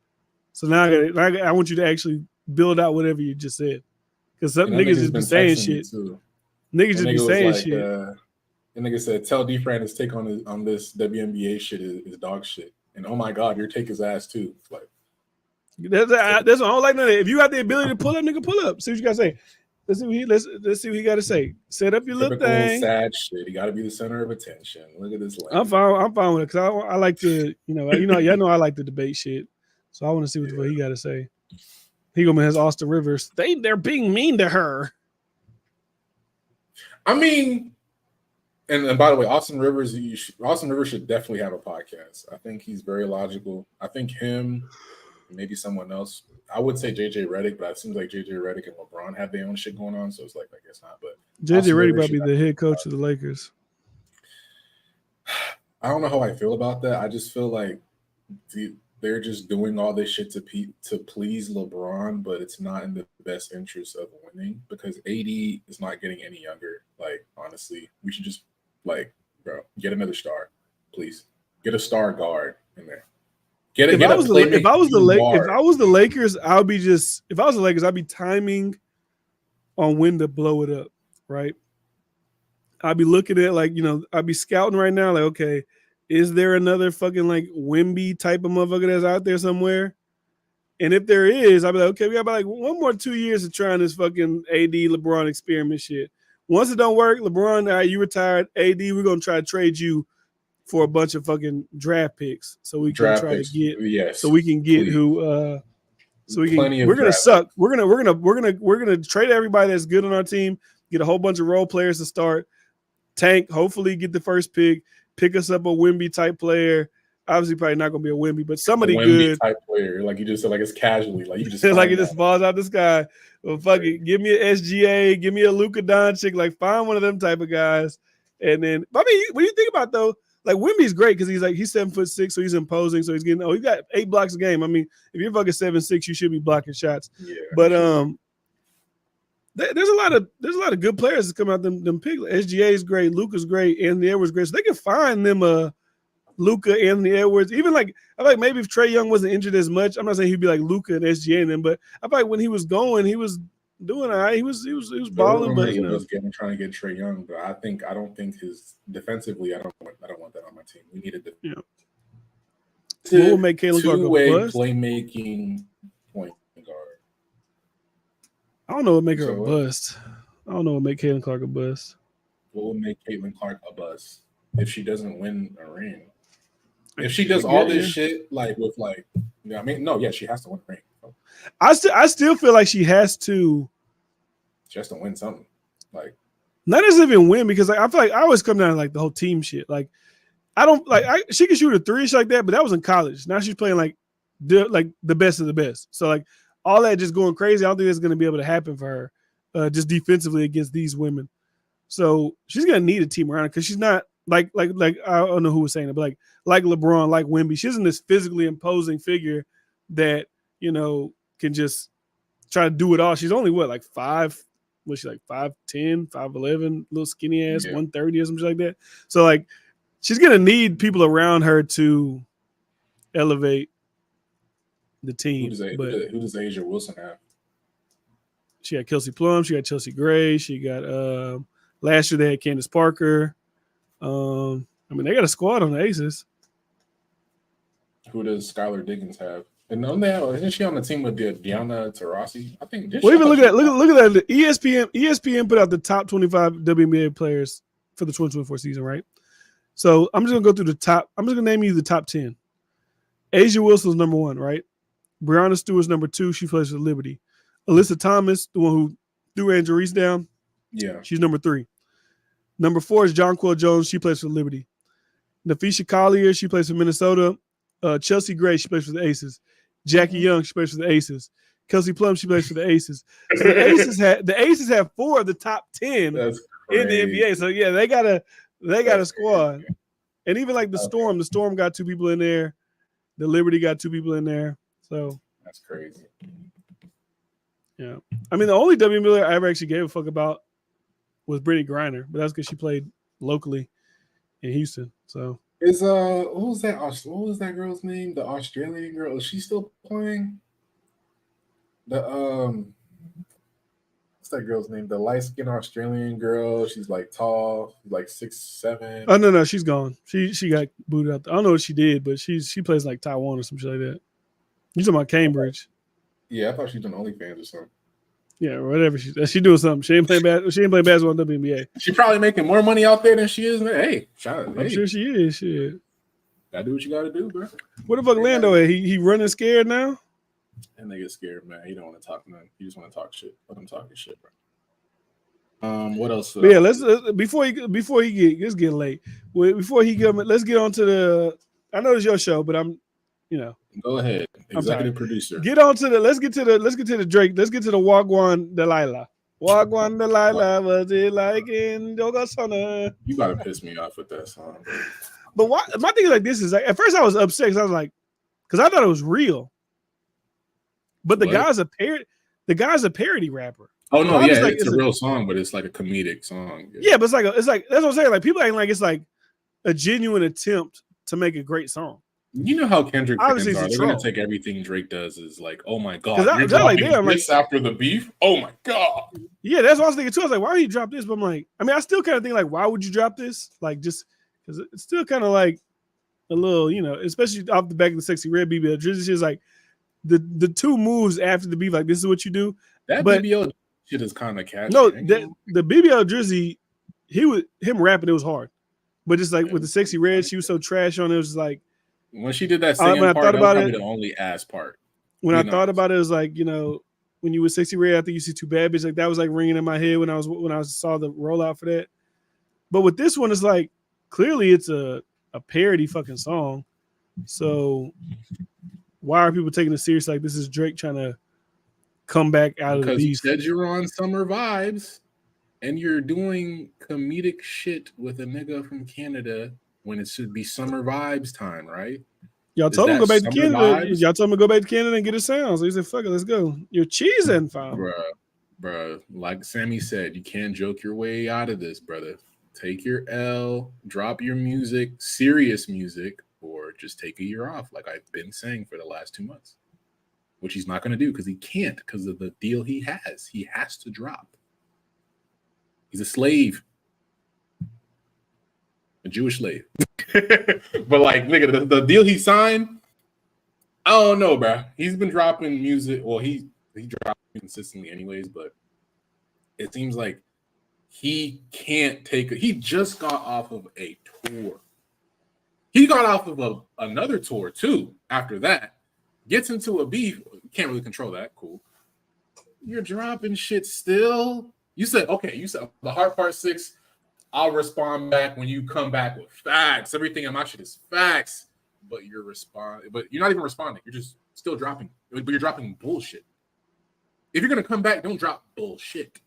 S7: So now I want you to actually build out whatever you just said, because some niggas just be saying shit. Niggas just be saying shit.
S9: And nigga said, tell D-Fran his take on this WNBA shit is dog shit. And oh my God, your take is ass too. Like
S7: that's all like that. If you got the ability to pull up, nigga, pull up. See what you gotta say. Let's see what he got to say. Set up your little
S9: Typical
S7: thing.
S9: sad shit. You got to be the center of attention. Look at this.
S7: I'm fine with it because I like to, y'all know I like to debate shit. So I want to see what the fuck he got to say. He gonna has Austin Rivers. They're being mean to her.
S9: I mean, and by the way, Austin Rivers should definitely have a podcast. I think he's very logical. I think him, maybe someone else. I would say JJ Redick, but it seems like JJ Redick and LeBron have their own shit going on, so it's like I guess not. But
S7: JJ Redick might be the head coach of the Lakers.
S9: I don't know how I feel about that. I just feel like they're just doing all this shit to please LeBron, but it's not in the best interest of winning because AD is not getting any younger. Like, honestly, we should just, like, bro, get another star, please. Get a star guard in there. If I was
S7: the Lakers, I'd be timing on when to blow it up, right? I'd be looking at I'd be scouting right now, like, okay, is there another fucking like Wemby type of motherfucker that's out there somewhere? And if there is, I'd be like, okay, we got about like 1 more 2 years of trying this fucking AD LeBron experiment shit. Once it don't work, LeBron, all right, you retired. AD, we're gonna try to trade you for a bunch of fucking draft picks, so we can try to get, we're gonna suck. We're gonna trade everybody that's good on our team, get a whole bunch of role players to start, tank, hopefully get the first pick us up a Wemby type player. Obviously, probably not gonna be a Wemby, but somebody good
S9: type player, like you just said, like it's casually, like you just
S7: like it just falls out the sky. Well, fuck it, give me an SGA, give me a Luka Doncic, like find one of them type of guys. And then, I mean, what do you think about though? Like Wemby's great because he's 7'6", so he's imposing, so he's getting. Oh, he got 8 blocks a game. I mean, if you're fucking 7'6", you should be blocking shots.
S9: Yeah,
S7: but there's a lot of good players that come out them picks. SGA is great, Luka's great, Anthony Edwards great. So they can find them a Luka, Anthony Edwards. Even like I feel like maybe if Trae Young wasn't injured as much, I'm not saying he'd be like Luka and SGA and them, but I feel like when he was going, he was doing all right. He was balling, but
S9: trying to get Trae Young. But I don't think his defensively. I don't want that on my team. We needed
S7: what will make Caitlin Clark a bust?
S9: Playmaking point guard.
S7: I don't know what make her a bust. I don't know what make Caitlin Clark a bust.
S9: What will make Caitlin Clark a bust if she doesn't win a ring? If she does all this shit, like with like, I mean, no, yeah, she has to win a ring.
S7: I still feel like she has to.
S9: She has to win something. Like,
S7: not as even win because like I feel like I always come down to like the whole team shit. Like, I don't like she can shoot a 3 like that, but that was in college. Now she's playing like the best of the best. So like all that just going crazy. I don't think that's going to be able to happen for her, just defensively against these women. So she's going to need a team around her because she's not like I don't know who was saying it, but like LeBron, like Wemby. She isn't this physically imposing figure that can just try to do it all. She's only like 5. Was she like 5'10", 5'11", little skinny ass, 130 or something like that. So like she's gonna need people around her to elevate the team.
S9: Who does Asia Wilson have?
S7: She got Kelsey Plum. She got Chelsea Gray. She got last year they had Candace Parker. I mean they got a squad on the Aces.
S9: Who does Skylar Diggins have? And isn't she on the team with Diana Taurasi? I think.
S7: Well, even look at that. The ESPN put out the top 25 WNBA players for the 2024 season, right? So I'm just gonna go through the top. I'm just gonna name you the top 10. Asia Wilson's number 1, right? Breonna Stewart's number 2. She plays for Liberty. Alyssa Thomas, the one who threw Angel Reese down.
S9: Yeah,
S7: she's number 3. Number 4 is Jonquel Jones. She plays for Liberty. Nafisha Collier, she plays for Minnesota. Chelsea Gray, she plays for the Aces. Jackie Young, she plays for the Aces. Kelsey Plum, she plays for the Aces. So the Aces have 4 of the top 10 in the NBA. So yeah, they got a squad. And even like the Storm got 2 people in there. The Liberty got 2 people in there. So
S9: that's crazy.
S7: Yeah. I mean, the only WNBA I ever actually gave a fuck about was Brittany Griner, but that's because she played locally in Houston. So
S9: what was that girl's name? The Australian girl. Is she still playing? What's that girl's name? The light-skinned Australian girl. She's like tall, like 6'7".
S7: Oh no, she's gone. She got booted out. I don't know what she did, but she plays like Taiwan or some shit like that. You talking about Cambridge?
S9: Yeah, I thought she was doing OnlyFans or something.
S7: Yeah, whatever she doing something. She ain't playing basketball in WNBA.
S9: She probably making more money out there than she is. Hey, shout out.
S7: I'm sure she is. Shit.
S9: Gotta do what you gotta do, bro.
S7: What the fuck Lando at? He running scared now?
S9: And they get scared, man. He don't want to talk nothing. He just want to talk shit. Let him talk his shit, bro. What else?
S7: But yeah, let's before he get it's getting late. Before he go, let's get on to the. I know it's your show, but I'm,
S9: Go ahead, executive producer.
S7: Get on to the. Let's get to the Drake. Let's get to the Wagwan Delilah. Wagwan Delilah, was it like in Yogasana?
S9: You gotta piss me off with that song.
S7: But my thing like this is like at first I was upset because I was like, because I thought it was real. But the guy's a parody rapper.
S9: Oh no, yeah, like, it's a real song, but it's like a comedic song.
S7: Yeah, but it's like that's what I'm saying. Like people acting like it's like a genuine attempt to make a great song.
S9: You know how Kendrick fans are. They're gonna take everything Drake does as like, oh my god,
S7: you're dropping
S9: this after the beef. Oh my god.
S7: Yeah, that's what I was thinking too. I was like, why would he drop this? But I'm like, I mean, I still kind of think like, why would you drop this? Like, just because it's still kind of like a little, especially off the back of the Sexy Red BBL Drizzy is like the two moves after the beef. Like, this is what you do.
S9: That BBL shit is kind of catchy.
S7: No, the BBL Drizzy, him rapping, it was hard. But just like with the Sexy Red, she was so trash on it. It was like
S9: when she did that singing part, that was probably the only ass part.
S7: When I thought about it, it was like, when you were Sexy Red, I think you see Too Bad Bitch. Like that was like ringing in my head when I saw the rollout for that. But with this one, it's like clearly it's a parody fucking song. So why are people taking it serious? Like this is Drake trying to come back out of the beef.
S9: You said you were on Summer Vibes and you're doing comedic shit with a nigga from Canada when it should be Summer Vibes time, right?
S7: Y'all told him to go back to Canada. Y'all told him to go back to Canada and get a sound. So he said, fuck it, let's go. You're cheesing, fam.
S9: Bruh. Like Sammy said, you can't joke your way out of this, brother. Take your L, drop your music, serious music, or just take a year off, like I've been saying for the last 2 months. Which he's not going to do because he can't because of the deal he has. He has to drop. He's a slave. A Jewish slave. But like, nigga, the deal he signed, I don't know, bro. He's been dropping music. Well, he drops consistently anyways, but it seems like he can't take it. He just got off of a tour. He got off of another tour too after that. Gets into a beef. Can't really control that. Cool. You're dropping shit still. You said the hard part 6. I'll respond back when you come back with facts. Everything in my shit is facts. But you're not even responding. You're just still dropping. But you're dropping bullshit. If you're gonna come back, don't drop bullshit.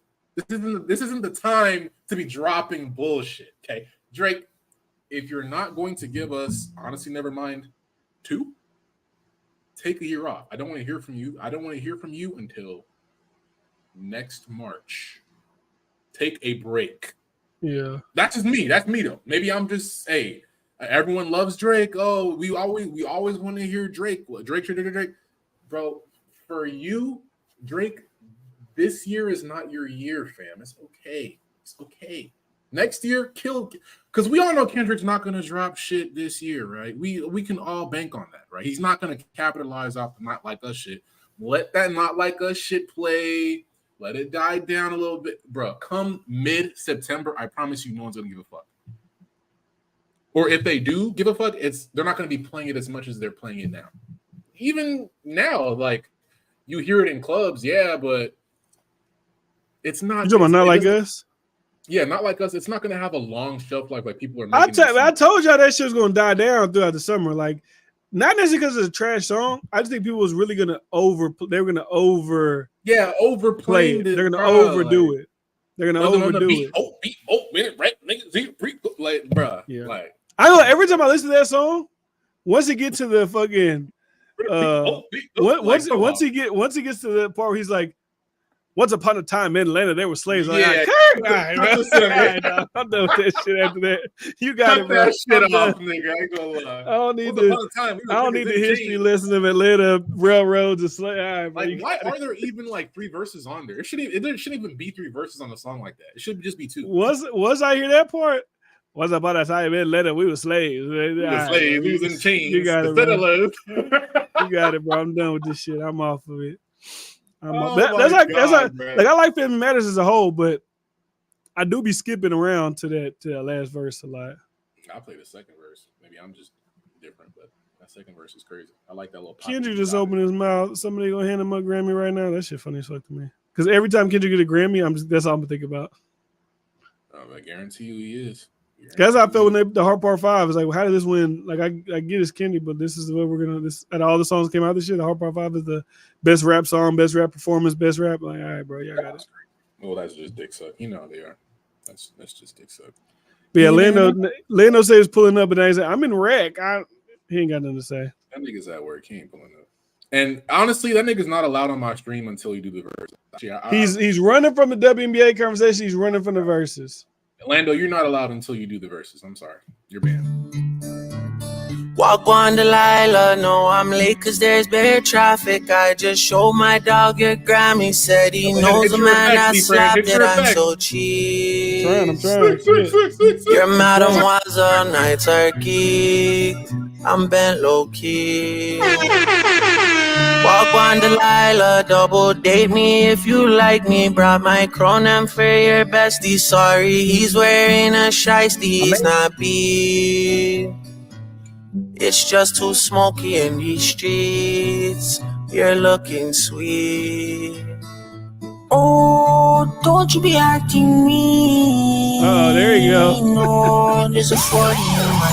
S9: This isn't the time to be dropping bullshit. Okay, Drake. If you're not going to give us, honestly, never mind, 2. Take a year off. I don't want to hear from you. I don't want to hear from you until next March. Take a break.
S7: Yeah.
S9: That's just me. That's me though. Maybe I'm just everyone loves Drake. Oh, we always want to hear Drake. Well, Drake. Bro, for you, Drake, this year is not your year, fam. It's okay. It's okay. Next year, because we all know Kendrick's not going to drop shit this year, right? We can all bank on that, right? He's not going to capitalize off the Not Like Us shit. Let that Not Like Us shit play. Let it die down a little bit. Bro, come mid-September, I promise you no one's going to give a fuck. Or if they do give a fuck, they're not going to be playing it as much as they're playing it now. Even now, like, you hear it in clubs, yeah, but it's not.
S7: You talking about Not Like Us?
S9: Yeah, Not Like Us. It's not going to have a long shelf life like people are
S7: making. I told y'all that shit was going to die down throughout the summer. Like, not necessarily because it's a trash song. I just think people was really going to overplay it. They're going to overdo it. They're going to overdo it.
S9: Minute, right? Niggas, like, bruh.
S7: Yeah.
S9: Like,
S7: I know every time I listen to that song, once it gets to the fucking, once he gets to the part where he's like, once upon a time in Atlanta, there were slaves. I'm like, I'm done with that shit after that. You got it, bro.
S9: That shit off, nigga. I ain't gonna lie.
S7: I don't need the history lesson of Atlanta railroads and slaves. Right,
S9: like, why are there even like 3 verses on there? There shouldn't even be 3 verses on a song like that. It should just be 2.
S7: Was I hear that part? Once upon a time in Atlanta, we were slaves.
S9: We was in chains.
S7: You got it, bro. You got it, bro. I'm done with this shit. I'm off of it. That's like I like Family Matters as a whole, but I do be skipping around to that last verse a lot.
S9: I play the second verse. Maybe I'm just different, but that second verse is crazy. I like that little.
S7: Kendrick just opened his mouth. Somebody gonna hand him a Grammy right now. That shit funny as fuck to me. Because every time Kendrick get a Grammy, that's all I'm gonna think about.
S9: I guarantee you he is.
S7: That's how I felt when the Hard Part 5 is like, well, how did this win? Like, I get it's Kendrick, but this is what we're gonna. This out of all the songs that came out this year, the Hard Part 5 is the best rap song, best rap performance, best rap. Like, all right, bro, y'all got it.
S9: Well, that's just dick suck. You know they are. That's just dick suck.
S7: But yeah, Lando says pulling up, and I said, I'm in wreck. He ain't got nothing to say.
S9: That nigga's at work. He ain't pulling up. And honestly, that nigga's not allowed on my stream until you do the verse.
S7: He's running from the WNBA conversation. He's running from the verses.
S9: Lando, you're not allowed until you do the verses. I'm sorry. You're banned.
S3: Walk on Delilah, no, I'm late cause there's bad traffic. I just showed my dog your Grammy, said he knows the man I slapped it, I'm so cheap.
S7: I'm trying.
S3: Your mademoiselle nights are geeked, I'm bent low-key. Walk on Delilah, double date me if you like me. Brought my chronom for your bestie, sorry, he's wearing a shiesty, he's not beat. It's just too smoky in these streets. You're looking sweet. Oh, don't you be acting mean.
S7: Oh, there you go.
S3: No, there's a 40 in my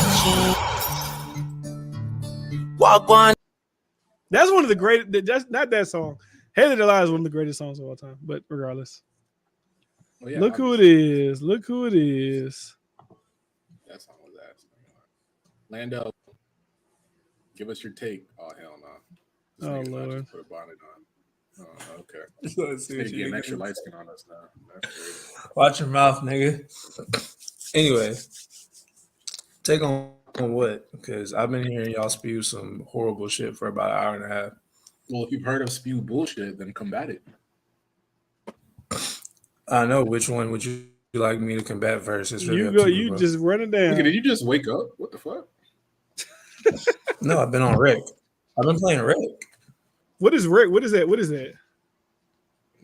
S3: jeans. Walk on.
S7: That's one of the great. Just not that song. Hated Delilah is one of the greatest songs of all time. But regardless, look who it is. Look who it is.
S9: That song was ass. Lando. Give us your take. Oh, hell no.
S7: Oh, Lord.
S9: Put a bonnet on. Oh, okay. Getting extra light skin on us now.
S11: Watch your mouth, nigga. Anyway, take on what? Because I've been hearing y'all spew some horrible shit for about an hour and a half.
S9: Well, if you've heard of spew bullshit, then combat it.
S11: I know. Which one would you like me to combat first? It's really
S7: you just run it down.
S9: Nigga, did you just wake up? What the fuck?
S11: No, I've been on Rick. I've been playing Rick.
S7: What is Rick? What is that? What is that?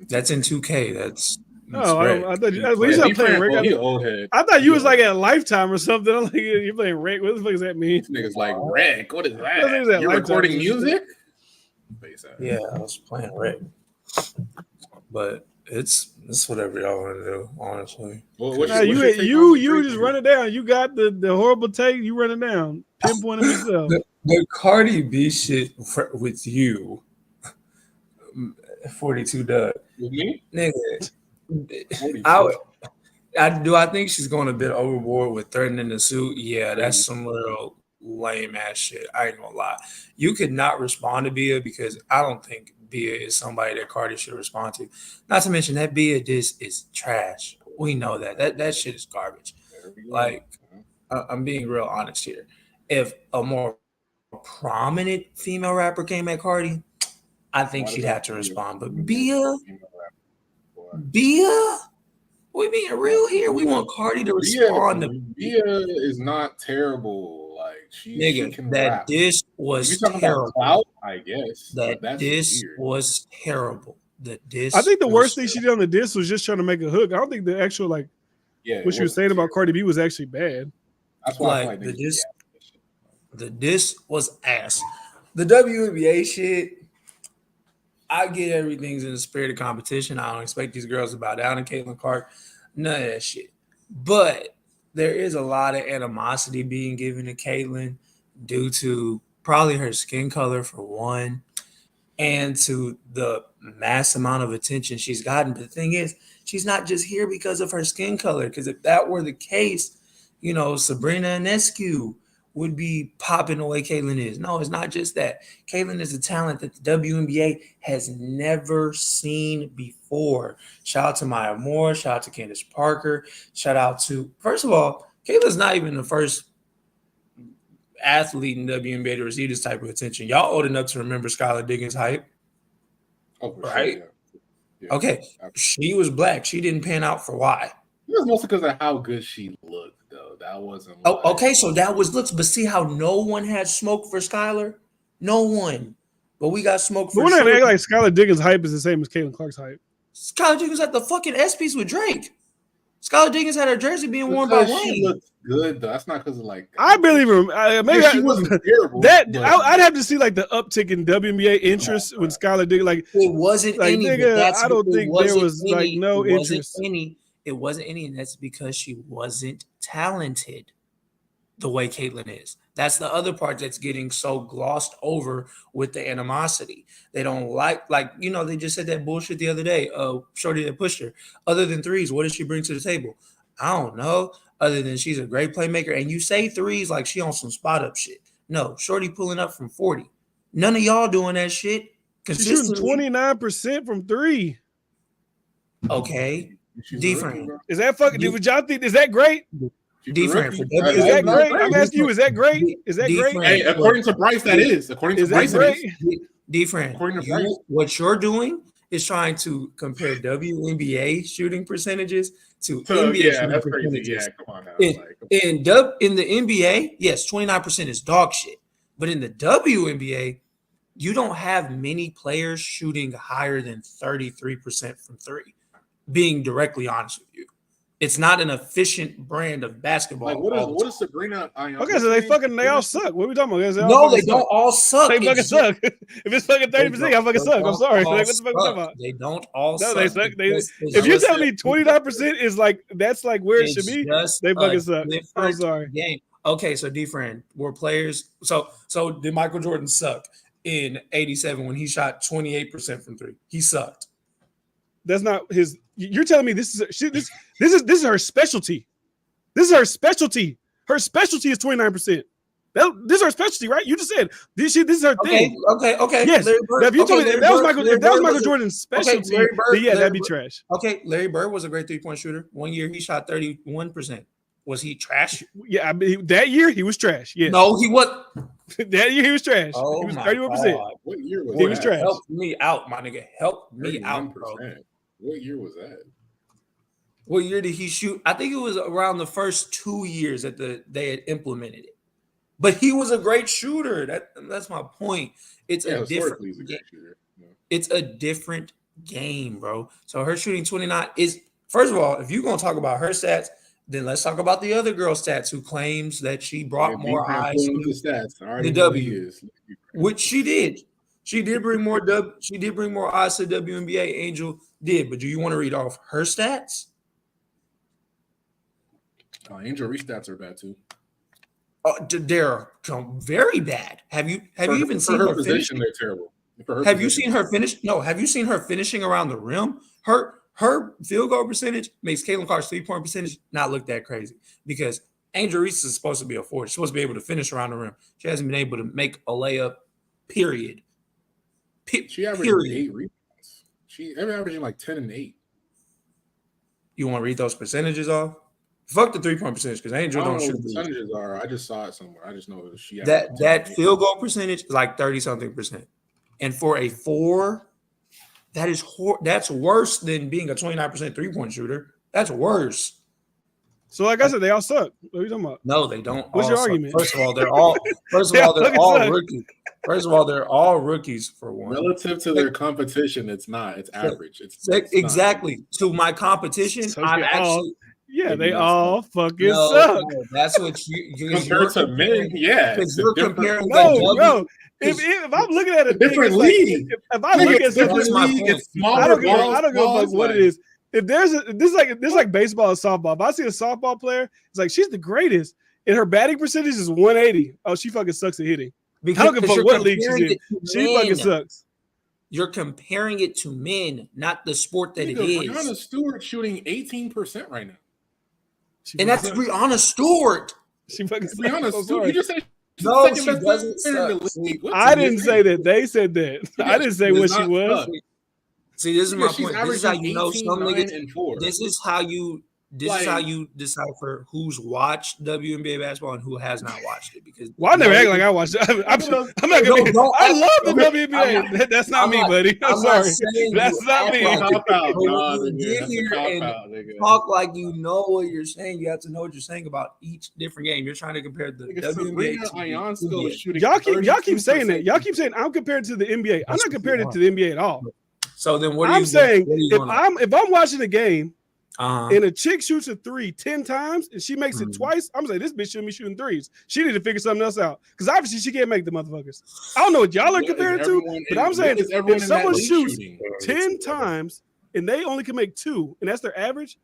S11: That's in 2K. That's
S7: I thought you were playing Rick.
S9: Old head.
S7: I thought you was like at Lifetime or something. I'm like, you're playing Rick. What the fuck does that mean?
S9: This nigga's like Rick. What is that? You're recording music?
S11: Yeah, I was playing Rick. But it's whatever y'all want to do, honestly.
S7: Well, you just run it down. You got the horrible take. You run it down. Pinpoint it yourself.
S11: The Cardi B shit with you, 42 Doug.
S9: With me?
S11: Nigga. I think she's going a bit overboard with threatening the suit. Yeah, that's some real lame ass shit. I ain't gonna lie. You could not respond to BIA because I don't think BIA is somebody that Cardi should respond to. Not to mention that BIA diss is trash. We know that shit is garbage. Like, I'm being real honest here. If a more prominent female rapper came at Cardi, I think she'd have to respond. But BIA, we being real here. We want Cardi to respond.
S9: BIA is not terrible. Like she can
S11: that
S9: rap.
S11: Diss was terrible.
S9: Clout, I guess
S11: that diss was terrible. The diss.
S7: I think the worst thing she did on the diss was just trying to make a hook. I don't think the actual what she was saying about Cardi B was actually bad.
S9: That's why
S11: like the diss was ass. The WNBA shit. I get everything's in the spirit of competition. I don't expect these girls to bow down to Caitlin Clark. None of that shit. But there is a lot of animosity being given to Caitlin due to probably her skin color for one, and to the mass amount of attention she's gotten. But the thing is, she's not just here because of her skin color. Because if that were the case, Sabrina Ionescu would be popping the way Caitlin is. No, it's not just that. Caitlin is a talent that the WNBA has never seen before. Shout out to Maya Moore. Shout out to Candace Parker. Shout out to, first of all, Caitlin's not even the first athlete in WNBA to receive this type of attention. Y'all old enough to remember Skylar Diggins' hype.
S9: Oh,
S11: right?
S9: Sure, yeah.
S11: Okay. Absolutely. She was black. She didn't pan out for why?
S9: It was mostly because of how good she looked. That wasn't.
S11: Okay, so that was looks, but see how no one had smoke for Skylar? No one. but we got smoke
S7: But
S11: for
S7: we're not
S11: sure.
S7: acting like Skylar Diggins' hype is the same as Caitlin Clark's hype.
S11: Skylar Diggins had the fucking S-piece with Drake. Skylar Diggins had her jersey being worn by
S9: Because she
S11: Wayne.
S9: looked good, though. That's not because of like.
S7: I barely even maybe
S9: she wasn't terrible.
S7: I'd have to see like the uptick in WNBA interest when Skylar Diggins. Like
S11: it wasn't
S7: like,
S11: any.
S7: Nigga, I don't think there was
S11: any,
S7: like no interest.
S11: It wasn't any, and that's because she wasn't talented the way Caitlin is. That's the other part that's getting so glossed over with the animosity. They don't like they just said that bullshit the other day. Shorty that pushed her. Other than threes, what does she bring to the table? I don't know. Other than she's a great playmaker, and you say threes like she on some spot up shit. No, Shorty pulling up from 40. None of y'all doing that shit.
S7: She's shooting 29% from three.
S11: Okay. D-Frame.
S7: Is that fucking? Would y'all think? Is that great?
S11: D-Frame.
S7: Is that great? I'm asking you. Is that great? Is that great?
S9: Hey, according to Bryce, that is. According to Bryce, that is.
S11: D-Frame. What you're doing is trying to compare WNBA shooting percentages to NBA shooting
S9: that's
S11: percentages.
S9: crazy. Yeah, come on now.
S11: In the NBA, yes, 29% is dog shit. But in the WNBA, you don't have many players shooting higher than 33% from three. Being directly honest with you, it's not an efficient brand of basketball.
S9: Like what is Sabrina?
S7: Okay, so they all suck. What are we talking about?
S11: No, they don't all suck.
S7: They fucking suck. If it's fucking 30%, I fucking suck. I'm sorry. Like, what the fuck are you talking about?
S11: They don't all
S7: no,
S11: suck.
S7: They suck. If you're telling me 29% is like that's like where it should be, they fucking suck. I'm sorry.
S11: Game. Okay, so D-Friend, were players. So did Michael Jordan suck in '87 when he shot 28% from three? He sucked.
S7: That's not his. You're telling me this is her specialty. This is her specialty. Her specialty is 29%. This is her specialty, right? You just said this is her thing.
S11: Okay.
S7: Yes. If you told me that was Michael Jordan's specialty, then that'd be trash.
S11: Okay, Larry Bird was a great 3-point shooter. One year he shot 31%. Was he trash?
S7: Yeah, I mean, that year he was trash. Yes.
S11: No, he was.
S7: That year he was trash.
S11: Oh,
S7: he was
S11: 31%.
S9: What year was
S7: he was trash.
S11: Help me out, my nigga. Help me out, bro.
S9: What year was that?
S11: What year did he shoot? I think it was around the first 2 years that they had implemented it. But he was a great shooter. That's my point. It's a different game. It's a different game, bro. So her shooting 29 is, first of all, if you're gonna talk about her stats, then let's talk about the other girl stats who claims that she brought more eyes to the W, which she did. She did bring more eyes to WNBA. Angel did, but do you want to read off her stats?
S9: Angel Reese stats are bad too.
S11: They're very bad. Have you even seen her
S9: position? They're terrible.
S11: Have you seen her finish? No. Have you seen her finishing around the rim? Her field goal percentage makes Caitlin Clark's 3-point percentage not look that crazy because Angel Reese is supposed to be a force. She's supposed to be able to finish around the rim. She hasn't been able to make a layup. Period.
S9: She averaged 8 rebounds. She averaging like 10 and 8.
S11: You want to read those percentages off? Fuck the 3-point percentage because Angel don't shoot.
S9: What the percentages are. I just saw it somewhere. I just know that she
S11: that field goal percentage is like 30-something%, and for a 4, that's worse than being a 29% 3-point shooter. That's worse.
S7: So, like I said, they all suck. What are you talking about?
S11: No, they don't.
S7: What's your argument?
S11: First of all, they're all rookies. First of all, they're all rookies for one.
S9: Relative to their competition, it's not. It's average. It's
S11: exactly
S9: not.
S11: To my competition.
S7: So
S11: I'm actually.
S7: They all fucking suck.
S11: No, that's what you
S9: compared to men. Yeah,
S11: because you're comparing.
S7: No. If I'm looking at a
S9: different league,
S7: if I look at something,
S9: it's smaller.
S7: I don't give a fuck what it is. If this like baseball and softball. If I see a softball player, it's like she's the greatest, and her batting percentage is 180. Oh, she fucking sucks at hitting. I don't give a fuck what league she's in. She fucking sucks.
S11: You're comparing it to men, not the sport that it is.
S9: Brianna Stewart shooting 18% right now,
S11: and that's Brianna Stewart.
S7: She fucking sucks.
S9: Brianna Stewart. You just said.
S11: No, she doesn't suck.
S7: I didn't say that. They said that. I didn't say what she was.
S11: See, this is my point. This is how you know some niggas. this is how you decipher who's watched WNBA basketball and who has not watched it. Because
S7: I never act like I watched it. I'm not gonna be. I love the WNBA. That's not me, buddy. I'm sorry. That's not me.
S11: When you get here and talk like you know what you're saying, you have to know what you're saying about each different game. You're trying to compare the WNBA to
S7: y'all keep saying that. Y'all keep saying I'm compared to the NBA. I'm not comparing it to the NBA at all.
S11: So then what
S7: I'm saying if I'm watching a game and a chick shoots a 3 10 times and she makes it twice, I'm saying this bitch shouldn't be shooting threes. She need to figure something else out because obviously she can't make the motherfuckers. I don't know what y'all are comparing it to, but I'm saying if someone shoots 10 times and they only can make 2 and that's their average,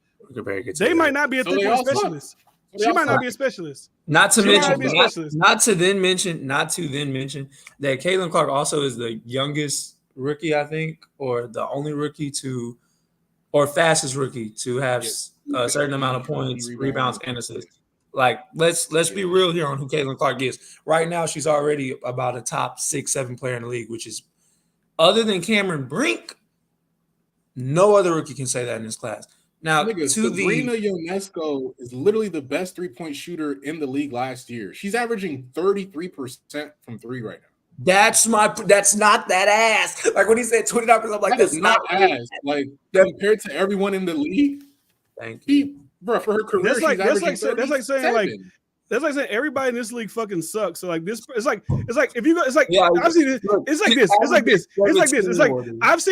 S7: they might not be a 3-point specialist. She might not be a specialist.
S11: Not to then mention that Caitlin Clark also is the youngest rookie, I think, or the only rookie or fastest rookie to have a certain amount of points, rebounds, and assists. Like, let's be real here on who Caitlin Clark is. Right now, she's already about a top 6-7 player in the league, which is, other than Cameron Brink, no other rookie can say that in this class. Now,
S9: Sabrina Ionesco is literally the best 3-point shooter in the league last year. She's averaging 33% from 3 right now.
S11: That's not that ass. Like when he said 29%, I'm like, that's not
S9: ass. Like compared to everyone in the league.
S11: Thank you,
S9: bro. For her career,
S7: that's like saying everybody in this league fucking sucks. So like this, it's like if you go, it's like I've seen it. It's like this. It's like I've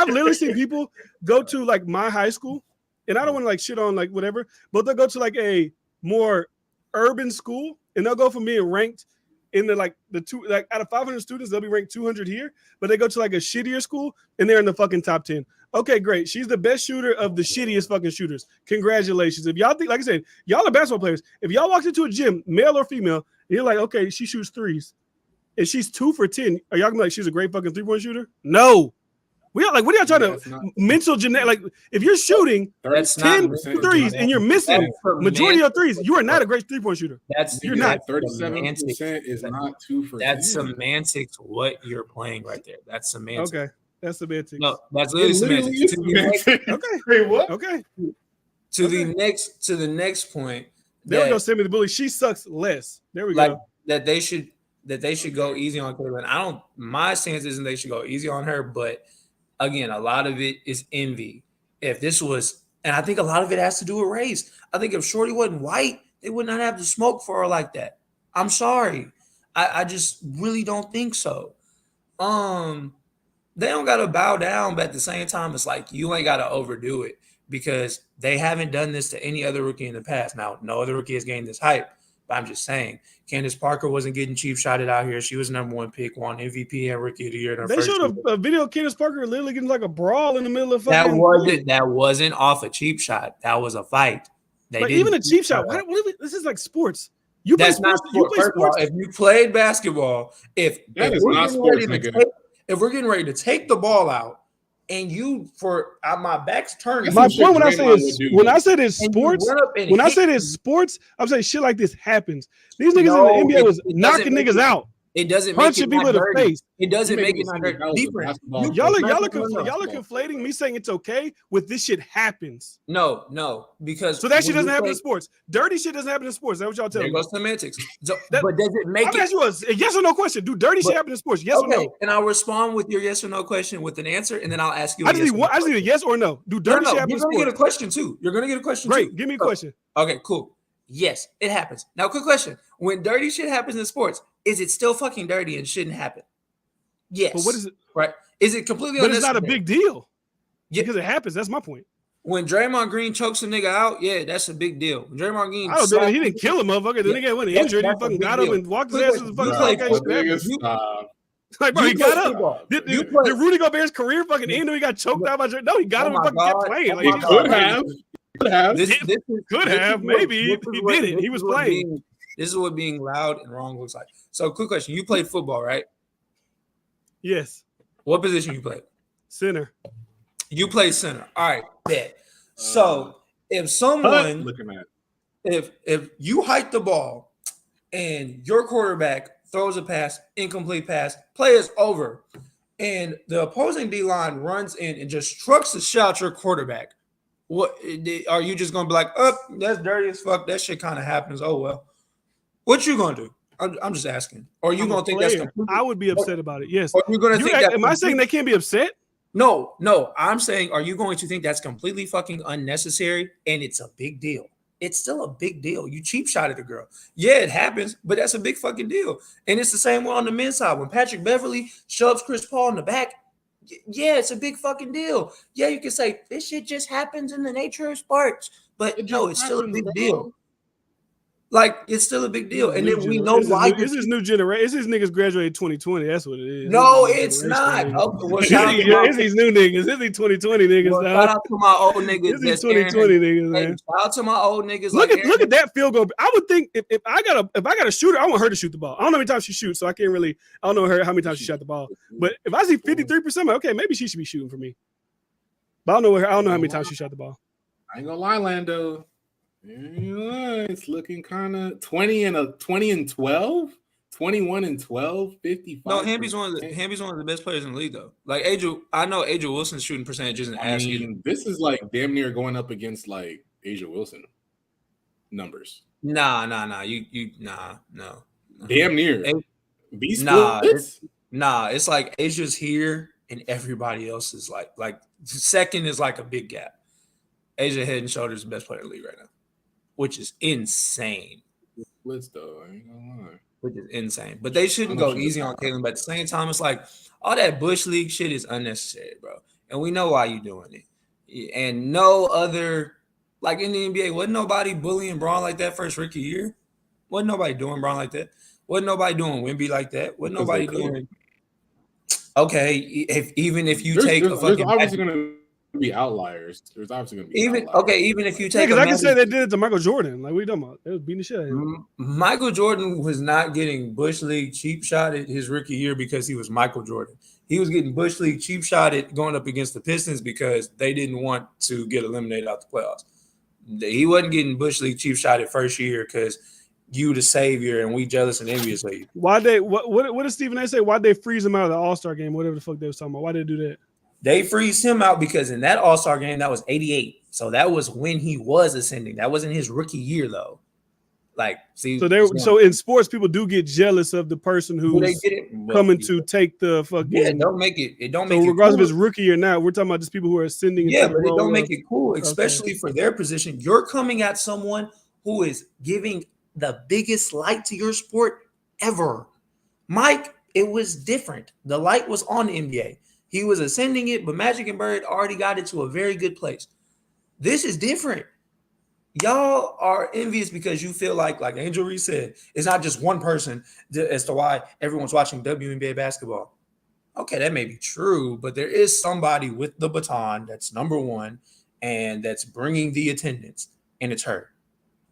S7: literally seen people go to like my high school, and I don't want to like shit on like whatever, but they'll go to like a more urban school, and they'll go from being ranked in the out of 500 students, they'll be ranked 200 here, but they go to like a shittier school and they're in the fucking top 10. Okay, great. She's the best shooter of the shittiest fucking shooters. Congratulations. If y'all think, like I said, y'all are basketball players. If y'all walked into a gym, male or female, and you're like, okay, she shoots threes, and she's 2 for 10, are y'all gonna be like, she's a great fucking 3-point shooter? No. We are like, what are y'all trying to mental genetic? Like, if you're shooting 10 threes and you're missing majority of threes, you are not a great 3-point shooter. You're not.
S9: 37% is not 2 for 10.
S11: That's semantics. What you're playing right there. That's semantics.
S7: Okay, that's semantics.
S11: No, that's literally semantics.
S7: Okay. Wait, what? Okay.
S11: To the next point.
S7: There we go, Sammy the Bully. She sucks less. There we go.
S11: That they should go easy on Caitlin. My stance isn't they should go easy on her, but again, a lot of it is envy. If this was, and I think a lot of it has to do with race. I think if Shorty wasn't white, they would not have to smoke for her like that. I'm sorry. I just really don't think so. They don't got to bow down, but at the same time, it's like you ain't got to overdo it because they haven't done this to any other rookie in the past. Now, no other rookie has gained this hype, but I'm just saying. Candace Parker wasn't getting cheap shotted out here. She was number 1 pick, won MVP and Rookie of the Year.
S7: They showed a video of Candace Parker literally getting like a brawl in the middle of fucking.
S11: That wasn't off a cheap shot. That was a fight.
S7: But even a cheap shot. This is like sports. You play sports.
S11: If you played basketball, if we're getting ready to take the ball out, and you my back's turning.
S7: My point when I say it's sports, I'm saying shit like this happens. These niggas in the NBA was knocking niggas out.
S11: It doesn't
S7: punching people in the face.
S11: It doesn't make it not different.
S7: Y'all are conflating me saying it's okay with this shit happens.
S11: No, because
S7: so that shit doesn't happen in sports. Dirty shit doesn't happen in sports. Is that what y'all telling me?
S11: There goes semantics. But does it make
S7: it? I'm asking you a yes or no question. Do dirty shit happen in sports? Yes or no?
S11: And I'll respond with your yes or no question with an answer, and then I'll ask you.
S7: I just need a yes or no. Do dirty shit happen in sports?
S11: You're gonna get a question too. You're gonna get a question.
S7: Great. Give me a question.
S11: Okay, cool. Yes, it happens. Now, quick question: when dirty shit happens in sports, is it still fucking dirty and shouldn't happen? Yes.
S7: But what is it?
S11: Right? Is it completely?
S7: But it's not a big deal. Yeah, because it happens. That's my point.
S11: When Draymond Green chokes a nigga out, yeah, that's a big deal. When Draymond Green,
S7: he didn't kill a motherfucker. The nigga went injured. He fucking got him and walked his ass to the fucking like, bro, he got up. Did Rudy Gobert's career fucking end when he got choked out by Draymond? No, he got him and fucking kept playing. Like, he
S9: could have.
S7: Could have. Maybe he did it. He was playing.
S11: This is what being loud and wrong looks like. So, quick question: you played football, right?
S7: Yes.
S11: What position you played?
S7: Center.
S11: You play center. All right, bet. So, if someone if you hike the ball and your quarterback throws a pass, incomplete pass, play is over, and the opposing D line runs in and just trucks the shot your quarterback, What are you just gonna be like? Oh, that's dirty as fuck. That shit kind of happens. Oh well. What you gonna do? I'm just asking. Or you gonna think that's completely?
S7: I would be upset about it. Yes.
S11: Or you gonna think that?
S7: Am I saying they can't be upset?
S11: No. I'm saying, are you going to think that's completely fucking unnecessary? And it's a big deal. It's still a big deal. You cheap shot at a girl. Yeah, it happens, but that's a big fucking deal. And it's the same way on the men's side. When Patrick Beverly shoves Chris Paul in the back, yeah, it's a big fucking deal. Yeah, you can say this shit just happens in the nature of sports, but no, it's still a big deal. Like, it's still a big deal. And then we know why.
S7: This is new generation. It's these niggas graduated 2020. That's what it is.
S11: No, it's not. Okay, well,
S7: it's these new niggas. It's these 2020 niggas.
S11: Well, shout out to my old niggas.
S7: It's these 2020 niggas, man.
S11: Shout out to my old niggas.
S7: Look at that field goal. I would think if I got a shooter, I want her to shoot the ball. I don't know how many times she shoots, so I can't really. I don't know how many times she shot the ball. But if I see 53%, I'm like, okay, maybe she should be shooting for me. But I don't know how many times she shot the ball.
S9: I ain't gonna lie, Lando. It's looking kind of 20 and 12, 21 and 12, 55.
S11: No, Hamby's one of the best players in the league though. Like I know Angel Wilson's shooting percentage isn't as good.
S9: This is like damn near going up against like Asia Wilson numbers.
S11: Nah. No.
S9: Damn near.
S11: It's like Asia's here and everybody else is like second is like a big gap. Asia head and shoulders the best player in the league right now, which is insane.
S9: Splits though, I ain't gonna lie.
S11: Which is insane. But they shouldn't go easy on Caitlin. But at the same time, it's like all that Bush League shit is unnecessary, bro. And we know why you're doing it. And no other, like in the NBA, wasn't nobody bullying Braun like that first rookie year. Wasn't nobody doing Braun like that. Wasn't nobody doing Wemby like that. Wasn't nobody doing. Okay, if you take a fucking.
S9: There's obviously gonna be outliers. There's obviously gonna be outliers.
S11: Okay, even if you take,
S7: because I can say they did it to Michael Jordan. Like, what are you talking about? They was beating the shit out of him.
S11: Michael Jordan was not getting Bush League cheap shotted his rookie year because he was Michael Jordan. He was getting Bush League cheap shotted going up against the Pistons because they didn't want to get eliminated out the playoffs. He wasn't getting Bush League cheap shotted first year because you the savior and we jealous and envious of you.
S7: Why they what did Stephen A say? Why'd they freeze him out of the All-Star game? Whatever the fuck they was talking about. Why did they do that?
S11: They freeze him out because in that All-Star game, that was 88. So that was when he was ascending. That wasn't his rookie year, though. Like, see,
S7: so in sports, people do get jealous of the person who's coming to take the fucking.
S11: Yeah, it don't make it. It don't make it.
S7: Regardless
S11: cool.
S7: of his rookie or not, we're talking about just people who are ascending.
S11: Yeah, but it don't make it cool, especially for their position. You're coming at someone who is giving the biggest light to your sport ever. Mike, it was different. The light was on the NBA. He was ascending it, but Magic and Bird already got it to a very good place. This is different. Y'all are envious because you feel like Angel Reese said, it's not just one person as to why everyone's watching WNBA basketball. Okay, that may be true, but there is somebody with the baton that's number one and that's bringing the attendance, and it's her.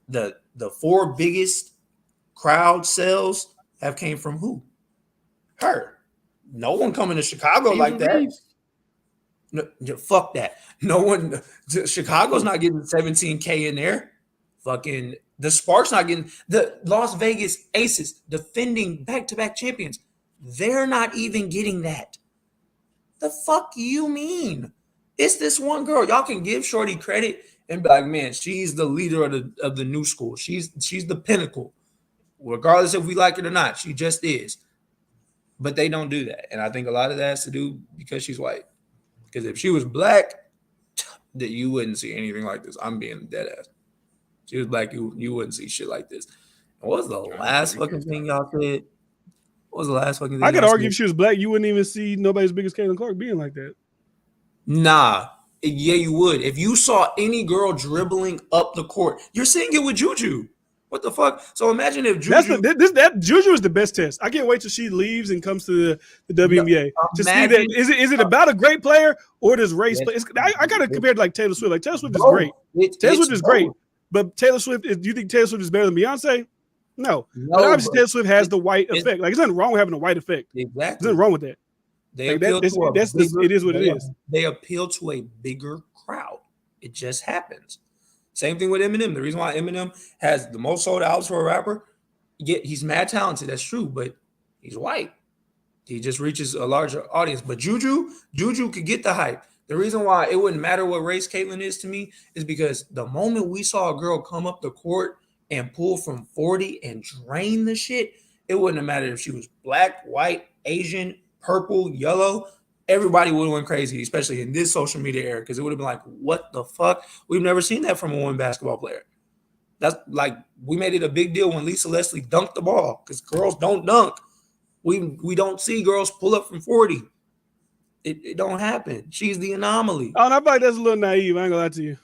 S11: The four biggest crowd sales have came from who? Her. No one coming to Chicago like that. No, fuck that. No one. Chicago's not getting 17K in there. Fucking the Sparks not getting. The Las Vegas Aces, defending back-to-back champions, they're not even getting that. The fuck you mean? It's this one girl. Y'all can give Shorty credit and be like, man, she's the leader of the new school. She's the pinnacle, regardless if we like it or not. She just is. But they don't do that. And I think a lot of that has to do because she's white. Because if she was black, that you wouldn't see anything like this. I'm being dead ass. If she was black, you wouldn't see shit like this. And what was the last fucking thing y'all said? What was the last fucking thing?
S7: I could argue if she was black, you wouldn't even see nobody's biggest Caitlin Clark being like that.
S11: Nah. Yeah, you would. If you saw any girl dribbling up the court, you're seeing it with Juju. What the fuck? So imagine if Juju...
S7: That Juju is the best test. I can't wait till she leaves and comes to the WNBA to see that. Is it about a great player or does race play? I got to compare it to like Taylor Swift. Like Taylor Swift is great. Taylor Swift is great. But Taylor Swift, do you think Taylor Swift is better than Beyonce? No. But obviously Taylor Swift has the white effect. Like, there's nothing wrong with having a white effect.
S11: Exactly.
S7: There's nothing wrong with that. It is what it is.
S11: They appeal to a bigger crowd. It just happens. Same thing with Eminem. The reason why Eminem has the most sold albums for a rapper, he's mad talented. That's true, but he's white. He just reaches a larger audience. But Juju could get the hype. The reason why it wouldn't matter what race Caitlyn is to me is because the moment we saw a girl come up the court and pull from 40 and drain the shit, it wouldn't have mattered if she was black, white, Asian, purple, yellow. Everybody would have went crazy, especially in this social media era, because it would have been like, what the fuck? We've never seen that from a woman basketball player. That's like, we made it a big deal when Lisa Leslie dunked the ball, because girls don't dunk. We don't see girls pull up from 40. It don't happen. She's the anomaly.
S7: Oh, and I feel like that's a little naive. I ain't gonna lie to you.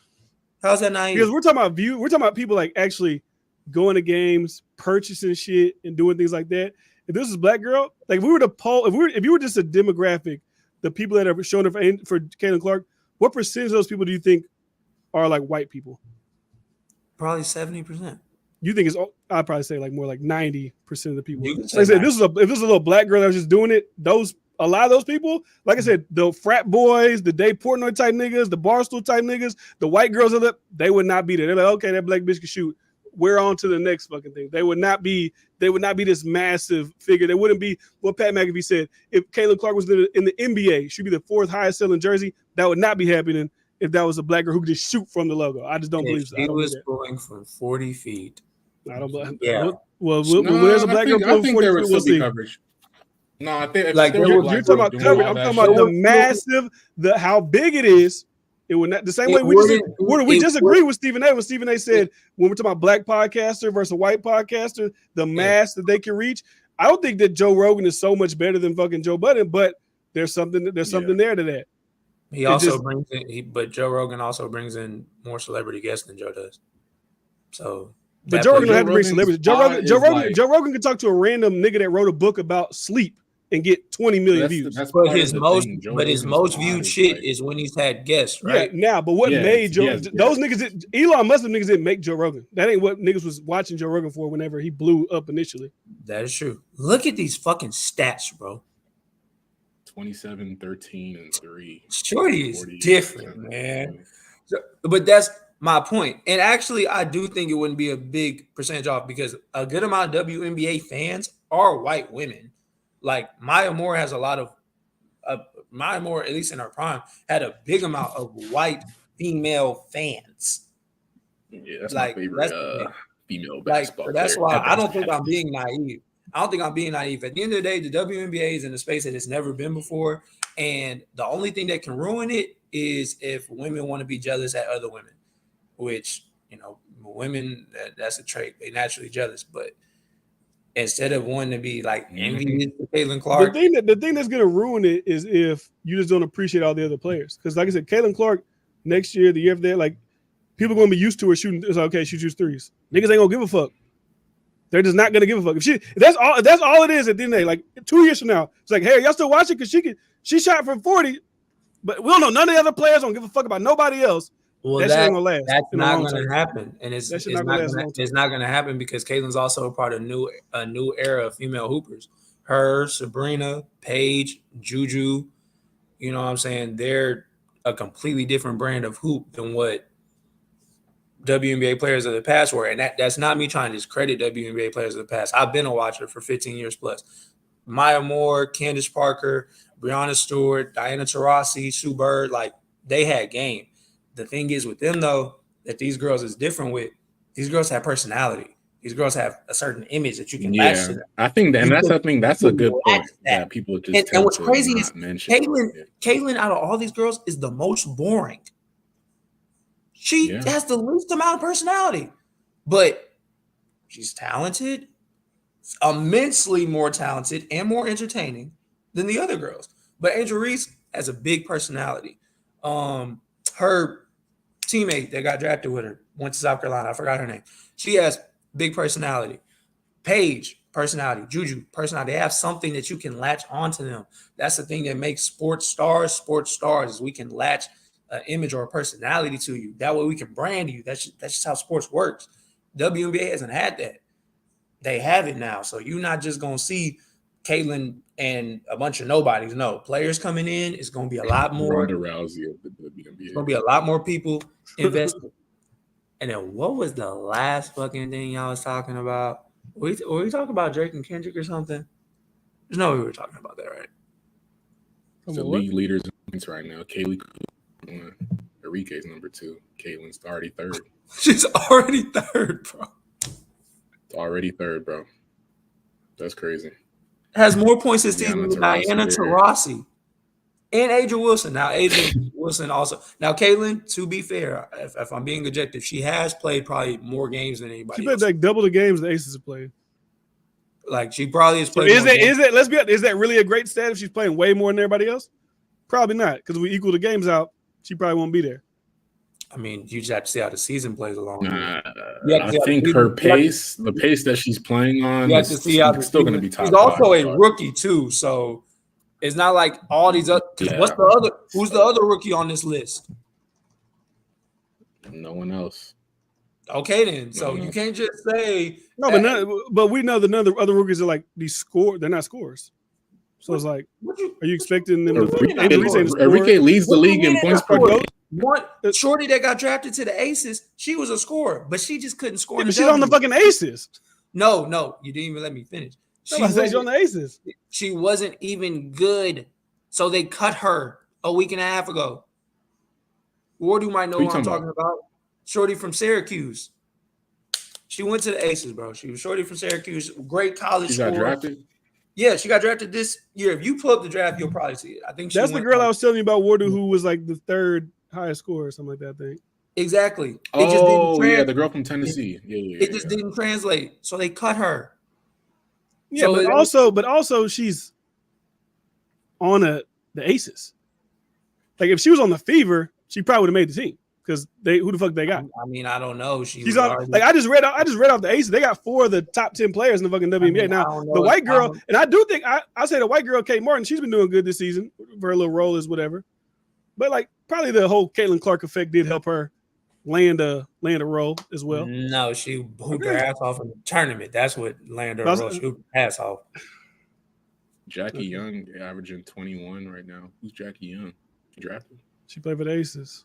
S11: How's that naive?
S7: Because we're talking about view. We're talking about people like actually going to games, purchasing shit, and doing things like that. If this is a black girl, like if we were to poll, if you were just a demographic, the people that are showing up for Caitlin Clark, what percentage of those people do you think are like white people?
S11: Probably 70%.
S7: You think it's? I'd probably say like more like 90% of the people.
S11: Like
S7: I said, if this is a little black girl that was just doing it, a lot of those people, like I said, the frat boys, the Dave Portnoy type niggas, the Barstool type niggas, the white girls they would not be there. They're like, okay, that black bitch can shoot. We're on to the next fucking thing. They would not be this massive figure. They wouldn't be what Pat McAfee said. If Caitlin Clark was in the NBA, she'd be the 4th highest selling jersey. That would not be happening if that was a black girl who could just shoot from the logo. I just don't believe so.
S11: She was going from 40 feet.
S7: I don't believe.
S11: Yeah.
S7: Well, when there's a black girl pulling 40 feet, we'll see.
S9: Coverage. No, I think
S11: like
S7: you're talking about coverage. I'm talking about the massive, how big it is. It would not the same way we disagree with Stephen A. When Stephen A. said when we're talking about black podcaster versus a white podcaster, the mass that they can reach. I don't think that Joe Rogan is so much better than fucking Joe Budden, but there's something there to that.
S11: He also brings in, but Joe Rogan also brings in more celebrity guests than Joe does. So,
S7: but Joe Rogan don't have to bring celebrities. Joe Rogan can talk to a random nigga that wrote a book about sleep and get 20 million views.
S11: But his most viewed shit is when he's had guests, right?
S7: Yeah, now, but what made Joe? Those niggas, Elon Musk niggas didn't make Joe Rogan. That ain't what niggas was watching Joe Rogan for whenever he blew up initially.
S11: That is true. Look at these fucking stats, bro.
S9: 27, 13, and 3.
S11: Shorty is different, man. So, but that's my point. And actually, I do think it wouldn't be a big percentage off because a good amount of WNBA fans are white women. Like Maya Moore has a lot of Maya Moore, at least in her prime, had a big amount of white female fans.
S9: Yeah, that's like, my favorite female basketball player.
S11: That's why I don't think I'm being naive. I don't think I'm being naive. At the end of the day, the WNBA is in a space that it's never been before. And the only thing that can ruin it is if women want to be jealous at other women, which, women, that's a trait. They naturally jealous. But instead of wanting to be like envious to Caitlin Clark.
S7: The thing that's going to ruin it is if you just don't appreciate all the other players. Because like I said, Caitlin Clark next year, the year after that, like people are going to be used to her shooting. It's like, okay, she shoots threes. Niggas ain't going to give a fuck. They're just not gonna give a fuck. If that's all it is at the end of the day. Like 2 years from now, it's like, hey, y'all still watching? Because she shot from 40, but we don't know. None of the other players don't give a fuck about nobody else.
S11: Well,
S7: that shit ain't gonna last.
S11: That's not gonna happen, and it's not gonna happen because Caitlin's also a part of a new era of female hoopers. Her, Sabrina, Paige, Juju, you know what I'm saying? They're a completely different brand of hoop than what WNBA players of the past were, and that's not me trying to discredit WNBA players of the past. I've been a watcher for 15 years plus. Maya Moore, Candace Parker, Breonna Stewart, Diana Taurasi, Sue Bird, like they had game. The thing is with them though, that these girls is different with. These girls have personality. These girls have a certain image that you can latch to them.
S9: I think that's a good point that people just
S11: and what's crazy is Caitlin out of all these girls is the most boring. She has the least amount of personality, but she's talented, immensely more talented and more entertaining than the other girls. But Angel Reese has a big personality. Her teammate that got drafted with her went to South Carolina. I forgot her name. She has big personality. Paige, personality. Juju, personality. They have something that you can latch onto them. That's the thing that makes sports stars is we can latch an image or a personality to you. That way we can brand you. That's just how sports works. WNBA hasn't had that. They have it now. So you're not just going to see Caitlin and a bunch of nobodies. No, players coming in. It's going to be a lot more.
S9: Ronda Rousey of the WNBA.
S11: It's going to be a lot more people invested. And then what was the last fucking thing y'all was talking about? Were we talking about Drake and Kendrick or something? There's no way we were talking about that, right?
S9: The league leaders points right now. Kaylee one. Enrique's number 2. Caitlin's already 3rd.
S11: She's already 3rd, bro.
S9: It's already 3rd, bro. That's crazy.
S11: Has more points this season than Diana Taurasi and Angel Wilson. Now, Angel Wilson also. Now, Caitlin, to be fair, if I'm being objective, she has played probably more games than anybody.
S7: She played like double the games the Aces have played.
S11: Like she probably has played.
S7: So let's be honest, is that really a great stat if she's playing way more than everybody else? Probably not, because we equal the games out. She probably won't be there.
S11: I mean, you just have to see how the season plays along.
S9: I think her pace, the pace that she's playing on, is still going to be top.
S11: She's also a rookie too, so it's not like all these other. Who's the other rookie on this list?
S9: No one else.
S11: Okay, then. So you can't just say
S7: no, but we know that none of the other rookies are like these score. They're not scorers. So it's like, are you expecting them to?
S9: Enrique leads the league in points per game.
S11: One shorty that got drafted to the Aces, she was a scorer, but she just couldn't score.
S7: But she's on the fucking Aces.
S11: No, you didn't even let me finish.
S7: She's on the Aces.
S11: She wasn't even good, so they cut her a week and a half ago. Wardu might know what I'm talking about. Shorty from Syracuse. She went to the Aces, bro. She was shorty from Syracuse. Great college scorer.
S9: She got drafted?
S11: Yeah, she got drafted this year. If you pull up the draft, you'll probably see it. I think
S7: that's the girl I was telling you about, Wardu, who was like the 3rd highest scorer or something like that, I think.
S11: Exactly.
S9: The girl from Tennessee.
S11: It just didn't translate, so they cut her.
S7: Yeah, so but also she's on the Aces. Like if she was on the Fever, she probably would have made the team because who the fuck they got?
S11: I mean, I don't know.
S7: She's on. Like I just read off the Aces. They got 4 of the top 10 players in the fucking WNBA. Now the white girl, and I do think I say the white girl, Kate Martin, she's been doing good this season for her little role is whatever. But like probably the whole Caitlin Clark effect did help her land a role as well.
S11: No, she hooped her ass off in the tournament. That's what landed her role. She hooped her ass off.
S9: Jackie Young averaging 21 right now. Who's Jackie Young? Drafted?
S7: She played for the Aces.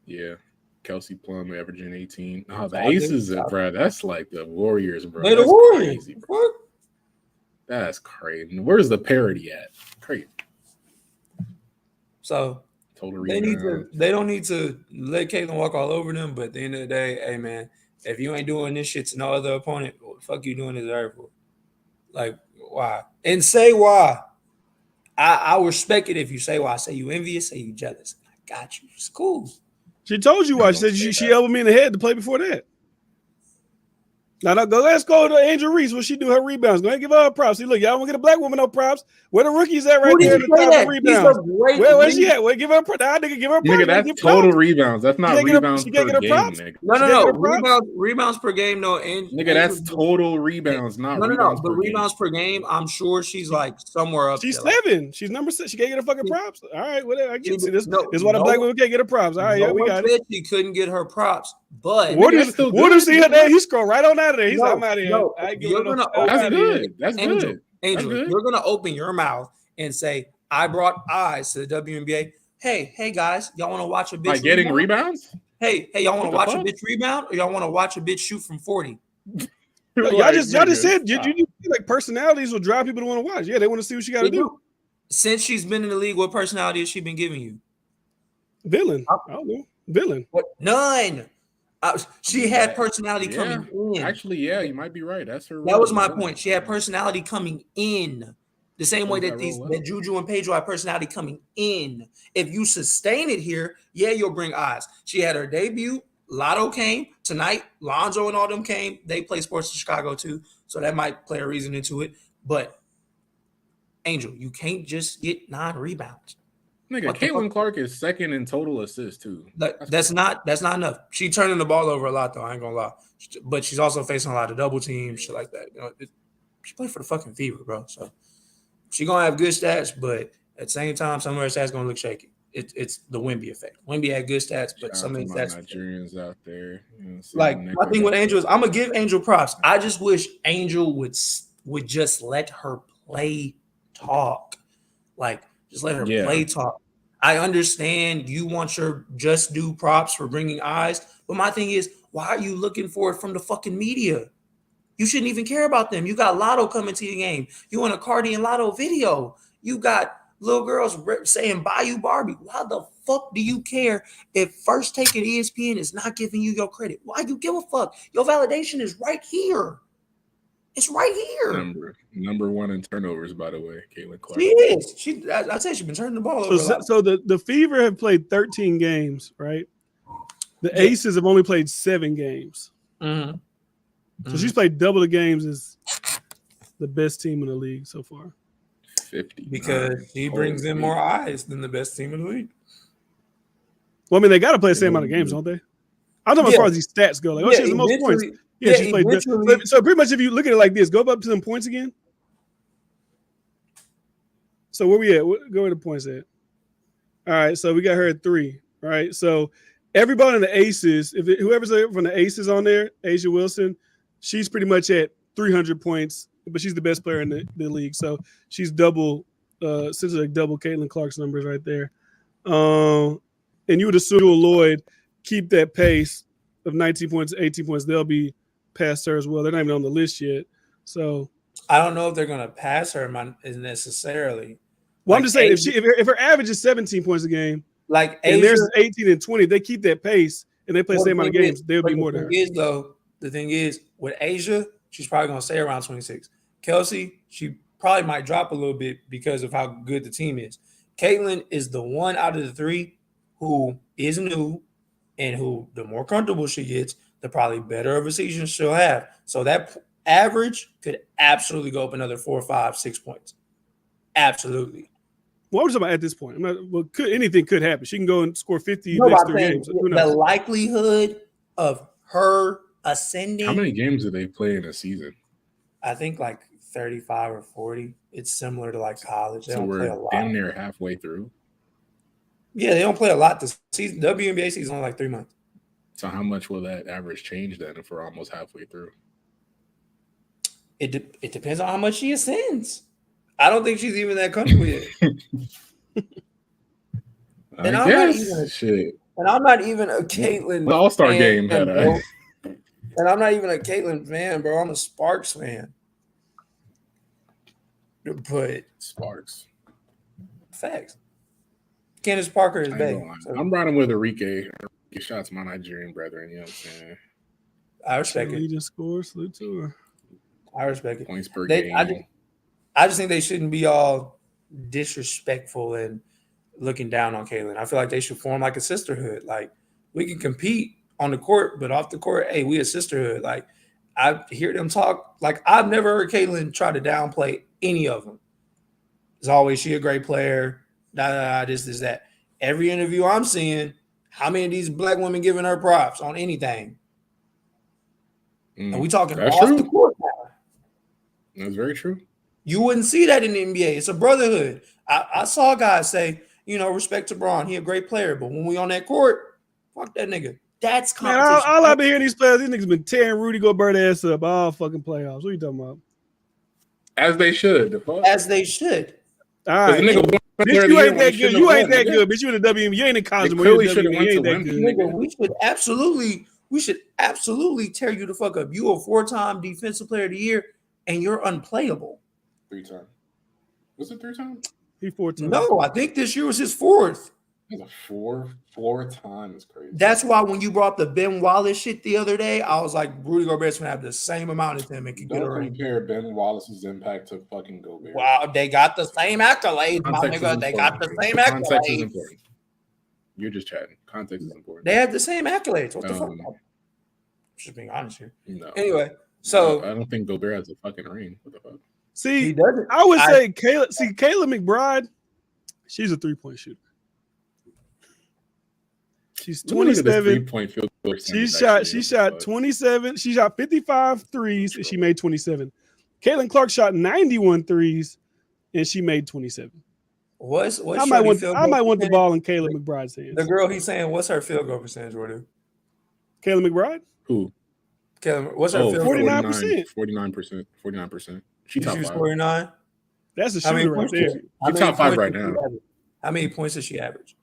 S9: Yeah. Kelsey Plum averaging 18. Oh, the Aces, bro. That's like the Warriors, bro.
S11: They're the Warriors. Crazy, bro.
S9: What? That's crazy. Where's the parity at? Crazy.
S11: So they don't need to let Caitlin walk all over them. But at the end of the day, hey man, if you ain't doing this shit to no other opponent, what the fuck you doing this there for? Like why? And say why. I respect it if you say why. Say you envious, say you jealous. I got you. It's cool.
S7: She told you why. She said she elbowed me in the head to play before that. Now, let's go to Angel Reese when she do her rebounds. Go ahead and give her props. See, look, y'all want to get a black woman no props. Where the rookies at right there at the top of rebounds? Where's she at? Well, give her props. Nigga, give her props.
S9: Nigga, that's total rebounds. That's not rebounds per game, nigga.
S11: No. Rebounds per game, no.
S9: Nigga, that's total rebounds, not rebounds per game.
S11: But rebounds per game, I'm sure she's like somewhere up.
S7: She's 7. She's number 6. She can't get her fucking props. All right, whatever. I get this. This is why the black woman can't get her props. All right, yeah, we got it.
S11: She couldn't get her props, but
S7: what do see her there? He scrolled right on out of there. He's like, I'm out of here.
S11: That's good. That's good. Angel, you're gonna open your mouth and say, "I brought eyes to the WNBA." Hey guys, y'all want to watch a bitch?
S9: Like getting rebounds?
S11: Hey, y'all want to watch a bitch rebound, or y'all want to watch a bitch shoot from 40?
S7: Y'all just said you like personalities will drive people to want to watch. Yeah, they want to see what she got to do.
S11: Since she's been in the league, what personality has she been giving you?
S7: Villain. I don't know. Villain.
S11: What? None. She had personality coming in.
S9: Actually, yeah, you might be right. That's her.
S11: That was my point. She had personality coming in. The same way that that Juju and Pedro had personality coming in. If you sustain it here, yeah, you'll bring eyes. She had her debut. Lotto came tonight. Lonzo and all them came. They play sports in Chicago too, so that might play a reason into it. But Angel, you can't just get 9 rebounds.
S9: Nigga, Caitlin Clark is 2nd in total assists too.
S11: That's not enough. She turning the ball over a lot though. I ain't gonna lie, but she's also facing a lot of double teams, shit like that. You know, she played for the fucking Fever, bro. So she gonna have good stats, but at the same time, some of her stats gonna look shaky. It's the Wemby effect. Wemby had good stats, but some of the stats
S9: Nigerians out there.
S11: Like my thing with Angel is, I'm gonna give Angel props. I just wish Angel would just let her play talk. Like just let her play talk. I understand you want your just due props for bringing eyes, but my thing is, why are you looking for it from the fucking media? You shouldn't even care about them. You got Lotto coming to your game. You want a Cardi and Lotto video. You got little girls saying Bayou Barbie. Why the fuck do you care if First Take at ESPN is not giving you your credit? Why you give a fuck? Your validation is right here. It's right here.
S9: Number one in turnovers, by the way, Caitlin Clark.
S11: She is. I said she's been turning the ball over.
S7: So the Fever have played 13 games, right? The Aces have only played 7 games.
S11: Mm-hmm.
S7: So she's played double the games as the best team in the league so far.
S9: 50.
S11: Because she brings in more eyes than the best team in the league.
S7: Well, I mean, they got to play the same amount of games, don't they? I'm talking as far as these stats go. Like, she has the most points. Yeah, she's played. So pretty much, if you look at it like this, go up to them points again. So where we at? Go where the points at. All right, so we got her at 3. Right, so everybody in the Aces, whoever's from the Aces on there, Asia Wilson, she's pretty much at 300 points, but she's the best player in the league. So she's double, essentially like double Caitlin Clark's numbers right there. And you would assume Lloyd keep that pace of 19 points, 18 points. They'll be past her as well. They're not even on the list yet. So
S11: I don't know if they're going to pass her necessarily.
S7: Well, I'm just saying, if her average is 17 points a game,
S11: like
S7: and theirs is 18 and 20, they keep that pace and they play the same amount of games, they'll be more than her.
S11: The thing is, with Asia, she's probably going to stay around 26. Kelsey, she probably might drop a little bit because of how good the team is. Caitlin is the one out of the 3 who is new and who, the more comfortable she gets, the probably better of a season she'll have. So that average could absolutely go up another 4, 5, 6 points. Absolutely.
S7: What was about at this point? Anything could happen. She can go and score 50 next 3 games.
S11: The likelihood of her ascending.
S9: How many games do they play in a season?
S11: I think like 35 or 40. It's similar to like college. They don't play a lot.
S9: Damn near halfway through.
S11: Yeah, they don't play a lot this season. WNBA season is only like 3 months.
S9: So how much will that average change then if we're almost halfway through?
S11: It depends on how much she ascends. I don't think she's even that comfortable yet. And I'm not even a Caitlin.
S9: The All-Star game had a.
S11: And I'm not even a Caitlin fan, bro. I'm a Sparks fan. But
S9: Sparks.
S11: Facts. Candace Parker is big.
S9: So. I'm riding with Enrique. Shout out to my Nigerian brethren. You know what I'm saying?
S11: I respect it.
S7: Leading score, salute to her.
S11: I respect it.
S9: Points per game.
S11: I just think they shouldn't be all disrespectful and looking down on Caitlin. I feel like they should form like a sisterhood. Like, we can compete on the court, but off the court, hey, we a sisterhood. Like, I hear them talk. Like, I've never heard Caitlin try to downplay any of them. As always, she a great player. This, that. Every interview I'm seeing, how many of these black women giving her props on anything? And we talking off the court now.
S9: That's very true.
S11: You wouldn't see that in the NBA. It's a brotherhood. I saw guys say, respect to Braun. He a great player. But when we on that court, fuck that nigga. That's competition.
S7: Man, all I've been hearing these players, these niggas been tearing Rudy Gobert ass up all fucking playoffs. What are you talking about?
S9: As they should.
S11: As they should.
S7: All right. Bitch, you ain't that good. You ain't that good, bitch. You in the WNBA. You ain't in college.
S9: Clearly should have went to
S11: Nigga, we should absolutely tear you the fuck up. You a 4-time defensive player of the year, and you're unplayable.
S9: 3 times. Was it 3 times?
S7: He 4 times.
S11: No, I think this year was his 4th.
S9: He's a 4 times crazy.
S11: That's why when you brought the Ben Wallace shit the other day, I was like, Rudy Gobert's gonna have the same amount as him and can get a ring.
S9: Compare Ben Wallace's impact to fucking Gobert.
S11: Wow, they got the same accolades, my nigga. They got the same accolades. Context is important.
S9: You're just chatting. Context is important.
S11: They have the same accolades. What the fuck? I'm just being honest here.
S9: No.
S11: Anyway, so
S9: I don't think Gobert has a fucking ring. What the fuck?
S7: See, I would say Kayla McBride, she's a 3-point shooter. She's 27. She shot 27. She shot 55 threes and she made 27. Caitlin Clark shot 91 threes and she made 27. I might want the ball in Kayla McBride's hands.
S11: The girl he's saying, what's her field goal percentage, Jordan?
S7: Kayla McBride?
S9: Who?
S11: Kayla, what's her field goal?
S7: 49%.
S9: 49%. 49%. She top 5.
S11: 49.
S7: That's a shooter right there.
S9: She's top 5 right now.
S11: How many points does she average?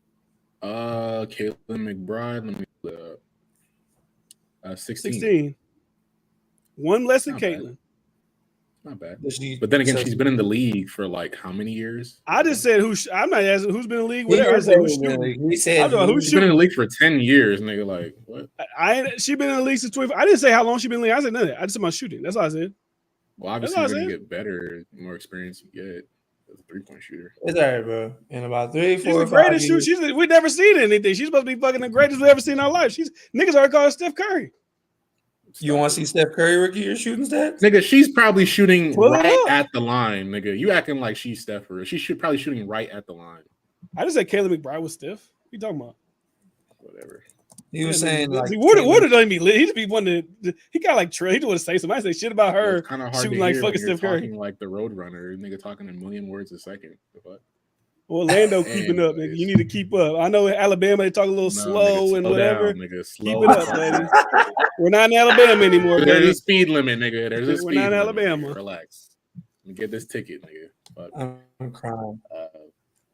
S9: Caitlin McBride, let me 16.
S7: 16. One less than Caitlin.
S9: Not bad.
S11: She,
S9: but then again,
S11: so
S9: she's been in the league for like how many years?
S7: I just said I'm not asking who's been in the league. Whatever. I said who's shooting.
S11: He said
S7: who's
S9: she's been in the league for 10 years, nigga. Like what?
S7: She been in the league since 25. I didn't say how long she been in the league. I said nothing. I just said my shooting. That's all I said.
S9: Well, obviously you're gonna get better, more experience you get as a 3-point shooter.
S11: It's all right, bro. In about 3, 4,
S7: she's the greatest shooter. We never seen anything. She's supposed to be fucking the greatest we've ever seen in our life. Niggas already call her Steph Curry.
S11: You want to see Steph Curry rookie year shooting stats?
S9: Nigga, she's probably shooting right at the line, nigga. You acting like she's Steph for real. She probably shooting right at the line.
S7: I just said Caleb McBride was Steph. What you talking about?
S9: Whatever.
S11: He was saying like
S7: Warder doesn't be lit. He just be wanting to. He got like trail. He just want to say something. I say shit about her
S9: kind of hard
S7: shooting
S9: to
S7: like
S9: hear
S7: fucking Steph Curry.
S9: Talking like the Roadrunner, nigga, talking a million words a second. What?
S7: Well, Orlando keeping up, nigga. You need to keep up. I know in Alabama they talk a little slow
S9: nigga,
S7: and whatever.
S9: Down, nigga.
S7: Keep it up, buddy. We're not in Alabama anymore,
S9: There's
S7: buddy.
S9: a speed limit, nigga. There's a speed limit.
S7: We're not in Alabama.
S9: Nigga. Relax. Let me get this ticket, nigga. Fuck.
S11: I'm crying.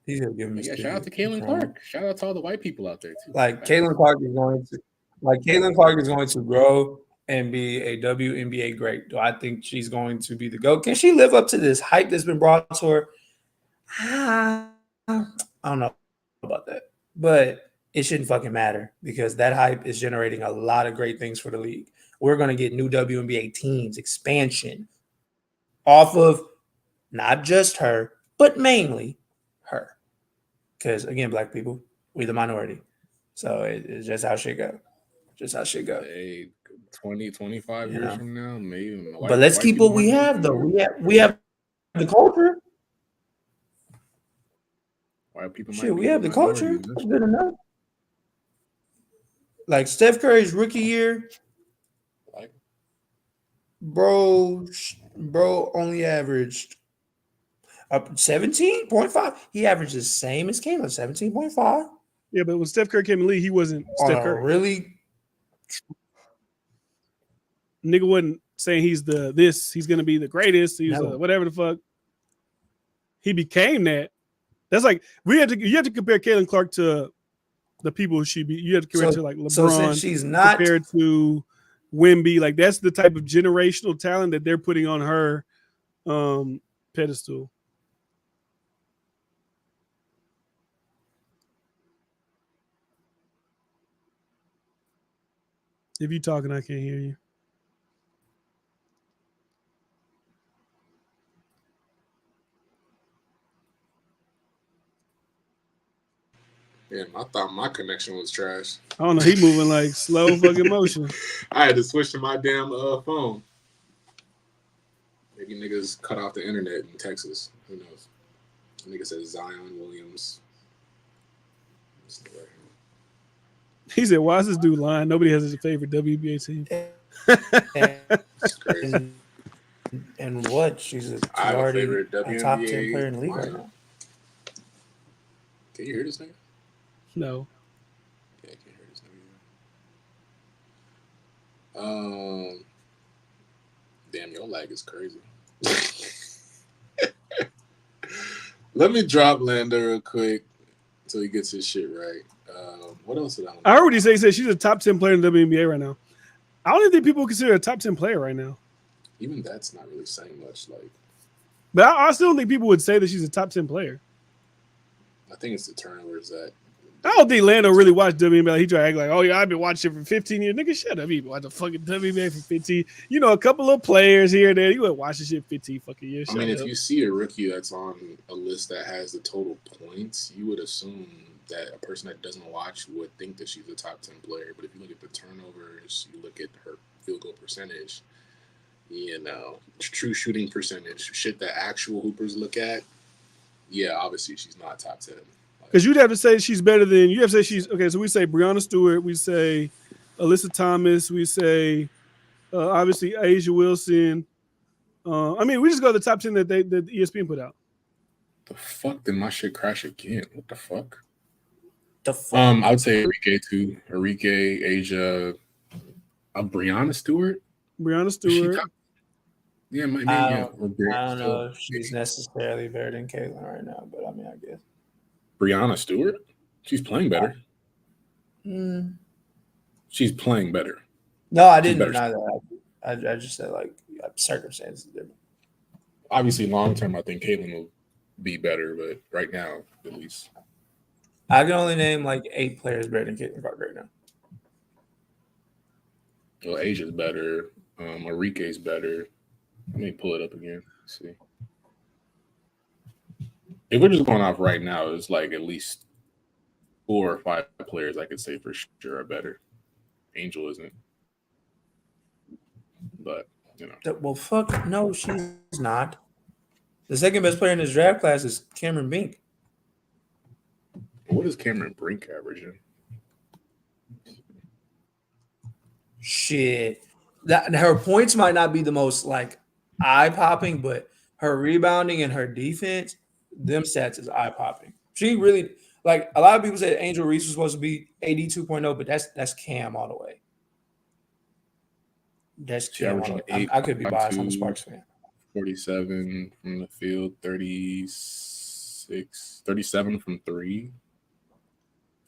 S11: He's gonna give me.
S9: Yeah, shout out to Caitlin Clark. Shout out to all the white people out there too.
S11: Like Caitlin Clark is going to grow and be a WNBA great. Do I think she's going to be the GOAT? Can she live up to this hype that's been brought to her? I don't know about that, but it shouldn't fucking matter because that hype is generating a lot of great things for the league. We're going to get new WNBA teams, expansion off of not just her, but mainly her. Because again, black people, we the minority. So it's just how shit go. Just how shit go.
S9: Hey, 20, 25 years from now, maybe.
S11: But let's keep what we have, though. We have the culture.
S9: White people
S11: we have the culture. That's good enough. Like Steph Curry's rookie year, bro only averaged up 17.5. He averaged the same as Caleb, 17.5.
S7: Yeah, but when Steph Curry came in the league, he wasn't Steph Curry.
S11: Really?
S7: Nigga wasn't saying he's going to be the greatest. He's whatever the fuck. He became that. That's like you have to compare Caitlin Clark to the people you have to compare to like LeBron.
S11: So since she's not
S7: compared to Wemby, like that's the type of generational talent that they're putting on her pedestal. If you talking, I can't hear you.
S4: Damn, I thought my connection was trash.
S7: I don't know. He moving like slow fucking motion.
S4: I had to switch to my damn phone. Maybe niggas cut off the internet in Texas. Who knows? Nigga says Zion Williams.
S7: He said, "Why is this dude lying? Nobody has his favorite WBA team."
S11: And what? She's already a top 10 player in the league right now.
S4: Can you hear this nigga?
S7: No.
S4: Yeah, I can't hear this nigga. Damn, your lag is crazy. Let me drop Lander real quick until he gets his shit right. What else did
S7: I heard what he said. He said she's a top 10 player in the WNBA right now. I don't even think people consider her a top 10 player right now.
S4: Even that's not really saying much.
S7: But I still don't think people would say that she's a top 10 player.
S4: I think it's the turnovers that.
S7: I don't think Lando really watched WNBA. He tried to act like, oh yeah, I've been watching it for 15 years. Nigga, shut up. You've been watching fucking WNBA for 15. You know, a couple of players here and there. You would watch this shit 15 fucking years.
S4: I mean, if you see a rookie that's on a list that has the total points, you would assume that a person that doesn't watch would think that she's a top 10 player. But if you look at the turnovers, you look at her field goal percentage, you know, true shooting percentage, shit that actual hoopers look at, yeah, obviously she's not top 10.
S7: Because you'd have to say she's better than, you have to say she's, okay, so we say Breonna Stewart, we say Alyssa Thomas, we say obviously Asia Wilson. I mean, we just go to the top 10 that ESPN put out.
S9: The fuck did my shit crash again? What the fuck? I would say Enrique too. Enrique, Asia, Breonna Stewart.
S7: Breonna Stewart.
S9: Yeah, maybe.
S11: I don't know if she's necessarily better than Caitlin right now, but I mean, I guess.
S9: Breonna Stewart? She's playing better. She's playing better.
S11: No, I didn't deny that. I just said like circumstances different.
S9: Obviously, long term, I think Caitlyn will be better, but right now, at least.
S11: I can only name like 8 players better than Caitlyn Clark right now.
S9: Well, Asia's better. Enrique's better. Let me pull it up again. Let's see. If we're just going off right now, it's like at least 4 or 5 players I could say for sure are better. Angel isn't. But, you know.
S11: Well, fuck no, she's not. The second best player in this draft class is Cameron Brink.
S9: What is Cameron Brink averaging?
S11: Shit. Her points might not be the most like eye-popping, but her rebounding and her defense, them stats is eye-popping. She really like a lot of people say Angel Reese was supposed to be AD 2.0, but that's Cam all the way. That's Cam all the way. I could be biased. I'm a Sparks fan.
S9: 47 from the field, 37 from 3.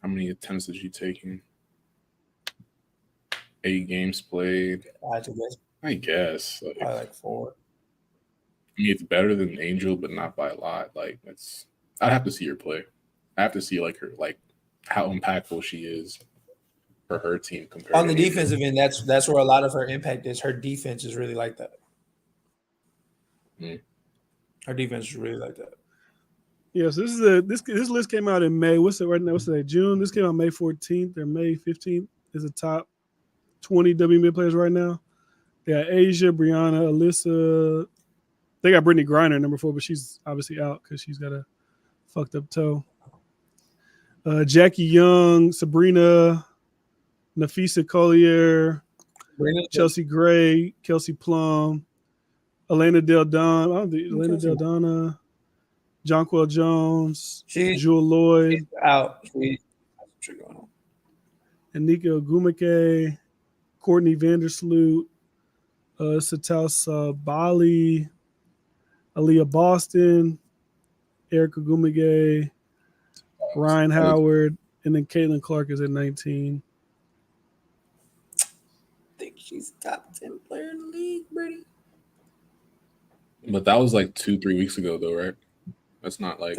S9: How many attempts is she taking? 8 games played. I guess.
S11: Like 4.
S9: I mean, it's better than Angel, but not by a lot. Like I'd have to see her play. I have to see like her how impactful she is for her team compared
S11: on the
S9: to
S11: defensive end. That's where a lot of her impact is. Her defense is really like that. Her defense is really like that.
S7: Yeah, so this list came out in May. What's it right now? What's today? June. This came out May 14th or May 15th. Is the top 20 WNBA players right now. They got Asia, Brianna, Alyssa. They got Brittany Griner, number 4, but she's obviously out because she's got a fucked up toe. Jackie Young, Sabrina, Nafisa Collier, Chelsea Gray, Kelsey Plum, Elena Del Donna, Jonquel Jones, Jewel Lloyd,
S11: out.
S7: Anika Ogumike, Courtney Vandersloot, Satal Sabali, Aaliyah Boston, Erica Gumige, Ryan Howard, and then Caitlin Clark is at 19.
S11: I think she's top 10 player in the league, Brady.
S9: But that was like 2-3 weeks ago, though, right? That's not like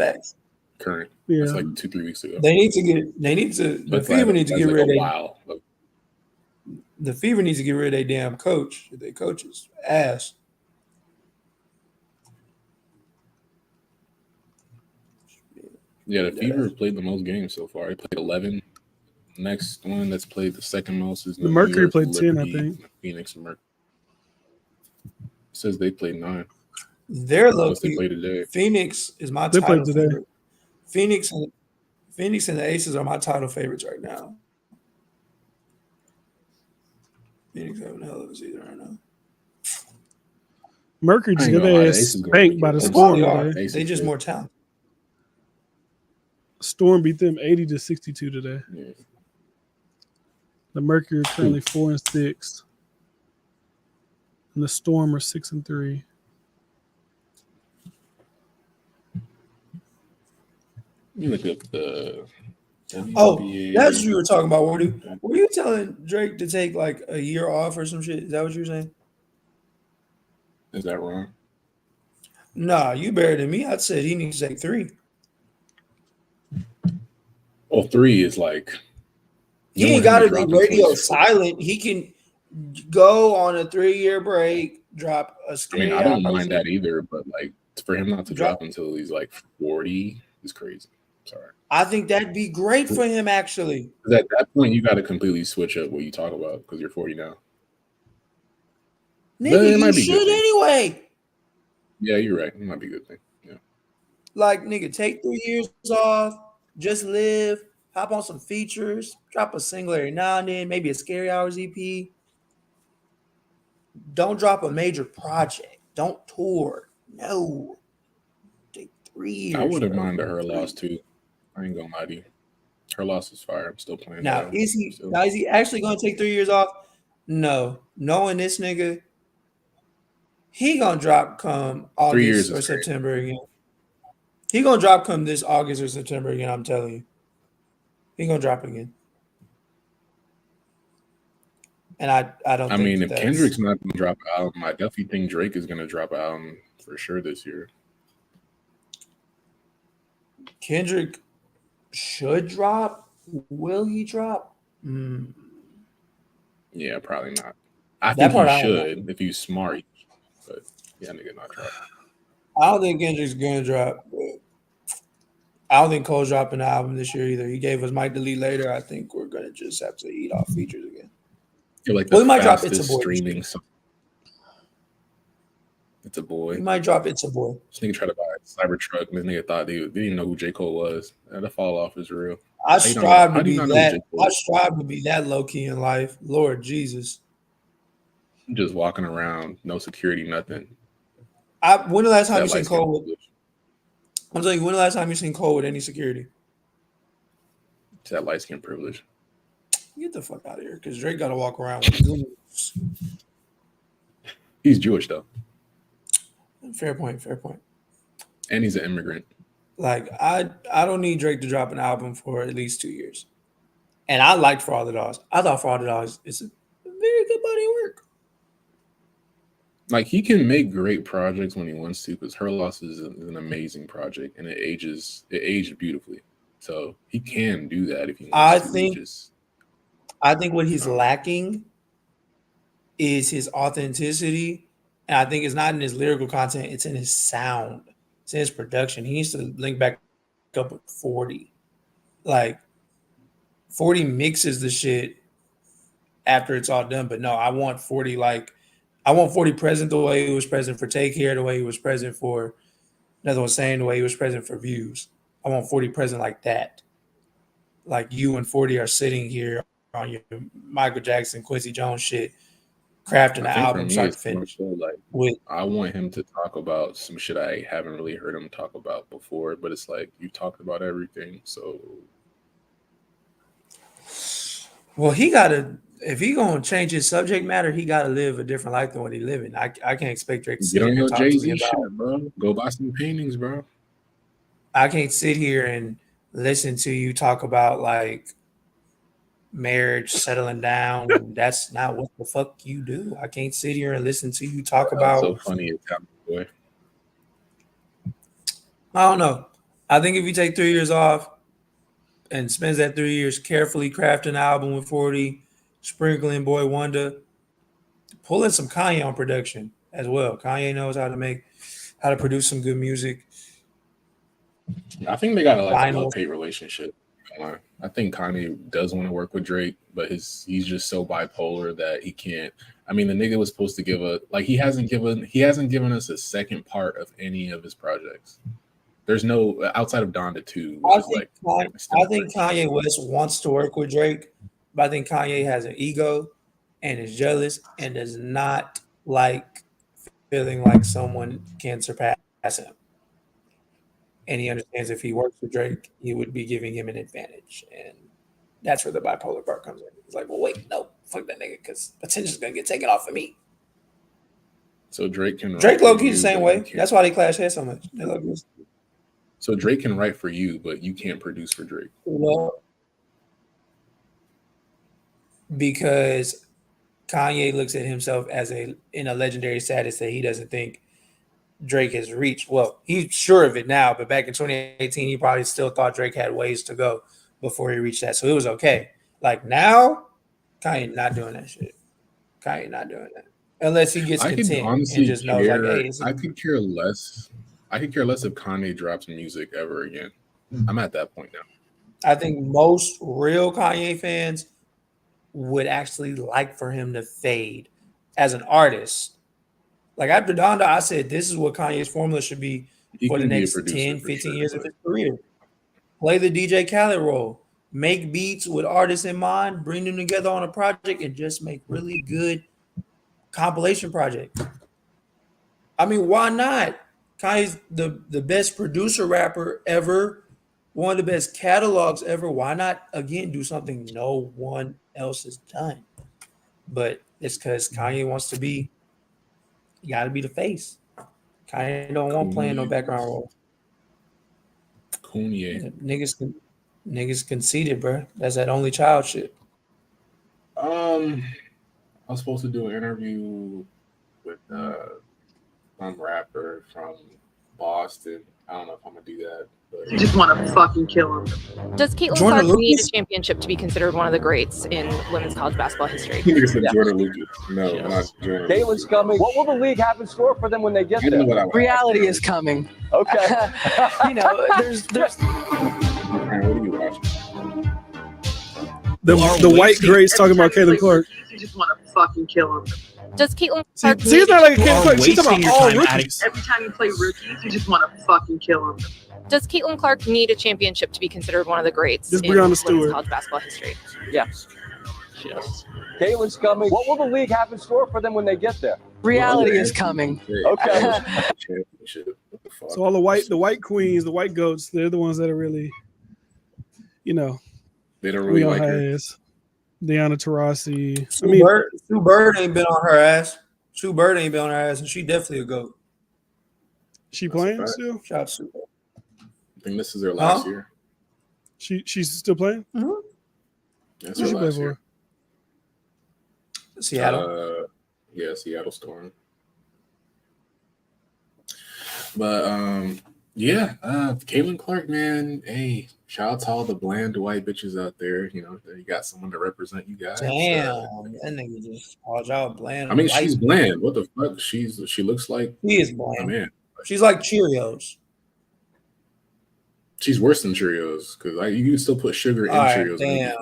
S9: current. Yeah. That's like 2-3 weeks ago.
S11: The Fever needs to get rid of the Fever needs to get rid of their damn coach. Their coach's ass.
S9: Yeah, the Fever played the most games so far. They played 11. Next one that's played the second most is
S7: the Mercury played 10, I think.
S9: Phoenix and Mercury. It says they played 9.
S11: They're lucky.
S9: They played today.
S11: Phoenix is my title favorite. Phoenix and the Aces are my title favorites right now. Phoenix having a hell of a season right now.
S7: Mercury just got their ass spanked by the Storm today.
S11: They just more talented.
S7: Storm beat them 80-62 today.
S9: Yeah.
S7: The Mercury are currently 4-6, and the Storm are 6-3.
S9: You look up the WNBA.
S11: Oh, that's what you were talking about. Were you telling Drake to take like a year off or some shit? Is that what you were saying?
S9: Is that wrong?
S11: Nah, you better than me. I'd said he needs to take 3.
S9: Well, 3 is like
S11: he ain't got to be radio silent. He can go on a 3-year break, drop a scary.
S9: I don't mind that either, but like for him not to drop until he's like 40 is crazy. Sorry.
S11: I think that'd be great for him, actually.
S9: At that point, you got to completely switch up what you talk about because you're 40 now.
S11: Nigga, you should anyway.
S9: Yeah, you're right. It might be a good thing. Yeah.
S11: Like, nigga, take 3 years off. Just live. Hop on some features. Drop a single every now and then. Maybe a Scary Hours EP. Don't drop a major project. Don't tour. No. Take 3 years.
S9: I wouldn't mind her loss too. I ain't gonna lie to you. Her loss is fire. I'm still playing.
S11: Now, is he actually gonna take 3 years off? No. Knowing this nigga, he gonna drop come August or September again. He gonna drop come this August or September again. I'm telling you, he gonna drop again. And I don't.
S5: I
S11: think
S5: mean, if
S11: that's...
S5: Kendrick's not going to drop an album, I definitely think Drake is going to drop an album for sure this year.
S11: Kendrick should drop. Will he drop?
S5: Yeah, probably not. I
S11: That
S5: think
S11: part
S5: he
S11: I don't know.
S5: should if he's smart, but yeah, nigga not drop.
S11: I don't think Kendrick's gonna drop. I don't think Cole's dropping an album this year either. He gave us Might Delete Later. I think we're gonna just have to eat off features again.
S5: You're like
S11: Well,
S5: the
S11: he might drop It's a
S5: fastest
S11: Boy.
S5: streaming song. It's a boy.
S11: He might drop It's a Boy.
S5: This nigga tried to buy a Cybertruck, and this nigga thought they didn't even know who J. Cole was. And the fall off is real.
S11: I strive to be that.
S5: J. Cole?
S11: I strive to be that low key in life. Lord Jesus.
S5: Just walking around, no security, nothing.
S11: When the last time
S5: That
S11: you seen
S5: light-skinned
S11: Cole with?
S5: privilege.
S11: I'm telling you, when the last time you seen Cole with any security?
S5: It's that light skin privilege.
S11: Get the fuck out of here, because Drake got to walk around with goons.
S5: He's Jewish though,
S11: Fair point. Fair point.
S5: and he's an immigrant.
S11: Like I don't need Drake to drop an album for at least 2 years. And I liked For All the Dogs. I thought For All the Dogs is a very good body of work.
S5: Like he can make great projects when he wants to, because Her Loss is an amazing project and it aged beautifully. So he can do that if he wants to.
S11: I think what he's lacking is his authenticity. And I think it's not in his lyrical content, it's in his sound. It's in his production. He needs to link back up with 40. Like 40 mixes the shit after it's all done. But no, I want 40 present the way he was present for Take Care, the way he was present for Another One Saying, the way he was present for Views. I want 40 present like that. Like you and 40 are sitting here on your Michael Jackson, Quincy Jones shit, crafting the album start to finish.
S5: I want him to talk about some shit I haven't really heard him talk about before, but it's like you talked about everything. So,
S11: well, he gotta, if he gonna change his subject matter, he gotta live a different life than what he living. I can't expect Drake to sit
S5: get on
S11: here
S5: your
S11: and talk to me
S5: Jay-Z
S11: about,
S5: shit, bro. Go buy some paintings, bro.
S11: I can't sit here and listen to you talk about like marriage, settling down. That's not what the fuck you do. I can't sit here and listen to you talk about.
S5: So funny, boy.
S11: I don't know. I think if you take 3 years off and spends that 3 years carefully crafting an album with 40, sprinkling Boy Wonder, pulling some Kanye on production as well. Kanye knows how to produce some good music.
S5: I think they got a love-hate relationship. I think Kanye does want to work with Drake, but he's just so bipolar that he can't. I mean, the nigga was supposed to give he hasn't given us a second part of any of his projects. There's no outside of Donda 2.
S11: I think Kanye West wants to work with Drake, but I think Kanye has an ego and is jealous and does not like feeling like someone can surpass him. And he understands if he works with Drake, he would be giving him an advantage. And that's where the bipolar part comes in. He's like, well, wait, no, fuck that nigga, because attention's going to get taken off of me.
S5: So Drake
S11: low-key the same way. That's why they clash heads so much.
S5: So Drake can write for you, but you can't produce for Drake.
S11: Well, because Kanye looks at himself as in a legendary status that he doesn't think Drake has reached. Well, he's sure of it now, but back in 2018, he probably still thought Drake had ways to go before he reached that. So it was okay. Like now, Kanye not doing that shit. Kanye not doing that. Unless he gets content and just knows like, hey,
S5: I could care less. I could care less if Kanye drops music ever again. I'm at that point now.
S11: I think most real Kanye fans would actually like for him to fade as an artist. Like after Donda, I said this is what Kanye's formula should be for the next 10, 15 years of his career. Play the DJ Khaled role. Make beats with artists in mind, bring them together on a project, and just make really good compilation project. I mean, why not? Kanye's the best producer rapper ever, one of the best catalogs ever. Why not, again, do something no one else has done? But it's because Kanye wants to be, you got to be the face. Kanye don't want playing no background role.
S5: Kanye.
S11: Niggas conceited, bro. That's that only child shit.
S5: I I was supposed to do an interview with some rapper from Boston. I don't know if I'm gonna do that. But
S2: You just want to fucking kill him.
S12: Does Caitlin Clark need a championship to be considered one of the greats in women's college basketball history?
S5: You said Jordan Lucas. No, not Jordan.
S13: Caitlin's coming. What will the league have in store for them when they get there?
S14: Reality is coming.
S13: Okay.
S14: You know, there's.
S5: What are you watching?
S7: The white greats talking about Caitlin Clark.
S2: You just want to fucking kill him.
S12: Does Caitlin Clark
S7: See, it's not like a Caitlin Clark. She's talking about all rookies.
S2: Every time you play rookies, you just want to fucking kill him.
S12: Does Caitlin Clark need a championship to be considered one of the greats
S7: Just
S12: in
S7: Breonna
S12: women's
S7: Stewart.
S12: college basketball history?
S13: Yes. Caitlin's coming. What will the league have in store for them when they get there?
S14: Reality is coming.
S13: Okay.
S7: So all the white queens, the white goats, they're the ones that are really,
S5: they don't really like her.
S7: Deanna Taurasi.
S11: Sue Bird ain't been on her ass. Sue Bird ain't been on her ass, and she definitely a goat.
S7: She playing still?
S11: Shout out to Sue Bird.
S5: I think this is her last year.
S7: She's still playing?
S11: Mm-hmm.
S5: That's her last year.
S11: Seattle.
S5: Seattle Storm. But Caitlin Clark, man. Hey, shout out to all the bland white bitches out there. You know, you got someone to represent you guys.
S11: Damn, that nigga just called y'all bland.
S5: I mean, she's bland. What the fuck? She looks like
S11: she is bland.
S5: Oh, man.
S11: She's like Cheerios.
S5: She's worse than Cheerios because you can still put sugar in Cheerios.
S11: Damn.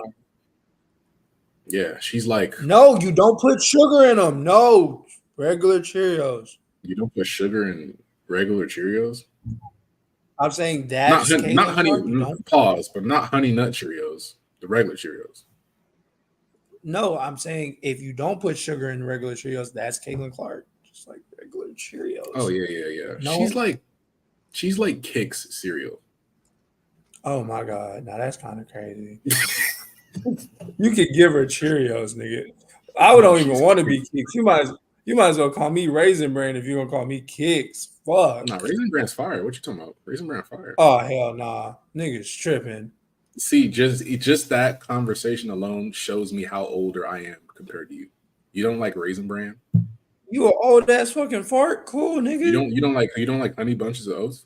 S5: Yeah, she's like.
S11: No, you don't put sugar in them. No, regular Cheerios.
S5: You don't put sugar in regular Cheerios.
S11: I'm saying that's
S5: not honey. Pause, but not honey nut Cheerios. The regular Cheerios.
S11: No, I'm saying if you don't put sugar in regular Cheerios, that's Caitlin Clark. Just like regular Cheerios.
S5: Oh yeah.
S11: No.
S5: She's like Kix cereal.
S11: Oh my god, now that's kind of crazy. You could give her Cheerios, nigga. I don't even want to be Kix. You might as well call me Raisin Bran if you're gonna call me Kix. Fuck.
S5: Nah, Raisin Bran's fire. What you talking about? Raisin Bran fire.
S11: Oh hell nah, niggas tripping.
S5: See, just that conversation alone shows me how older I am compared to you. You don't like Raisin Bran?
S11: You an old ass fucking fart? Cool, nigga.
S5: You don't like Honey Bunches of Oats?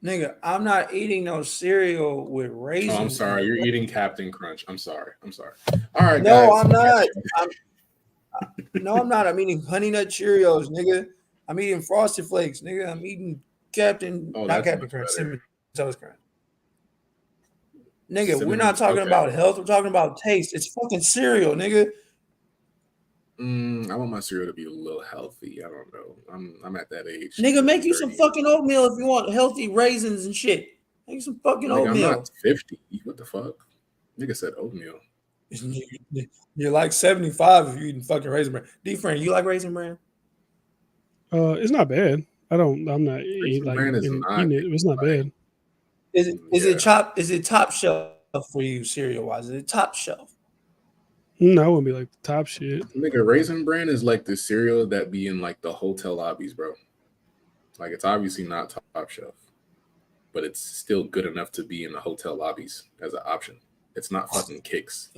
S11: Nigga, I'm not eating no cereal with raisins.
S5: Oh, I'm sorry. You're eating Captain Crunch. I'm sorry. All right,
S11: no,
S5: guys.
S11: I'm not. I'm not. I'm eating Honey Nut Cheerios, nigga. I'm eating Frosted Flakes, nigga. I'm eating not Captain Crunch, Cinnamon Toast Crunch. Nigga, we're not talking about health. We're talking about taste. It's fucking cereal, nigga.
S5: I want my cereal to be a little healthy. I don't know. I'm at that age.
S11: Nigga, make you some fucking oatmeal if you want healthy raisins and shit. Make you some fucking oatmeal.
S5: I'm not 50. What the fuck? Nigga said oatmeal.
S11: You're like 75 if you're eating fucking Raisin Bran. D-Friend, you like Raisin Bran?
S7: It's not bad. I'm not eating it. It's not bad.
S11: Is it top shelf for you cereal wise? Is it top shelf?
S7: No, I wouldn't be like the top shit.
S5: Nigga, Raisin Bran is like the cereal that be in like the hotel lobbies, bro. Like it's obviously not top shelf, but it's still good enough to be in the hotel lobbies as an option. It's not fucking Kix.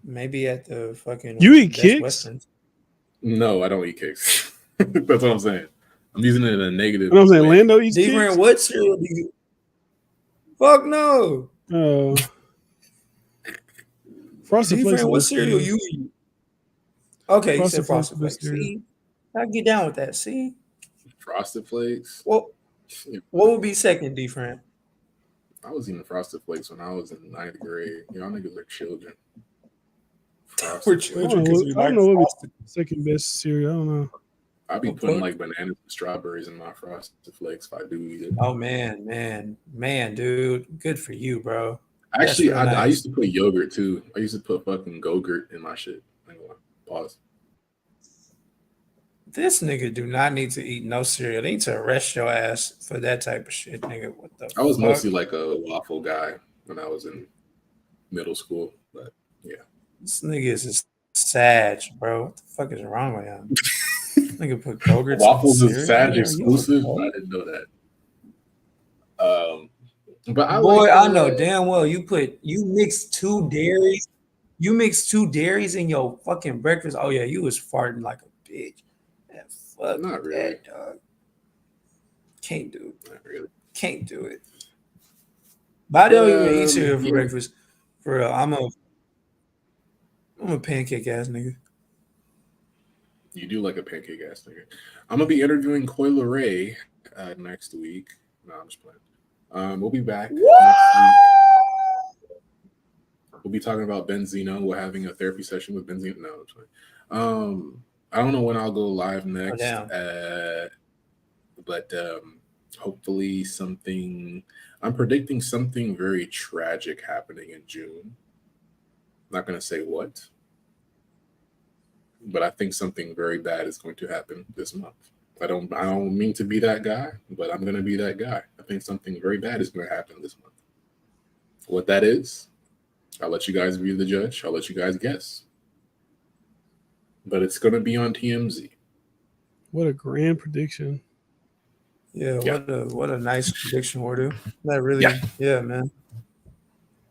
S11: Maybe at the fucking.
S7: You eat Kix?
S5: No, I don't eat Kix. That's what I'm saying. I'm using it in a negative.
S7: I'm saying Lando eats Kix.
S11: What cereal do you? Fuck no.
S7: Frosted Flakes.
S11: What cereal you eat? Okay, you said Frosted Flakes. See, I can get down with that. See,
S5: Frosted Flakes.
S11: What would be second, D-Friend?
S5: I was eating Frosted Flakes when I was in 9th grade. Y'all niggas are children.
S11: We're children because we like Frosted.
S7: Second best cereal. I don't know.
S5: I'd be putting like bananas and strawberries in my Frosted Flakes if I do eat it.
S11: Oh man, dude, good for you, bro.
S5: Actually, I used to put yogurt too. I used to put fucking Go-Gurt in my shit. Pause.
S11: This nigga do not need to eat no cereal. They need to arrest your ass for that type of shit, nigga. What the fuck?
S5: I was mostly like a waffle guy when I was in middle school, but yeah.
S11: This nigga is a sag, bro. What the fuck is wrong with him? Nigga put Go-Gurt.
S5: Waffles is Sag exclusive. I didn't know that. But
S11: I know damn well you mix two dairies. You mix 2 dairies in your fucking breakfast. Oh yeah, you was farting like a bitch. And fuck
S5: Not really.
S11: that, dog. Can't do it.
S5: Not really.
S11: Can't do it. But I don't even eat cereal for breakfast. For real, I'm a pancake ass nigga.
S5: You do like a pancake ass nigga. I'm gonna be interviewing Coi Leray next week. No, I'm just playing. We'll be back next week. We'll be talking about Benzino. We're having a therapy session with Benzino. No, I'm sorry. I don't know when I'll go live next, but hopefully something. I'm predicting something very tragic happening in June. Not going to say what, but I think something very bad is going to happen this month. I don't mean to be that guy, but I'm going to be that guy. I think something very bad is going to happen this month. What that is, I'll let you guys be the judge. I'll let you guys guess. But it's going to be on TMZ.
S7: What a grand prediction.
S11: Yeah, what a nice prediction, Wardo. That really, yeah, man.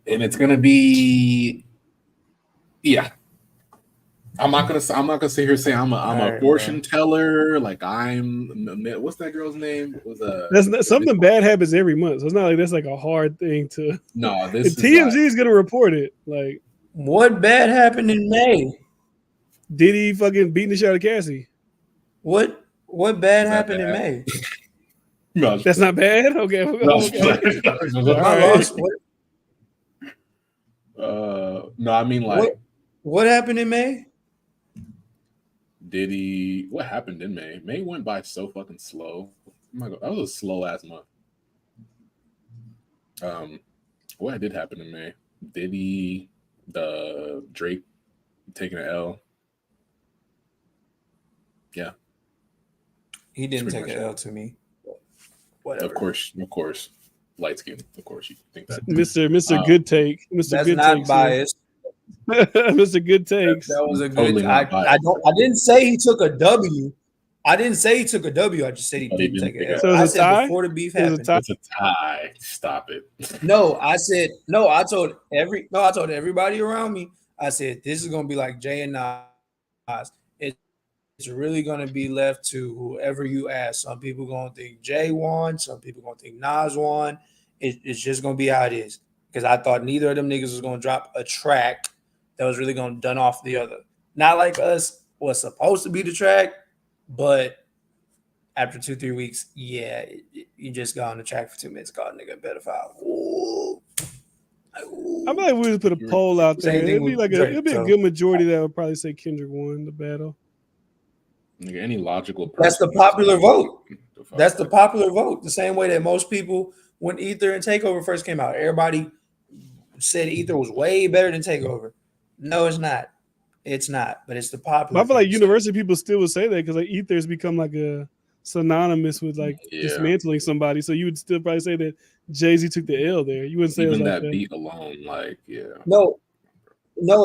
S5: And it's going to be, I'm not gonna sit here and say I'm a fortune teller. Like what's that girl's name?
S7: That's not, something bad happens every month, so it's not like that's like a hard thing to.
S5: No, this
S7: TMZ is gonna report it. Like,
S11: what bad happened in May?
S7: Did he fucking beating the shit out of Cassie?
S11: What bad happened in May?
S7: No, that's not bad. Okay.
S5: No, I mean like
S11: what happened in May?
S5: What happened in May? May went by so fucking slow. Oh my God, that was a slow ass month. What did happen in May? The Drake taking an L. Yeah.
S11: He didn't take an L to me. Whatever.
S5: Of course. Light skin. Of course you think that.
S7: Mr. Good Take. Mr.
S11: That's
S7: Good
S11: not
S7: Take,
S11: biased.
S7: Mr. Good Takes.
S11: That was a good. I didn't say he took a W. I didn't say he took a W. I just said he didn't take a L.
S7: So
S11: I
S7: it's a
S11: said
S7: tie?
S11: before the beef happened.
S5: It's a tie. Stop it.
S11: No, I said no. I told everybody around me. I said this is gonna be like Jay and Nas. It's really gonna be left to whoever you ask. Some people gonna think Jay won. Some people gonna think Nas won. It's just gonna be how it is. Because I thought neither of them niggas was gonna drop a track that was really gonna done off the other. Not like us was supposed to be the track, but after 2-3 weeks, you just got on the track for 2 minutes, called nigga better file.
S7: I might like we would put a poll out there. It'd be like a good majority that would probably say Kendrick won the battle.
S5: Like any logical person.
S11: That's the popular vote. That's the popular vote. The same way that most people, when Ether and Takeover first came out, everybody said Ether was way better than Takeover. No, it's not. It's not. But it's the popular.
S7: But I feel like university people still would say that because like Ether's become like a synonymous with like dismantling somebody. So you would still probably say that Jay-Z took the L there. You wouldn't say
S5: even
S7: it was like
S5: that beat alone, like
S11: No,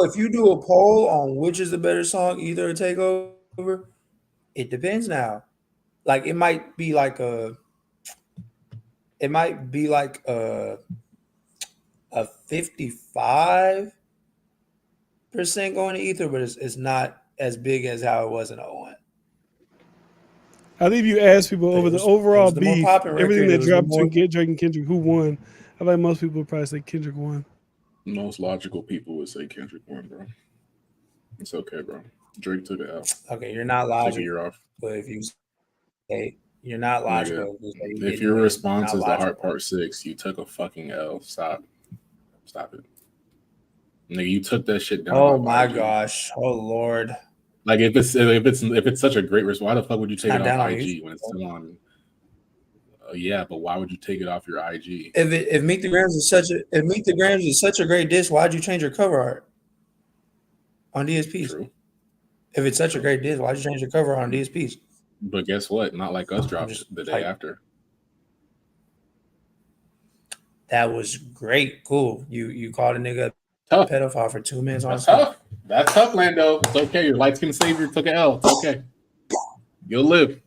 S11: if you do a poll on which is the better song, Ether or Takeover, it depends now. Like it might be like a 55% going to Ether, but it's not as big as how it was in 01.
S7: I think if you ask people over the overall beef, everything that dropped between Drake and Kendrick, who won? I feel like most people would probably say Kendrick won.
S5: Most logical people would say Kendrick won, bro. It's okay, bro. Drake took it out.
S11: Okay, you're not logical.
S5: Take a year off.
S11: But if you say you're not logical,
S5: if your response is the Heart Part 6, you took a fucking L. Stop it. Nigga, you took that shit down.
S11: Oh my gosh. Oh Lord.
S5: Like if it's such a great response, why the fuck would you take it off IG when it's still on? Yeah, but why would you take it off your IG?
S11: If Meet the Grams is such a great diss, why'd you change your cover art on DSPs?
S5: True.
S11: If it's such a great diss, why'd you change your cover art on DSPs?
S5: But guess what? Not like us dropped the day after.
S11: That was great. Cool. You called a nigga
S5: tough
S11: pedophile for 2 minutes on
S5: tough. That's tough, Lando. It's okay. Your light skin savior took an L. It's okay. You'll live.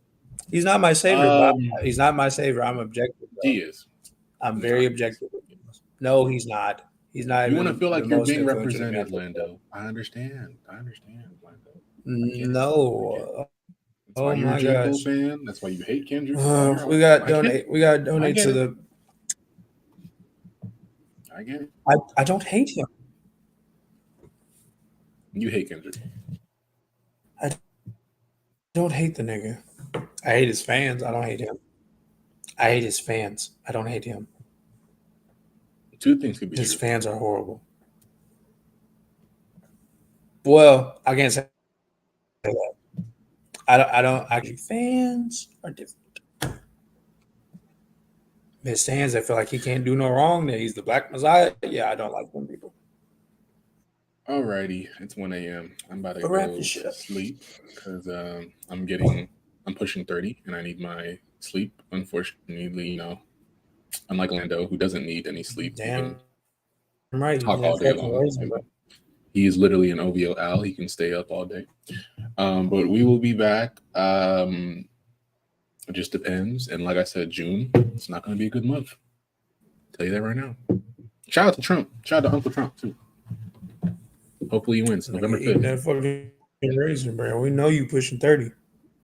S11: He's not my savior. He's not my savior. I'm objective.
S5: He is.
S11: I'm very objective. No, he's not. He's not.
S5: You want to feel like you're being
S11: influential
S5: represented, Lando. I understand, Lando.
S11: No.
S5: That's why you're a
S11: my
S5: J. Cole
S11: gosh.
S5: fan. That's why you hate Kendrick.
S11: We got donate. We got donate to the.
S5: I get it.
S11: I don't hate him.
S5: You hate Kendrick.
S11: I don't hate the nigga. I hate his fans. I don't hate him. I hate his fans. I don't hate him.
S5: Two things could be
S11: His
S5: true.
S11: fans are horrible. Well, I can't say that. I think fans are different. His fans, I feel like he can't do no wrong. That he's the Black Messiah. Yeah, I don't like them people.
S5: Alrighty, it's 1 a.m. I'm about to go to sleep because I'm pushing 30 and I need my sleep. Unfortunately, you know, unlike Lando, who doesn't need any sleep.
S11: Damn right.
S5: Talk all day long. He is literally an OVO owl. He can stay up all day. But we will be back. It just depends. And like I said, June, it's not going to be a good month. I'll tell you that right now. Shout out to Trump. Shout out to Uncle Trump, too. Hopefully he wins November 5th.
S11: That fucking raisin, bro. We know you pushing 30.